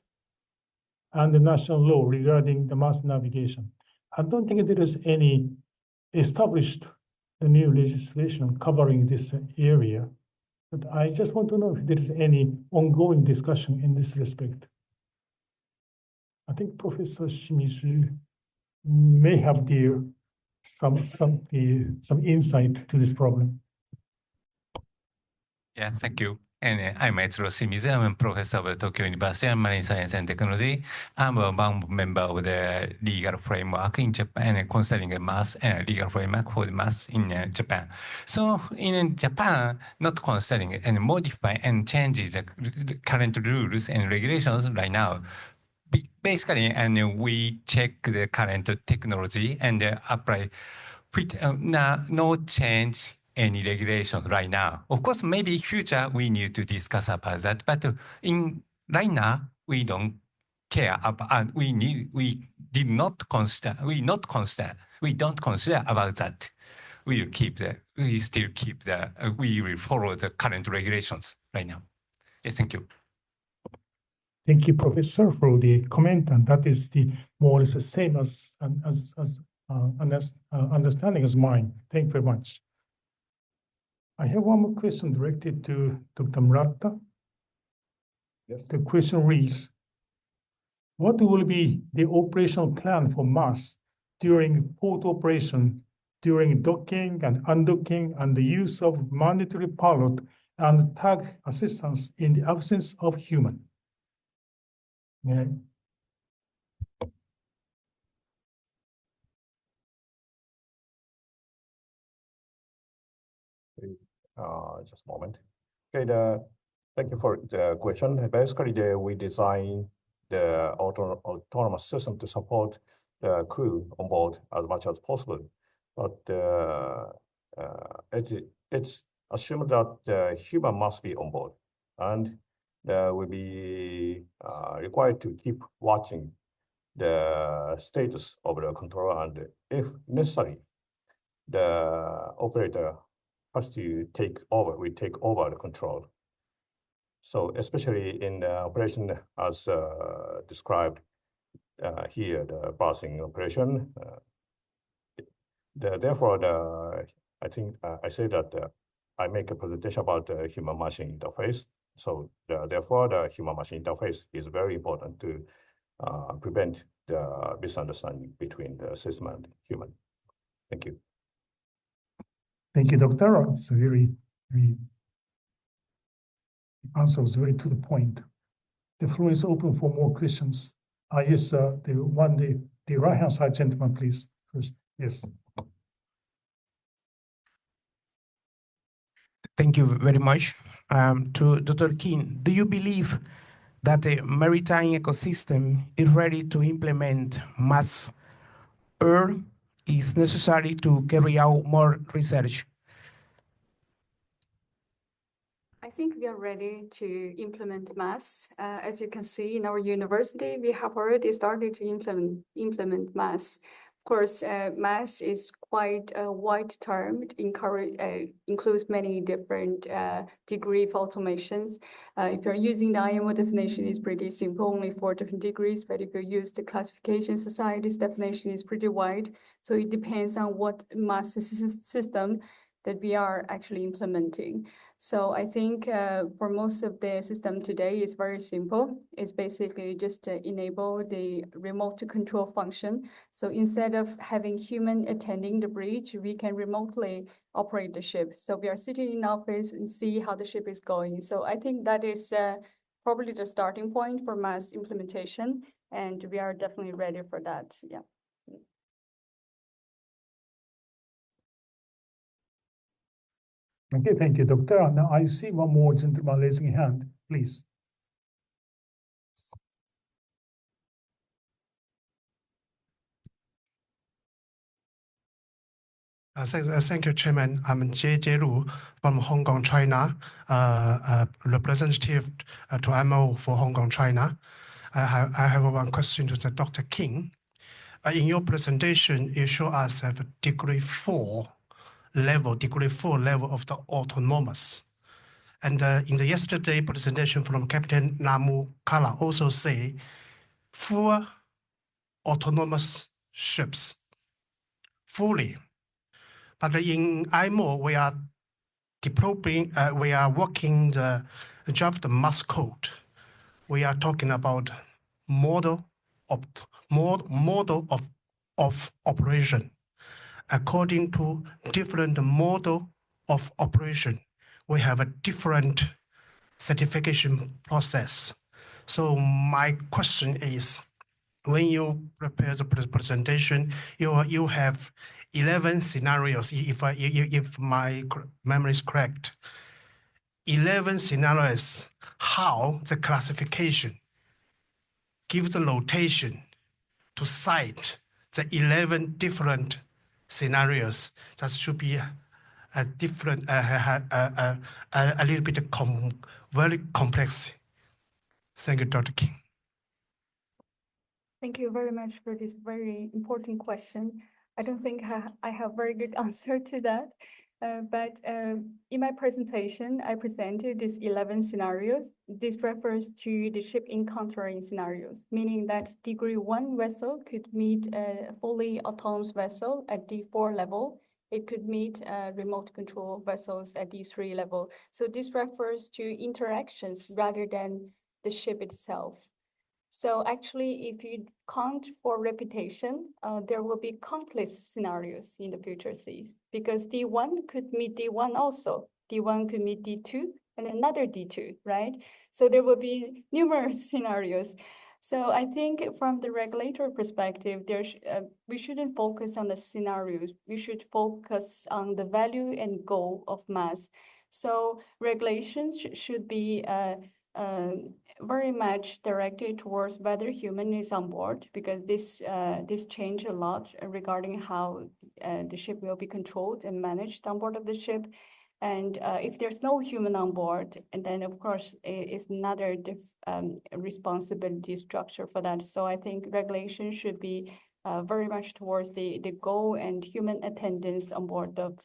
and the national law regarding the mass navigation. I don't think there is any established new legislation covering this area, but I just want to know if there is any ongoing discussion in this respect. I think Professor Shimizu may have some insight to this problem. Yeah, thank you. And I'm Etsuro Shimizu. I'm a professor of Tokyo University and Marine Science and Technology. I'm one member of the legal framework in Japan, concerning the mass and legal framework for the mass in Japan. So in Japan, not concerning and modify and changes the current rules and regulations right now. Basically, and we check the current technology and apply with no change any regulation right now. Of course, maybe future we need to discuss about that, but in right now we don't care about. We don't consider about that. We will follow the current regulations right now. Yes, thank you. Thank you, Professor, for the comment, and that is the more or less the same as understanding as mine. Thank you very much. I have one more question directed to Dr. Murata. Yes. The question reads, what will be the operational plan for MASS during port operation, during docking and undocking, and the use of mandatory pilot and tug assistance in the absence of human? Yeah. Just a moment. Okay, thank you for the question. Basically, we design the autonomous system to support the crew on board as much as possible. But it's assumed that the human must be on board, and will be required to keep watching the status of the controller, and if necessary, the operator has to take over the control. So especially in the operation as described here, the passing operation, therefore, I think I say that I make a presentation about the human-machine interface. So therefore, the human-machine interface is very important to prevent the misunderstanding between the system and human. Thank you. Thank you, Doctor. It's a very answer was very to the point. The floor is open for more questions. Yes, the right-hand side gentleman, please. First, yes. Thank you very much. To Dr. King, do you believe that the maritime ecosystem is ready to implement mass, or is necessary to carry out more research? I think we are ready to implement mass. As you can see in our university, we have already started to implement mass. Of course, mass is quite a wide term. It includes many different degree of automations. If you're using the IMO definition, it's pretty simple, only 4 different degrees. But if you use the classification society's definition, it's pretty wide. So it depends on what mass system that we are actually implementing. So I think for most of the system today is very simple. It's basically just to enable the remote to control function. So instead of having human attending the bridge, we can remotely operate the ship. So we are sitting in office and see how the ship is going. So I think that is probably the starting point for mass implementation, and we are definitely ready for that. Yeah. Okay, thank you, Doctor. Now I see one more gentleman raising a hand, please. Thank you, Chairman. I'm JJ Lu from Hong Kong, China, representative to MO for Hong Kong, China. I have one question to Dr. King. In your presentation, you show us have a degree 4 level of the autonomous. And in the yesterday presentation from Captain Namu Kala also say full autonomous ships, fully. But in IMO, we are developing, we are working the draft mass code. We are talking about model of operation. According to different model of operation, we have a different certification process. So my question is, when you prepare the presentation, you have 11 scenarios, if my memory is correct. 11 scenarios, how the classification gives the notation to cite the 11 different scenarios. That should be a different, a little bit very complex. Thank you, Dr. King. Thank you very much for this very important question. I don't think I have very good answer to that. But in my presentation, I presented these 11 scenarios. This refers to the ship encountering scenarios, meaning that degree 1 vessel could meet a fully autonomous vessel at D4 level. It could meet remote control vessels at D3 level. So this refers to interactions rather than the ship itself. So actually, if you count for reputation, there will be countless scenarios in the future seas, because D1 could meet D1 also. D1 could meet D2 and another D2, right? So there will be numerous scenarios. So I think from the regulator perspective, we shouldn't focus on the scenarios. We should focus on the value and goal of mass. So regulations should be very much directed towards whether human is on board, because this changed a lot regarding how the ship will be controlled and managed on board of the ship. And if there's no human on board, and then of course it's another responsibility structure for that. So I think regulation should be very much towards the goal and human attendance on board of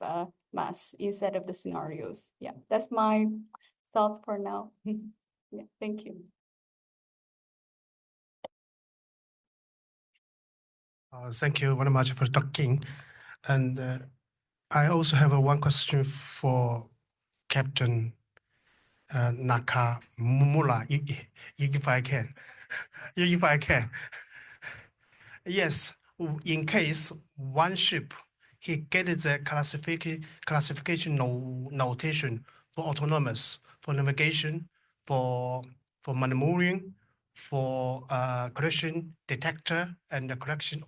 mass instead of the scenarios. Yeah, that's my thoughts for now. Yeah, thank you. Thank you very much for talking. And I also have one question for Captain Nakamura, if I can. If I can. Yes, in case one ship, he gets the classification notation for autonomous, for navigation, for maneuvering, for collision detector and the collision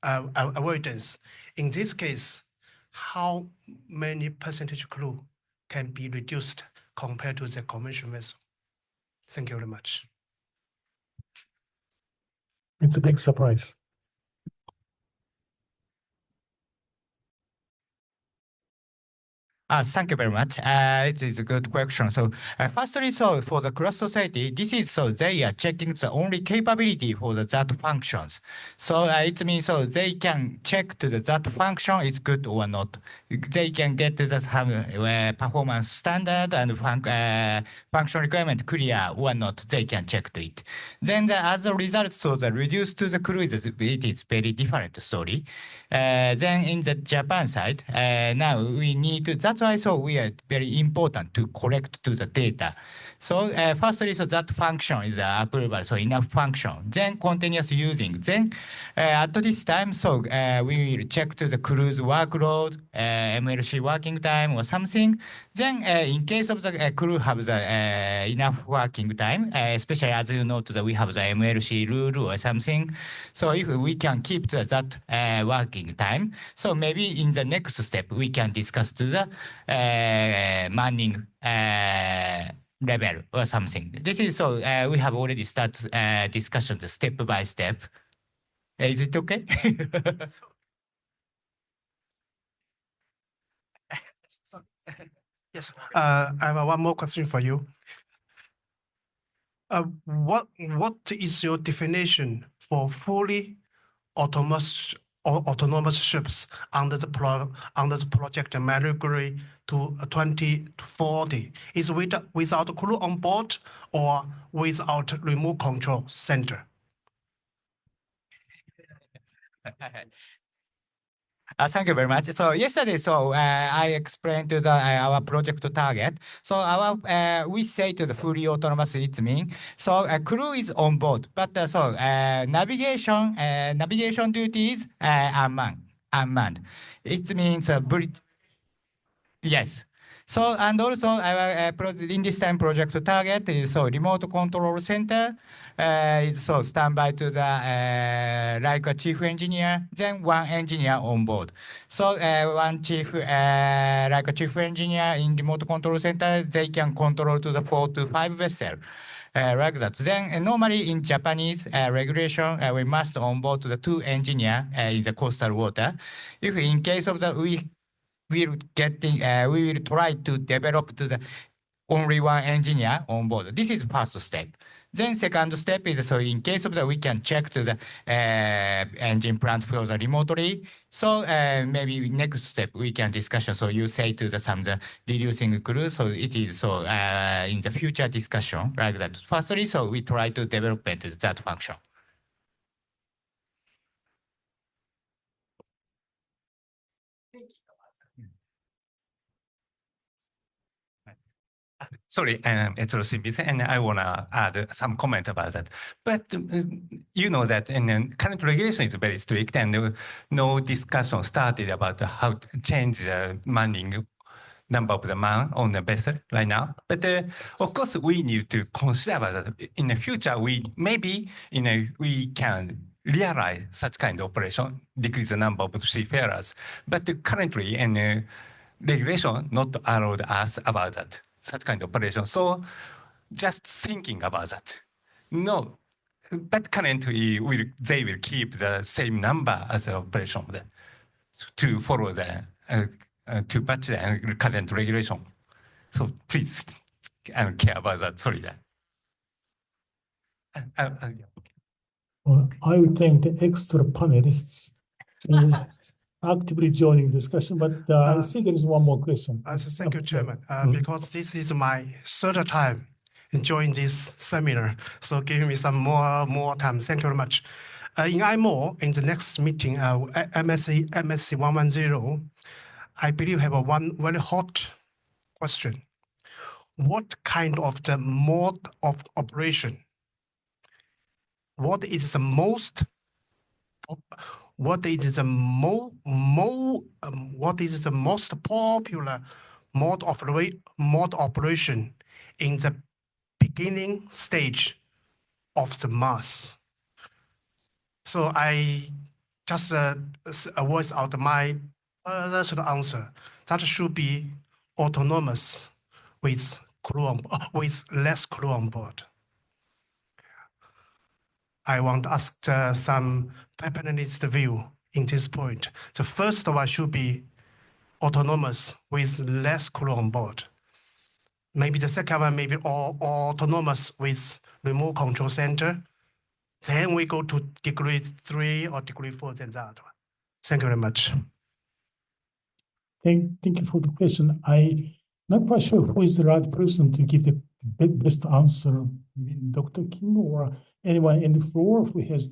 avoidance. In this case, how many percentage crew can be reduced compared to the conventional vessel? Thank you very much. It's a big surprise. Thank you very much. It is a good question. So, firstly, so for the cross society, this is so they are checking the only capability for the that functions. So it means so they can check to the that function is good or not. They can get the performance standard and function requirement clear or not. They can check to it. Then as a result, so the reduced to the crew it is very different story. Then in the Japan side, now we need to, that's why so we are very important to collect to the data. So firstly, so that function is approval, so enough function. Then continuous using. Then at this time, so we will check to the crew's workload, MLC working time or something. Then in case of the crew have the enough working time, especially as you know, we have the MLC rule or something. So if we can keep that working time, so maybe in the next step, we can discuss to the manning level or something. This is so we have already started discussions step by step. Is it okay? Yes, I have one more question for you. What is your definition for fully autonomous ships under the project Maritime to 2040? Is without crew on board or without remote control center? Thank you very much. So yesterday, I explained to our project target. So we say to the fully autonomous, it means crew is on board, but navigation duties unmanned. It means yes. So, and also our in this time project target is remote control center is standby to the like a chief engineer, then one engineer on board. So one chief like a chief engineer in remote control center, they can control to the 4 to 5 vessel. Like that. Then normally in Japanese regulation, we must onboard the 2 engineer in the coastal water. If in case of the we will try to develop to the only one engineer on board. This is first step. Then second step is in case of the we can check to the engine plant for the remotely. So maybe next step we can discussion. So you say to the reducing crew. So it is in the future discussion like that. Firstly, so we try to develop that function. Sorry, it's Rosimith, and I want to add some comment about that. But you know that current regulation is very strict, and no discussion started about how to change the manning number of the man on the vessel right now. But of course, we need to consider that in the future, we can realize such kind of operation, decrease the number of seafarers. But currently, regulation not allowed us about that, such kind of operation. So just thinking about that. No, but currently they will keep the same number as the operation to follow the to match the current regulation. So please care about that. Sorry. Well, I would thank the extra panelists actively joining discussion, but I think there is one more question. Thank you, Chairman. Because this is my third time enjoying this seminar, so give me some more time. Thank you very much. In IMO, in the next meeting, MSC 110, I believe have one very hot question. What kind of the mode of operation? What is the most popular mode operation in the beginning stage of the mass? So I just voice out my answer. That should be autonomous with less crew on board. I want to ask some panelist view in this point. The first one should be autonomous with less crew on board. Maybe the second one may be autonomous with remote control center. Then we go to degree 3 or degree 4, then that one. Thank you very much. Thank you for the question. I'm not quite sure who is the right person to give the best answer, Dr. Kim or anyone in the floor who has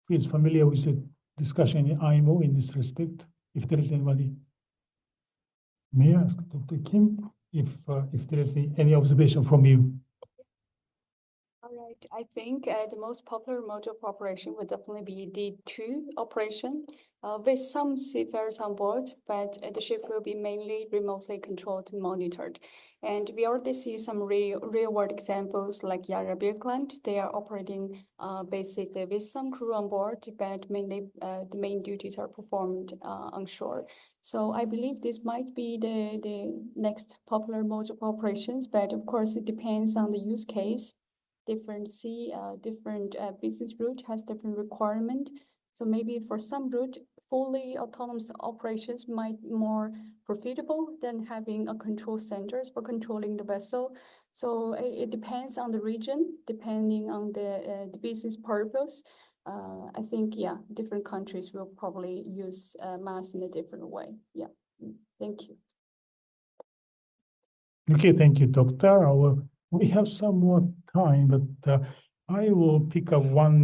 who is familiar with the discussion in IMO in this respect. If there is anybody, may I ask Dr. Kim if there is any observation from you? All right, I think the most popular mode of operation would definitely be Day2 operation with some seafarers on board, but the ship will be mainly remotely controlled and monitored. And we already see some real-world examples like Yara Birkeland. They are operating basically with some crew on board, but mainly the main duties are performed on shore. So I believe this might be the next popular mode of operations, but of course it depends on the use case. Different business route has different requirement. So maybe for some route, fully autonomous operations might be more profitable than having a control centers for controlling the vessel. So it depends on the region, depending on the business purpose. I think, yeah, different countries will probably use MaaS in a different way. Yeah, thank you. Okay, thank you, Doctor. We have some more time, but I will pick up one,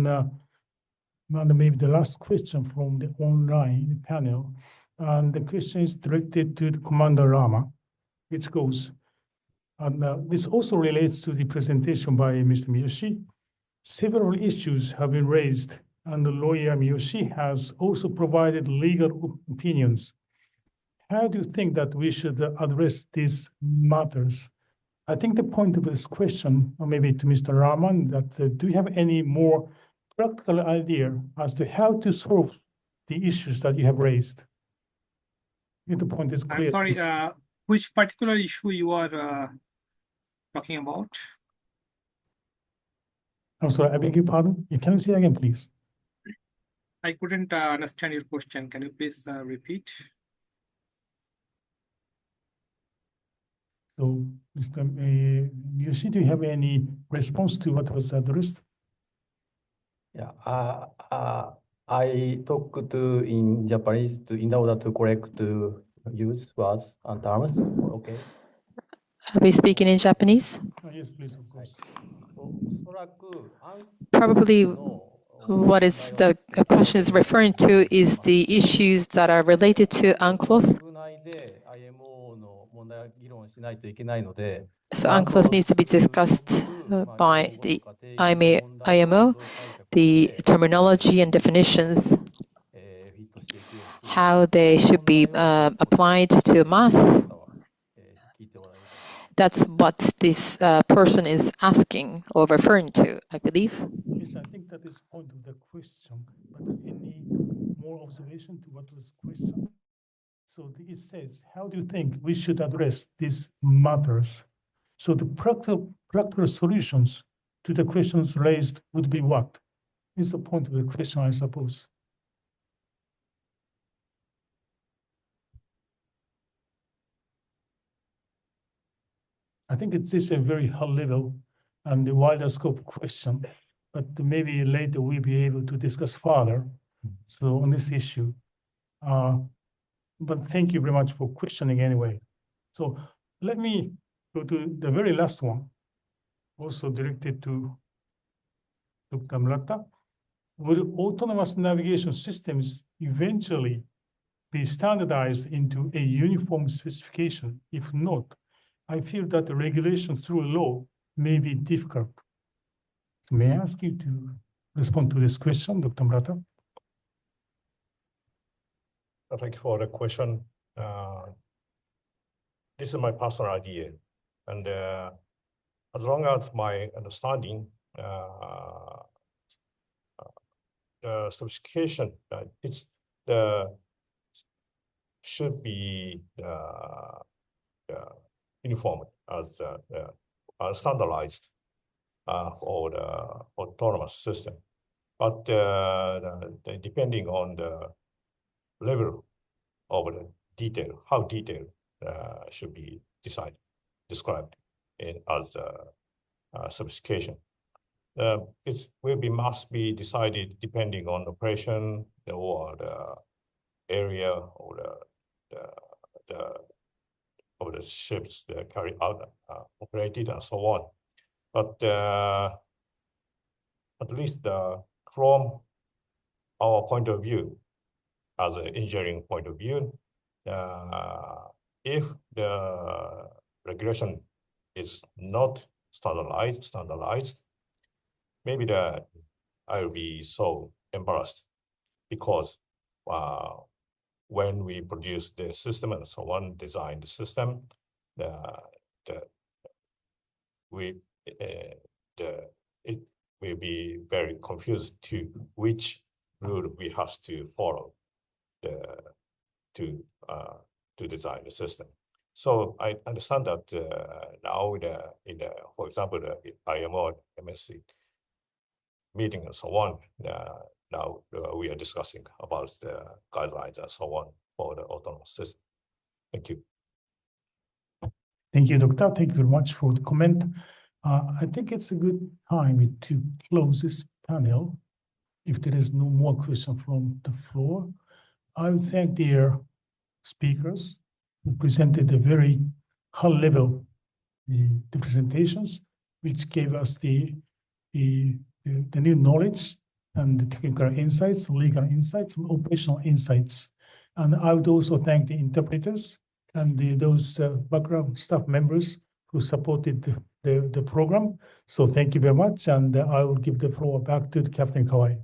maybe the last question from the online panel. And the question is directed to the Commander Rahman, which goes, and this also relates to the presentation by Mr. Miyoshi. Several issues have been raised, and the lawyer Miyoshi has also provided legal opinions. How do you think that we should address these matters? I think the point of this question, or maybe to Mr. Rahman, that do you have any more practical idea as to how to solve the issues that you have raised? If the point is clear. I'm sorry, which particular issue you are talking about? I'm sorry, I beg your pardon? Can you say again, please? I couldn't understand your question. Can you please repeat? So, Mr. Miyoshi, do you have any response to what was addressed? Yeah, I talk to in Japanese in order to correct to use words and terms. Okay. Are we speaking in Japanese? Yes, please, of course. Probably what is the question is referring to is the issues that are related to UNCLOS. So UNCLOS needs to be discussed by the IMO, the terminology and definitions, how they should be applied to MaaS. That's what this person is asking or referring to, I believe. Yes, I think that is point of the question, but any more observation to what was question? So it says, how do you think we should address these matters? So the practical solutions to the questions raised would be what? Is the point of the question, I suppose. I think it's just a very high level and the wider scope question, but maybe later we'll be able to discuss further. So on this issue, but thank you very much for questioning anyway. So let me go to the very last one, also directed to Dr. Murata. Will autonomous navigation systems eventually be standardized into a uniform specification? If not, I feel that the regulation through law may be difficult. So may I ask you to respond to this question, Dr. Murata? Thank you for the question. This is my personal idea. And as long as my understanding, the specification, should be uniform as standardized for the autonomous system. But depending on the level of the detail, how detailed should be described as specification. It must be decided depending on the operation or the area or of the ships that carry out operated and so on. But at least from our point of view, as an engineering point of view, if the regulation is not standardized, maybe I will be so embarrassed because when we produce the system and so on, design the system, it will be very confused to which rule we have to follow to design the system. So I understand that now for example, the IMO, MSC meeting and so on, now we are discussing about the guidelines and so on for the autonomous system. Thank you. Thank you, Doctor. Thank you very much for the comment. I think it's a good time to close this panel. If there is no more question from the floor, I would thank their speakers who presented a very high level the presentations, which gave us the new knowledge and the technical insights, legal insights, and operational insights. And I would also thank the interpreters and those background staff members who supported the program. So thank you very much, and I will give the floor back to Captain Kawai.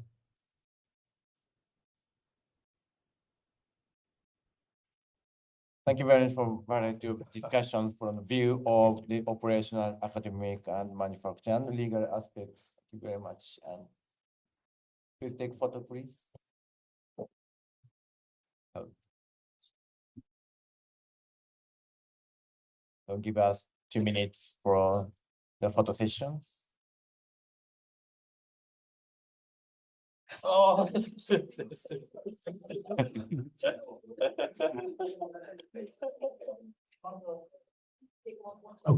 Thank you very much for variety of discussion from the view of the operational, academic, and manufacturing and legal aspect. Thank you very much. And please take photo, please. So give us 2 minutes for the photo sessions. Oh,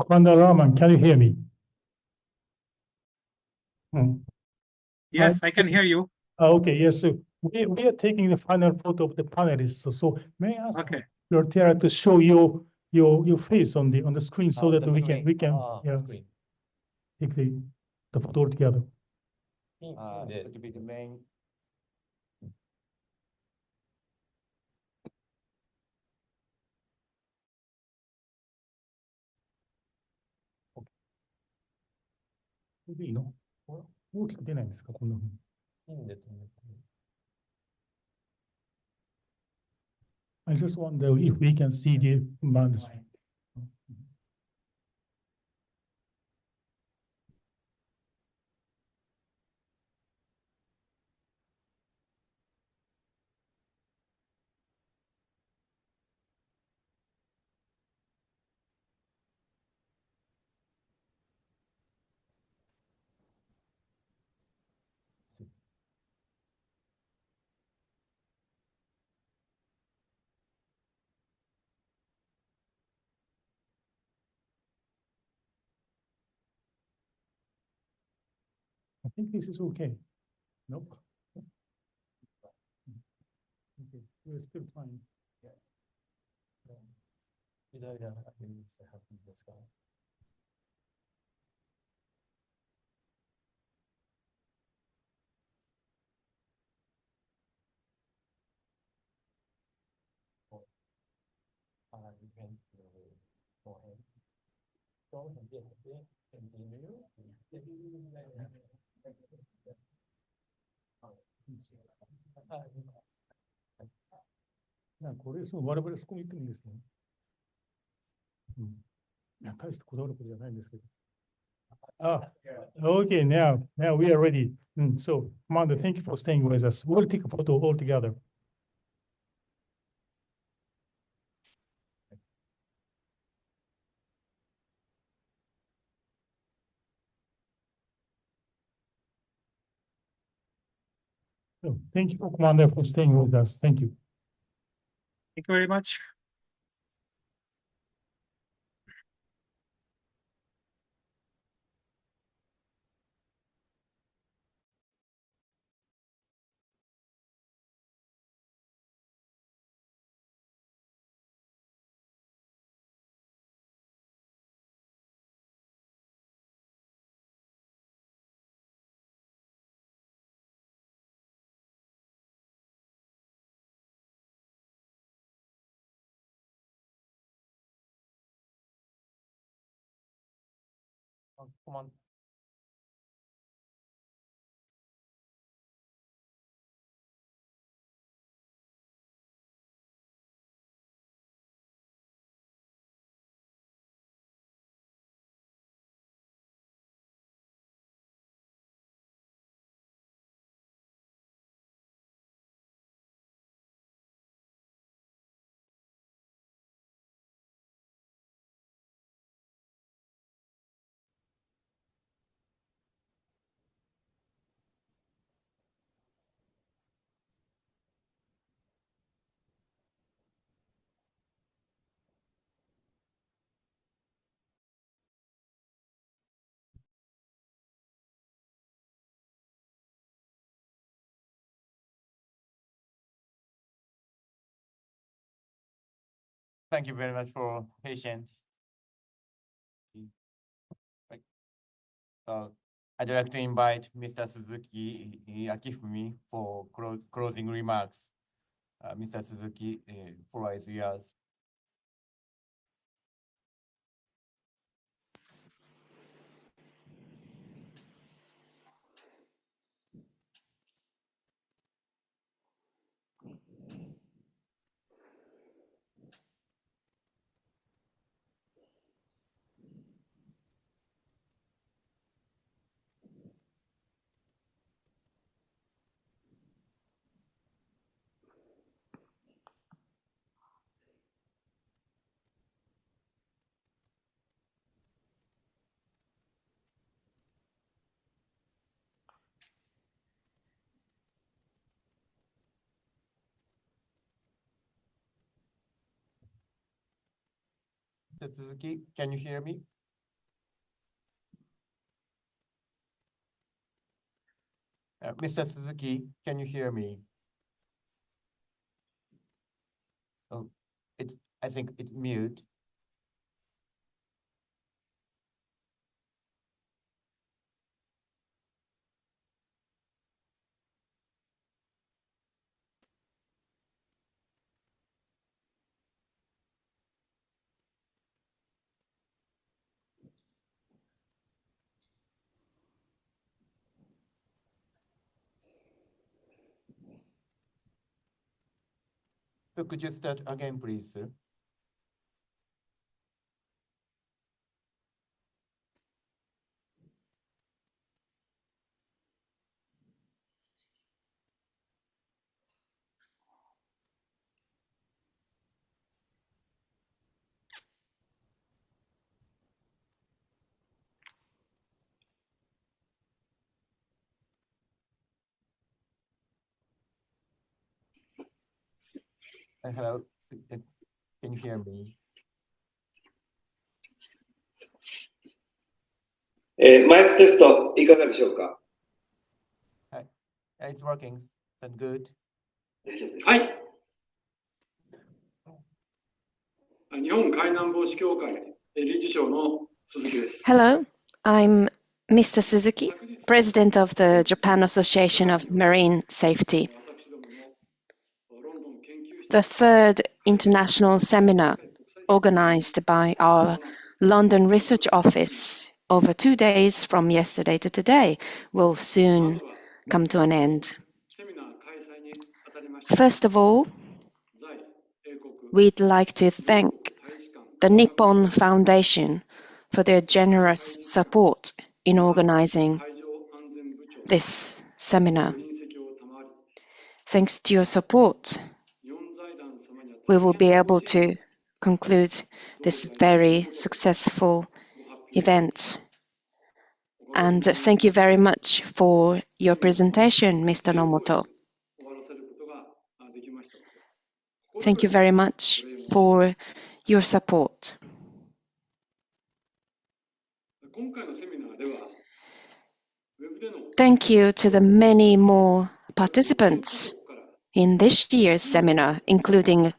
Commander Rahman, can you hear me? Yes, I can hear you. Okay, yes. So we are taking the final photo of the panelists. So may I ask Murata to show your face on the screen so that we can take the photo together. It would be the main. I just wonder if we can see the command. I think this is okay. Nope. Okay, we're still fine. Okay, now we are ready. So, Commander, thank you for staying with us. We'll take a photo all together. So, thank you, Commander, for staying with us. Thank you. Thank you very much. Come on. Thank you very much for patience. Right. I'd like to invite Mr. Suzuki Akifumi for closing remarks. Mr. Suzuki, floor is yours. Mr. Suzuki, can you hear me? Mr. Suzuki, can you hear me? Oh, I think it's mute. So could you start again, please, sir? Hello, can you hear me? マイクテストいかがでしょうか。It's working. That's good. 大丈夫です。はい。日本海難防止協会理事長の鈴木です。Hello, I'm Mr. Suzuki, President of the Japan Association of Marine Safety. The third international seminar organized by our London Research Office over 2 days from yesterday to today will soon come to an end. First of all, we'd like to thank the Nippon Foundation for their generous support in organizing this seminar. Thanks to your support, we will be able to conclude this very successful event. And thank you very much for your presentation, Mr. Nomoto. Thank you very much for your support. Thank you to the many more participants in this year's seminar, including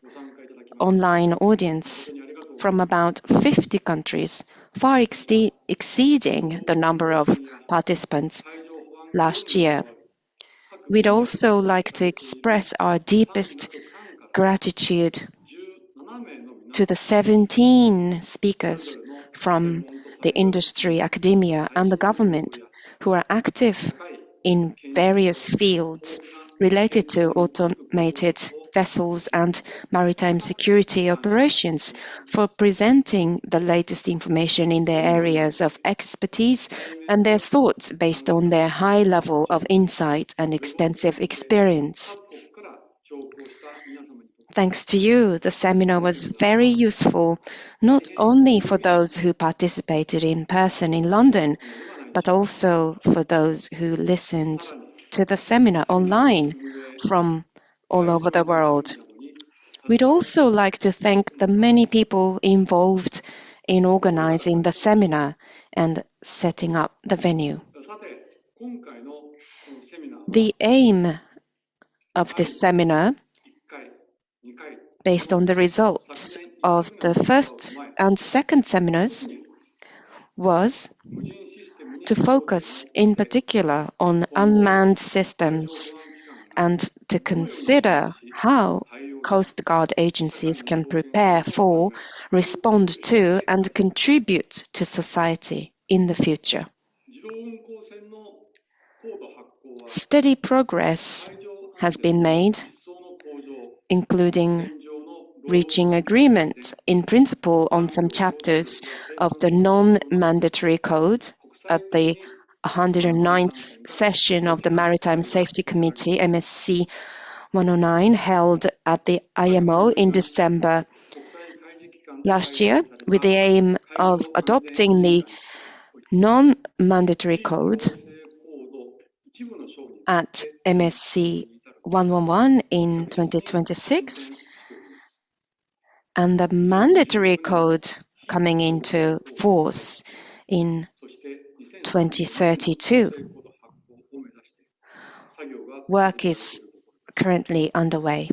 online audience from about 50 countries, far exceeding the number of participants last year. We'd also like to express our deepest gratitude to the 17 speakers from the industry, academia, and the government who are active in various fields related to automated vessels and maritime security operations for presenting the latest information in their areas of expertise and their thoughts based on their high level of insight and extensive experience. Thanks to you, the seminar was very useful, not only for those who participated in person in London, but also for those who listened to the seminar online from all over the world. We'd also like to thank the many people involved in organizing the seminar and setting up the venue. The aim of this seminar, based on the results of the first and second seminars was to focus in particular on unmanned systems and to consider how Coast Guard agencies can prepare for, respond to, and contribute to society in the future. Steady progress has been made, including reaching agreement in principle on some chapters of the non-mandatory code at the 109th session of the Maritime Safety Committee, MSC 109, held at the IMO in December last year, with the aim of adopting the non-mandatory code at MSC 111 in 2026, and the mandatory code coming into force in 2032. Work is currently underway.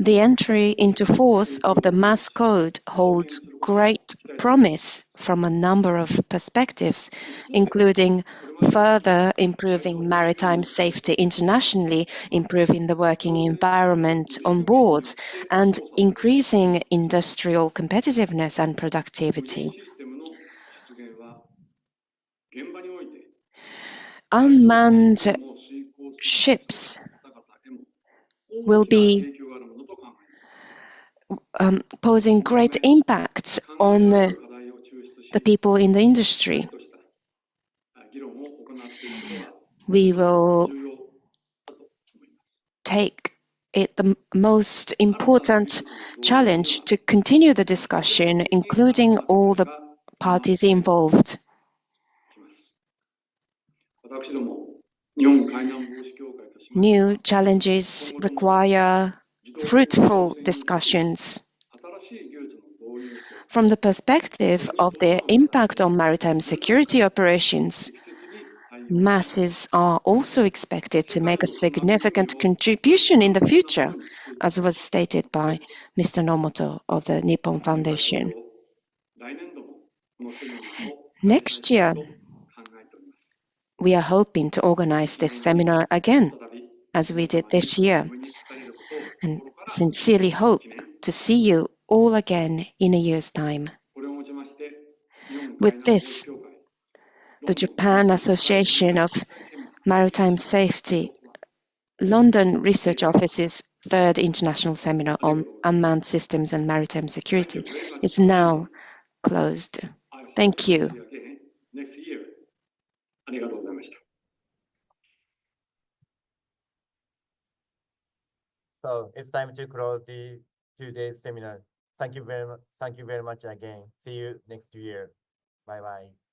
The entry into force of the mass code holds great promise from a number of perspectives, including further improving maritime safety internationally, improving the working environment on board, and increasing industrial competitiveness and productivity. Unmanned ships will be posing great impact on the people in the industry. We will take it the most important challenge to continue the discussion, including all the parties involved. New challenges require fruitful discussions. From the perspective of the impact on maritime security operations, masses are also expected to make a significant contribution in the future, as was stated by Mr. Nomoto of the Nippon Foundation. Next year, we are hoping to organize this seminar again, as we did this year, and sincerely hope to see you all again in a year's time. With this, the Japan Association of Maritime Safety London Research Office's third international seminar on unmanned systems and maritime security is now closed. Thank you. So it's time to close the 2-day seminar. Thank you very much again. See you next year. Bye bye.